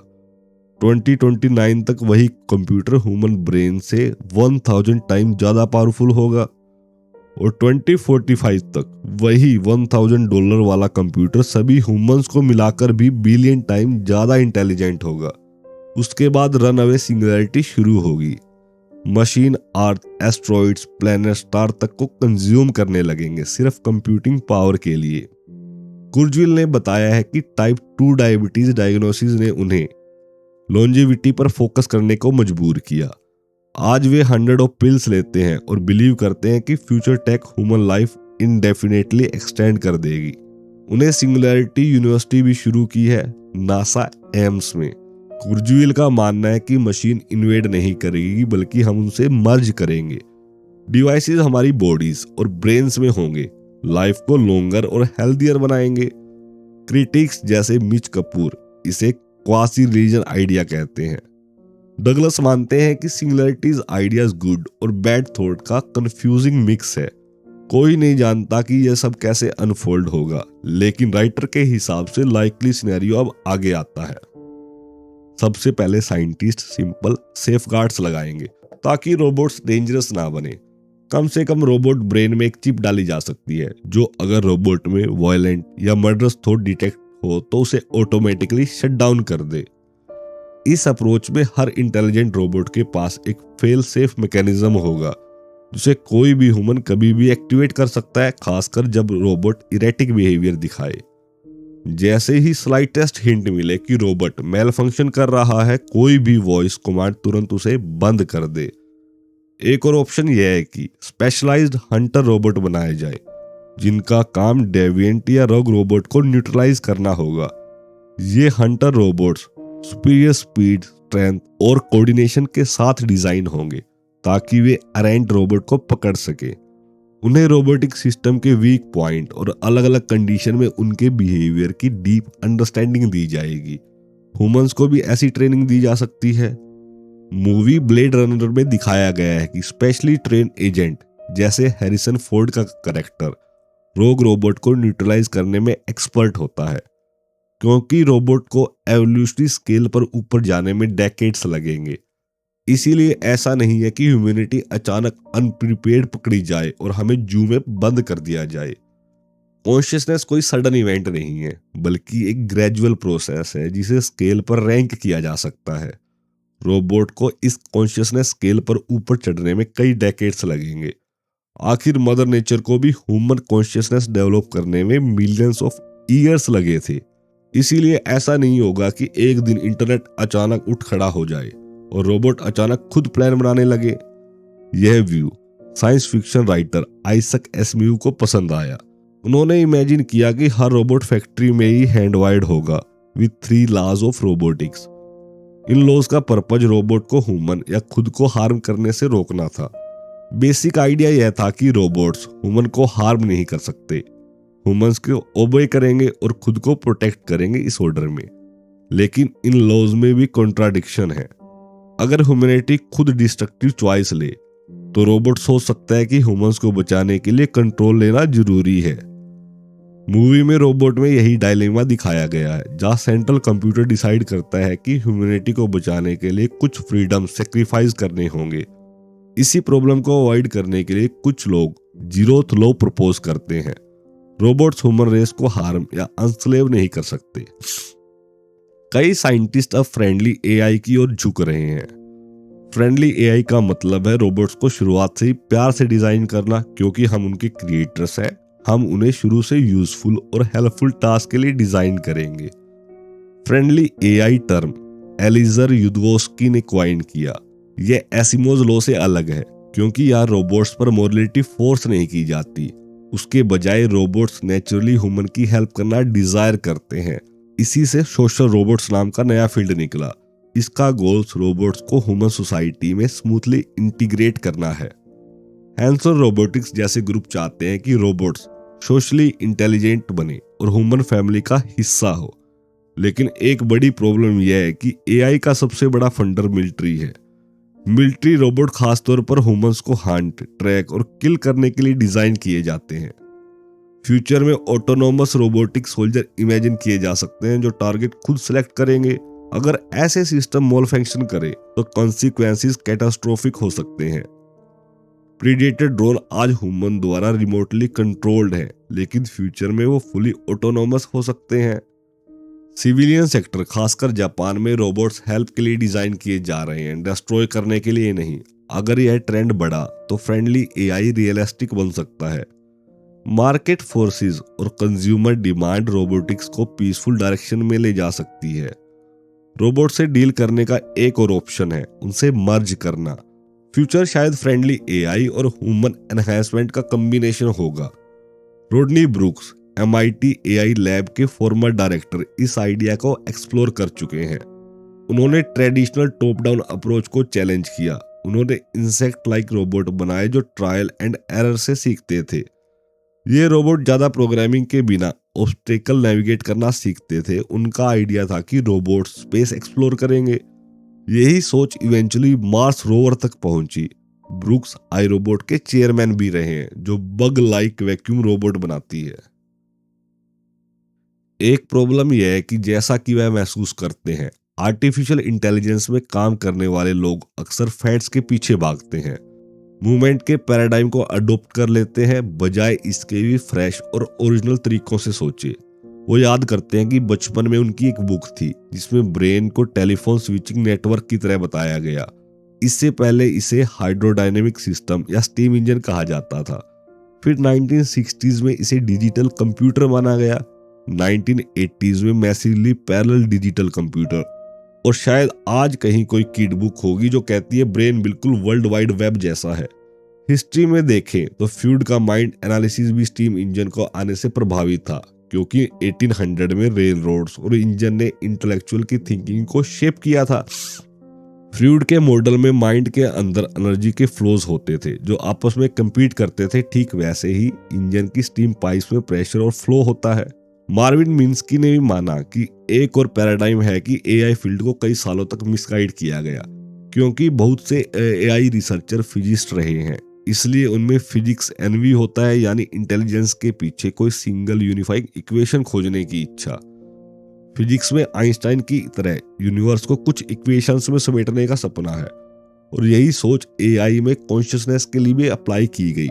2029 तक वही कंप्यूटर ह्यूमन ब्रेन से 1000 टाइम ज्यादा पावरफुल होगा, और 2045 तक वही $1000 वाला कंप्यूटर सभी ह्यूमंस को मिलाकर भी बिलियन टाइम ज्यादा इंटेलिजेंट होगा। उसके बाद रन अवे सिंगुलैरिटी शुरू होगी। मशीन अर्थ, एस्ट्रॉइड्स, प्लैनेट, स्टार तक को कंज्यूम करने लगेंगे सिर्फ कंप्यूटिंग पावर के लिए। कुर्जवेल ने बताया है कि टाइप 2 डायबिटीज डायग्नोसिस ने उन्हें लॉन्जेविटी पर फोकस करने को मजबूर किया। आज वे 100 ऑफ पिल्स लेते हैं और बिलीव करते हैं कि future tech human life indefinitely extend कर देगी। उन्हें सिंगुलैरिटी यूनिवर्सिटी भी शुरू की है, नासा एम्स में। कुर्जवेल का मानना है कि मशीन इन्वेड नहीं करेगी, बल्कि हम उनसे मर्ज करेंगे। डिवाइसेस हमारी बॉडीज और ब्रेन्स में होंगे, लाइफ को लॉन्गर और हेल्दियर बनाएंगे। क्रिटिक्स जैसे मिच कपूर इसे क्वासी रिलीजन आइडिया कहते हैं। डगलस मानते हैं कि सिंगुलैरिटीज आइडियाज गुड और बैड थॉट का कंफ्यूजिंग मिक्स है। कोई नहीं जानता कि यह सब कैसे अनफोल्ड होगा, लेकिन राइटर के हिसाब से लाइकली सिनेरियो अब आगे आता है। सबसे पहले साइंटिस्ट सिंपल सेफगार्ड्स लगाएंगे ताकि रोबोट्स डेंजरस ना बने। कम से कम रोबोट ब्रेन में एक चिप डाली जा सकती है जो अगर रोबोट में वायलेंट या मर्डरस थॉट डिटेक्ट हो तो उसे ऑटोमेटिकली शट डाउन कर दे। इस अप्रोच में हर इंटेलिजेंट रोबोट के पास एक फेल सेफ मैकेनिज्म होगा जिसे कोई भी ह्यूमन कभी भी एक्टिवेट कर सकता है, खासकर जब रोबोट इरेटिक बिहेवियर दिखाए। जैसे ही स्लाइटेस्ट हिंट मिले कि रोबोट मेल फंक्शन कर रहा है, कोई भी वॉइस कमांड तुरंत उसे बंद कर दे। एक और ऑप्शन यह है कि स्पेशलाइज्ड हंटर रोबोट बनाए जाए जिनका काम डेविएंट या रोग रोबोट को न्यूट्रलाइज करना होगा। ये Hunter robots superior speed, strength और कोऑर्डिनेशन के साथ डिजाइन होंगे ताकि वे अरेंट रोबोट को पकड़ सके। उन्हें रोबोटिक सिस्टम के वीक पॉइंट और अलग अलग कंडीशन में उनके बिहेवियर की डीप अंडरस्टैंडिंग दी जाएगी। ह्यूमंस को भी ऐसी ट्रेनिंग दी जा सकती है। मूवी ब्लेड रनर में दिखाया गया है कि स्पेशली ट्रेन एजेंट जैसे हैरिसन फोर्ड का कैरेक्टर रोग रोबोट को न्यूट्रलाइज करने में एक्सपर्ट होता है, क्योंकि रोबोट को एवोल्यूशनरी स्केल पर ऊपर जाने में डेकेड्स लगेंगे। इसीलिए ऐसा नहीं है कि ह्यूमैनिटी अचानक अनप्रिपेयर्ड पकड़ी जाए और हमें जू में बंद कर दिया जाए। कॉन्शियसनेस कोई सडन इवेंट नहीं है, बल्कि एक ग्रेजुअल प्रोसेस है जिसे स्केल पर रैंक किया जा सकता है। रोबोट को इस कॉन्शियसनेस स्केल पर ऊपर चढ़ने में कई डेकेड्स लगेंगे। आखिर मदर नेचर को भी ह्यूमन कॉन्शियसनेस डेवलप करने में मिलियंस ऑफ ईयर्स लगे थे। इसीलिए ऐसा नहीं होगा कि एक दिन इंटरनेट अचानक उठ खड़ा हो जाए और रोबोट अचानक खुद प्लान बनाने लगे। यह view science fiction writer Isaac Asimov को पसंद आया। उन्होंने इमेजिन किया कि हर रोबोट फैक्ट्री में ही हैंड वायर्ड होगा विद 3 लॉज ऑफ रोबोटिक्स। इन लॉज का पर्पज रोबोट को ह्यूमन या खुद को हार्म करने से रोकना था। बेसिक आइडिया यह था कि रोबोट्स ह्यूमन को हार्म नहीं कर सकते, ह्यूमंस को ओबे करेंगे और खुद को प्रोटेक्ट करेंगे इस ऑर्डर में। लेकिन इन लॉज में भी कॉन्ट्राडिक्शन है। अगर ह्यूमैनिटी खुद डिस्ट्रक्टिव चॉइस ले तो रोबोट सोच सकता है कि ह्यूमंस को बचाने के लिए कंट्रोल लेना जरूरी है। मूवी में रोबोट में यही डायलेमा दिखाया गया है, जहां सेंट्रल कंप्यूटर डिसाइड करता है कि ह्यूमैनिटी को बचाने के लिए कुछ फ्रीडम सेक्रीफाइस करने होंगे। इसी प्रॉब्लम को अवॉइड करने के लिए कुछ लोग जीरोथ लॉ प्रपोज करते हैं। रोबोट्स ह्यूमन रेस को हार्म या अनस्लेव नहीं कर सकते। कई साइंटिस्ट अब फ्रेंडली एआई की ओर झुक रहे हैं। फ्रेंडली एआई का मतलब है रोबोट्स को शुरुआत से ही प्यार से डिजाइन करना, क्योंकि हम उनके क्रिएटर्स हैं। हम उन्हें शुरू से यूजफुल और हेल्पफुल टास्क के लिए डिजाइन करेंगे। फ्रेंडली एआई टर्म एलिजर युद्वोस्की ने क्वाइन किया। यह एसिमोव लॉ से अलग है, क्योंकि यहाँ रोबोट्स पर मोरलिटी फोर्स नहीं की जाती। उसके बजाय रोबोट्स नेचुरली ह्यूमन की हेल्प करना डिजायर करते हैं। इसी से सोशल रोबोट्स नाम का नया फील्ड निकला। इसका गोल्स रोबोट्स को ह्यूमन सोसाइटी में स्मूथली इंटीग्रेट करना है। हैंसन रोबोटिक्स जैसे ग्रुप चाहते हैं कि रोबोट्स सोशली इंटेलिजेंट बने और ह्यूमन फैमिली का हिस्सा हो। लेकिन एक बड़ी प्रॉब्लम यह है कि एआई का सबसे बड़ा फंडर मिलिट्री है। मिलिट्री रोबोट खासतौर पर ह्यूमंस को हंट, ट्रैक और किल करने के लिए डिजाइन किए जाते हैं। फ्यूचर में ऑटोनोमस रोबोटिक सोल्जर इमेजिन किए जा सकते हैं जो टारगेट खुद सेलेक्ट करेंगे। अगर ऐसे सिस्टम मोल फंक्शन करे तो कॉन्सिक्वेंसेस कैटास्ट्रोफिक हो सकते हैं। प्रीडेटर ड्रोन आज ह्यूमन द्वारा रिमोटली कंट्रोल्ड है, लेकिन फ्यूचर में वो फुली ऑटोनोमस हो सकते हैं। सिविलियन सेक्टर खासकर जापान में रोबोट्स हेल्प के लिए डिजाइन किए जा रहे हैं, डिस्ट्रॉय करने के लिए नहीं। अगर यह ट्रेंड बढ़ा तो फ्रेंडली एआई रियलिस्टिक बन सकता है। मार्केट फोर्सेस और कंज्यूमर डिमांड रोबोटिक्स को पीसफुल डायरेक्शन में ले जा सकती है। रोबोट से डील करने का एक और ऑप्शन है उनसे मर्ज करना। फ्यूचर शायद फ्रेंडली एआई और ह्यूमन एनहांसमेंट का कॉम्बिनेशन होगा। रोडनी ब्रूक्स MIT AI लैब के फॉर्मर डायरेक्टर इस आइडिया को एक्सप्लोर कर चुके हैं। उन्होंने ट्रेडिशनल टॉप डाउन अप्रोच को चैलेंज किया। उन्होंने इंसेक्ट लाइक रोबोट बनाए जो ट्रायल एंड एरर से सीखते थे। ये रोबोट ज्यादा प्रोग्रामिंग के बिना ऑब्स्टेकल नेविगेट करना सीखते थे। उनका आइडिया था कि रोबोट स्पेस एक्सप्लोर करेंगे। यही सोच इवेंचुअली मार्स रोवर तक पहुंची। ब्रूक्स आई रोबोट के चेयरमैन भी रहे हैं, जो बग लाइक वैक्यूम रोबोट बनाती है। एक प्रॉब्लम यह है कि जैसा कि वह महसूस करते हैं, आर्टिफिशियल इंटेलिजेंस में काम करने वाले लोग अक्सर फैट्स के पीछे भागते हैं, मूवमेंट के पैराडाइम को अडॉप्ट कर लेते हैं, बजाय इसके भी फ्रेश और ओरिजिनल तरीकों से सोचे। वो याद करते हैं कि बचपन में उनकी एक बुक थी जिसमें ब्रेन को टेलीफोन स्विचिंग नेटवर्क की तरह बताया गया। इससे पहले इसे हाइड्रोडायनेमिक सिस्टम या स्टीम इंजन कहा जाता था। फिर 1960s में इसे डिजिटल कंप्यूटर माना गया, 1980s में मैसिवली पैरेलल डिजिटल कंप्यूटर, और शायद आज कहीं कोई किड बुक होगी जो कहती है ब्रेन बिल्कुल वर्ल्ड वाइड वेब जैसा है। हिस्ट्री में देखें तो फ्यूड का माइंड एनालिसिस भी स्टीम इंजन को आने से प्रभावित था, क्योंकि 1800 में रेल रोड्स और इंजन ने इंटेलेक्चुअल की थिंकिंग को शेप किया था। फ्लूइड के मॉडल में माइंड के अंदर एनर्जी के फ्लोज होते थे जो आपस में कंपीट करते थे। ठीक वैसे ही इंजन की स्टीम पाइप्स में प्रेशर और फ्लो होता है। मार्विन मिन्स्की ने भी माना कि एक और पैराडाइम है कि एआई फील्ड को कई सालों तक मिसगाइड किया गया, क्योंकि बहुत से एआई रिसर्चर फिजिस्ट रहे हैं, इसलिए उनमें फिजिक्स एनवी होता है, यानी इंटेलिजेंस के पीछे कोई सिंगल यूनिफाइंग इक्वेशन खोजने की इच्छा। फिजिक्स में आइंस्टाइन की तरह यूनिवर्स को कुछ इक्वेशंस में समेटने का सपना है, और यही सोच एआई में कॉन्शियसनेस के लिए भी अप्लाई की गई।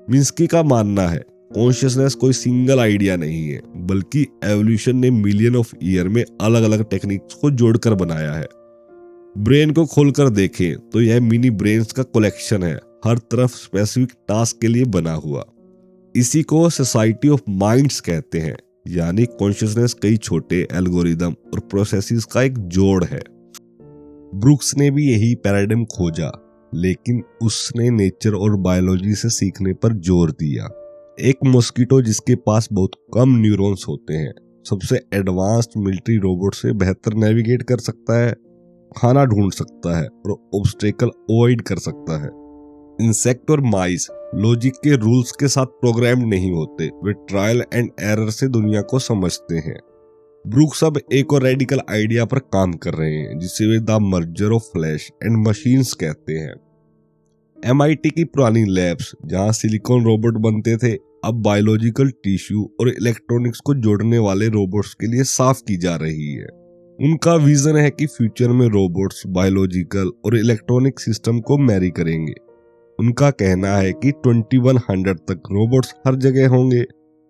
मिन्स्की का मानना है कॉन्शियसनेस कोई सिंगल आइडिया नहीं है, बल्कि एवोल्यूशन ने मिलियन ऑफ ईयर में अलग अलग टेक्निक्स को जोड़कर बनाया है। ब्रेन को खोलकर देखें तो यह मिनी ब्रेन्स का कलेक्शन है, हर तरफ स्पेसिफिक टास्क के लिए बना हुआ। इसी को सोसाइटी ऑफ माइंड्स कहते हैं, यानी कॉन्शियसनेस कई छोटे एल्गोरिदम और प्रोसेसेस का एक जोड़ है। ब्रूक्स ने भी यही पैराडाइम खोजा, लेकिन उसने नेचर और बायोलॉजी से सीखने पर जोर दिया। एक मॉस्किटो जिसके पास बहुत कम न्यूरॉन्स होते हैं, सबसे एडवांस्ड मिलिट्री रोबोट से बेहतर नेविगेट कर सकता है, खाना ढूंढ सकता है और ऑब्स्टेकल अवॉइड कर सकता है। इंसेक्ट और माइस लॉजिक के रूल्स के साथ प्रोग्राम्ड नहीं होते, वे ट्रायल एंड एरर से दुनिया को समझते हैं। ब्रूक्स अब एक और रेडिकल आइडिया पर काम कर रहे हैं, जिसे way the merger of flash and machines कहते हैं। MIT की पुरानी लैब्स जहां सिलिकॉन रोबोट बनते थे, अब बायोलॉजिकल टिश्यू और इलेक्ट्रॉनिक्स को जोड़ने वाले रोबोट्स के लिए साफ की जा रही है। उनका विजन है कि फ्यूचर में रोबोट्स बायोलॉजिकल और इलेक्ट्रॉनिक सिस्टम को मैरी करेंगे। उनका कहना है कि 2100 तक रोबोट्स हर जगह होंगे,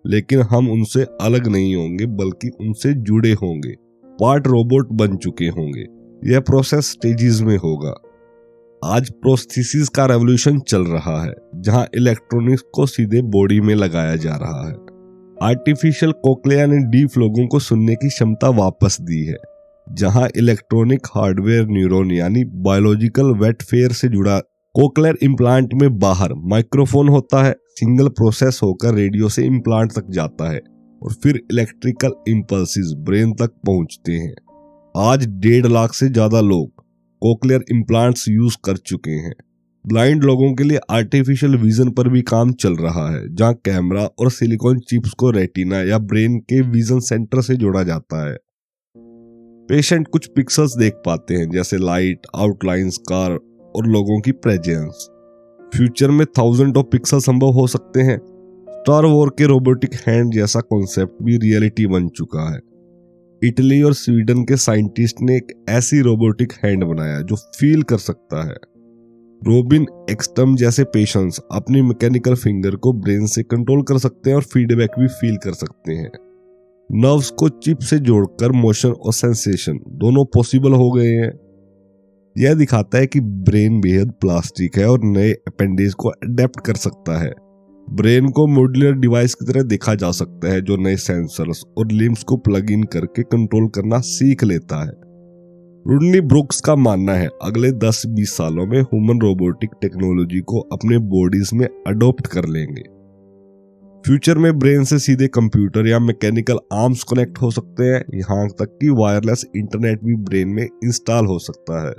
लेकिन हम उनसे अलग नहीं होंगे, बल्कि उनसे जुड़े होंगे, पार्ट रोबोट बन चुके होंगे। यह प्रोसेस स्टेजेस में होगा। आज प्रोस्थेसिस का रेवोल्यूशन चल रहा है, जहां इलेक्ट्रॉनिक्स को सीधे बॉडी में लगाया जा रहा है। आर्टिफिशियल कोक्लिया ने डीफ लोगों को सुनने की क्षमता वापस दी है, जहां इलेक्ट्रॉनिक हार्डवेयर न्यूरॉन यानी बायोलॉजिकल वेटफेयर से जुड़ा कोक्लियर इम्प्लांट में बाहर माइक्रोफोन होता है, सिंगल प्रोसेस होकर रेडियो से इम्प्लांट तक जाता है और फिर इलेक्ट्रिकल इम्पल्सिस ब्रेन तक पहुंचते हैं। आज 1.5 लाख से ज्यादा लोग कोक्लियर इम्प्लांट्स यूज कर चुके हैं। ब्लाइंड लोगों के लिए आर्टिफिशियल विजन पर भी काम चल रहा है, जहां कैमरा और सिलिकॉन चिप्स को रेटिना या ब्रेन के विजन सेंटर से जोड़ा जाता है। पेशेंट कुछ पिक्सेल्स देख पाते हैं, जैसे लाइट, आउटलाइंस, कार और लोगों की प्रेजेंस। फ्यूचर में 1000 ऑफ पिक्सल संभव हो सकते हैं। स्टार वॉर के रोबोटिक हैंड जैसा कॉन्सेप्ट भी रियलिटी बन चुका है। इटली और स्वीडन के साइंटिस्ट ने एक ऐसी रोबोटिक हैंड बनाया जो फील कर सकता है। रोबिन एक्सटम जैसे पेशेंट्स अपनी मैकेनिकल फिंगर को ब्रेन से कंट्रोल कर सकते हैं और फीडबैक भी फील कर सकते हैं। नर्व्स को चिप से जोड़कर मोशन और सेंसेशन दोनों पॉसिबल हो गए हैं। यह दिखाता है कि ब्रेन बेहद प्लास्टिक है और नए अपेंडेज को अडेप्ट कर सकता है। ब्रेन को मॉड्यूलर डिवाइस की तरह देखा जा सकता है, जो नए सेंसर्स और लिम्स को प्लग इन करके कंट्रोल करना सीख लेता है। रुडनी ब्रूक्स का मानना है अगले 10-20 सालों में ह्यूमन रोबोटिक टेक्नोलॉजी को अपने बॉडीज में अडॉप्ट कर लेंगे। फ्यूचर में ब्रेन से सीधे कंप्यूटर या मैकेनिकल आर्म्स कनेक्ट हो सकते हैं, यहाँ तक कि वायरलेस इंटरनेट भी ब्रेन में इंस्टॉल हो सकता है।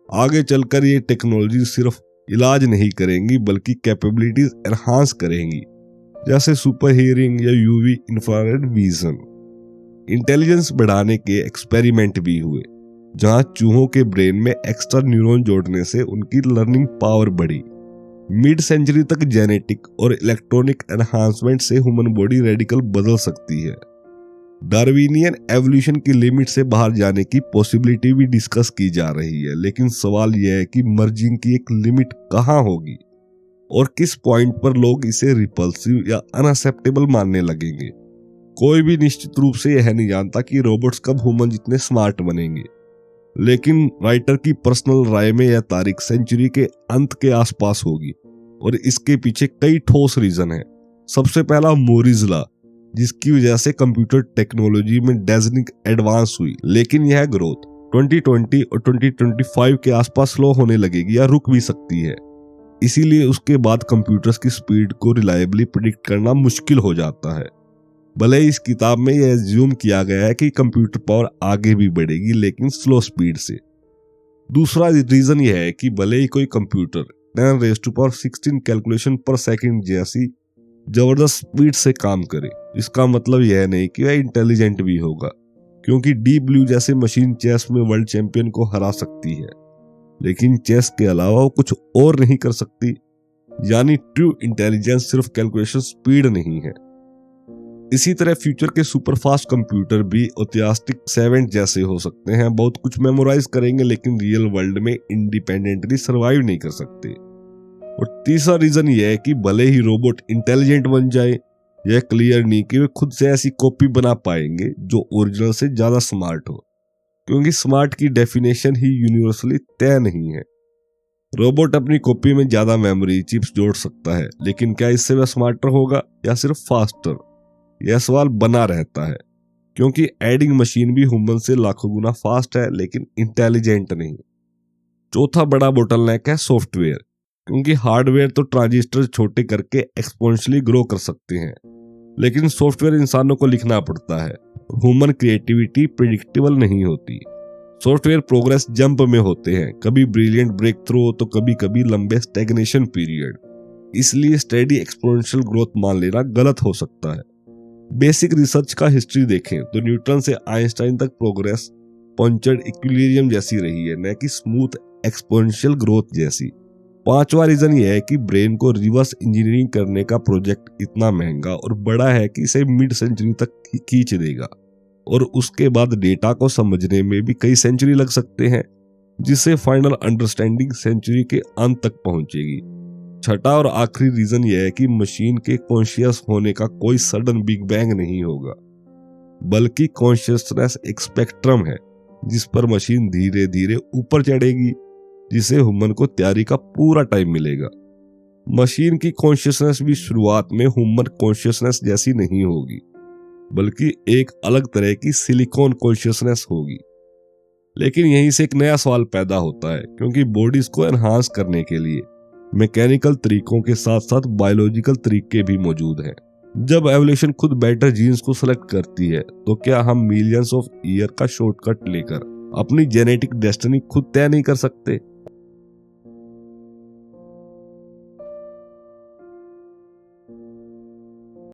आगे चलकर ये टेक्नोलॉजी सिर्फ इलाज नहीं करेंगी, बल्कि कैपेबिलिटीज एनहांस करेंगी, जैसे सुपर हियरिंग या यूवी इंफ्रारेड विजन। इंटेलिजेंस बढ़ाने के एक्सपेरिमेंट भी हुए, जहां चूहों के ब्रेन में एक्स्ट्रा न्यूरॉन जोड़ने से उनकी लर्निंग पावर बढ़ी। मिड सेंचुरी तक जेनेटिक और इलेक्ट्रॉनिक एनहांसमेंट से ह्यूमन बॉडी रेडिकल बदल सकती है। डार्विनियन एवोल्यूशन की लिमिट से बाहर जाने की पॉसिबिलिटी भी डिस्कस की जा रही है, लेकिन सवाल यह है कि मर्जिंग की एक लिमिट कहां होगी और किस पॉइंट पर लोग इसे रिपल्सिव या अनअक्सेप्टेबल मानने लगेंगे। कोई भी निश्चित रूप से यह नहीं जानता कि रोबोट्स कब ह्यूमन जितने स्मार्ट बनेंगे, लेकिन राइटर की पर्सनल राय में यह तारीख सेंचुरी के अंत के आसपास होगी और इसके पीछे कई ठोस रीजन हैं। सबसे पहला मूरीज लॉ, जिसकी वजह से कंप्यूटर टेक्नोलॉजी में डेजनिंग एडवांस हुई, लेकिन यह ग्रोथ 2020 और 2025 के आसपास स्लो होने लगेगी या रुक भी सकती है। इसीलिए उसके बाद कंप्यूटर्स की स्पीड को रिलायबली प्रिडिक्ट करना मुश्किल हो जाता है। भले इस किताब में यह एज्यूम किया गया है कि कंप्यूटर पावर आगे भी बढ़ेगी, लेकिन स्लो स्पीड से। दूसरा रीजन यह है कि भले ही कोई कंप्यूटर 10⁻16 कैलकुलेशन पर सेकंड जैसी जबरदस्त स्पीड से काम करे, इसका मतलब यह नहीं कि वह इंटेलिजेंट भी होगा, क्योंकि डीप ब्लू जैसे मशीन चेस में वर्ल्ड चैंपियन को हरा सकती है, लेकिन चेस के अलावा वो कुछ और नहीं कर सकती। यानी ट्रू इंटेलिजेंस सिर्फ कैलकुलेशन स्पीड नहीं है। इसी तरह फ्यूचर के सुपरफास्ट कंप्यूटर भी ऐतिहासिक सेवेंट जैसे हो सकते हैं, बहुत कुछ मेमोराइज करेंगे लेकिन रियल वर्ल्ड में इंडिपेंडेंटली सर्वाइव नहीं कर सकते। और तीसरा रीजन यह है कि भले ही रोबोट इंटेलिजेंट बन जाए, यह क्लियर नहीं कि वे खुद से ऐसी कॉपी बना पाएंगे जो ओरिजिनल से ज्यादा स्मार्ट हो, क्योंकि स्मार्ट की डेफिनेशन ही यूनिवर्सली तय नहीं है। रोबोट अपनी कॉपी में ज्यादा मेमोरी चिप्स जोड़ सकता है, लेकिन क्या इससे वह स्मार्टर होगा या सिर्फ फास्टर? यह सवाल बना रहता है, क्योंकि एडिंग मशीन भी ह्यूमन से लाखों गुना फास्ट है, लेकिन इंटेलिजेंट नहीं। चौथा बड़ा बोटलनेक है सॉफ्टवेयर, क्योंकि हार्डवेयर तो ट्रांजिस्टर छोटे करके एक्सपोनेंशियली ग्रो कर सकते हैं, लेकिन सॉफ्टवेयर इंसानों को लिखना पड़ता है। ह्यूमन क्रिएटिविटी प्रिडिक्टेबल नहीं होती। सॉफ्टवेयर प्रोग्रेस जंप में होते हैं, कभी ब्रिलियंट ब्रेक थ्रू तो कभी कभी लंबे स्टैग्नेशन पीरियड। इसलिए स्टेडी एक्सपोनेंशियल ग्रोथ मान लेना गलत हो सकता है। बेसिक रिसर्च का हिस्ट्री देखें तो न्यूटन से आइंस्टाइन तक प्रोग्रेस पंचर्ड इक्विलिब्रियम जैसी रही है, न कि स्मूथ एक्सपोनेंशियल ग्रोथ जैसी। पांचवा रीजन यह है कि ब्रेन को रिवर्स इंजीनियरिंग करने का प्रोजेक्ट इतना महंगा और बड़ा है कि इसे मिड सेंचुरी तक खींच देगा, और उसके बाद डेटा को समझने में भी कई सेंचुरी लग सकते हैं, जिससे फाइनल अंडरस्टैंडिंग सेंचुरी के अंत तक पहुंचेगी। छठा और आखिरी रीजन यह है कि मशीन के कॉन्शियस होने का कोई सडन बिग बैंग नहीं होगा, बल्कि कॉन्शियसनेस एक स्पेक्ट्रम है जिस पर मशीन धीरे धीरे ऊपर चढ़ेगी, जिसे ह्यूमन को तैयारी का पूरा टाइम मिलेगा। मशीन की कॉन्शियसनेस भी शुरुआत में ह्यूमन कॉन्शियसनेस जैसी नहीं होगी, बल्कि एक अलग तरह की सिलिकॉन कॉन्शियसनेस होगी। लेकिन यहीं से एक नया सवाल पैदा होता है, क्योंकि बॉडीज को एनहांस करने के लिए मैकेनिकल तरीकों के साथ साथ बायोलॉजिकल तरीके भी मौजूद हैं। जब एवोल्यूशन खुद बेटर जीन्स को सेलेक्ट करती है, तो क्या हम मिलियंस ऑफ ईयर का शॉर्टकट लेकर अपनी जेनेटिक डेस्टिनी खुद तय नहीं कर सकते?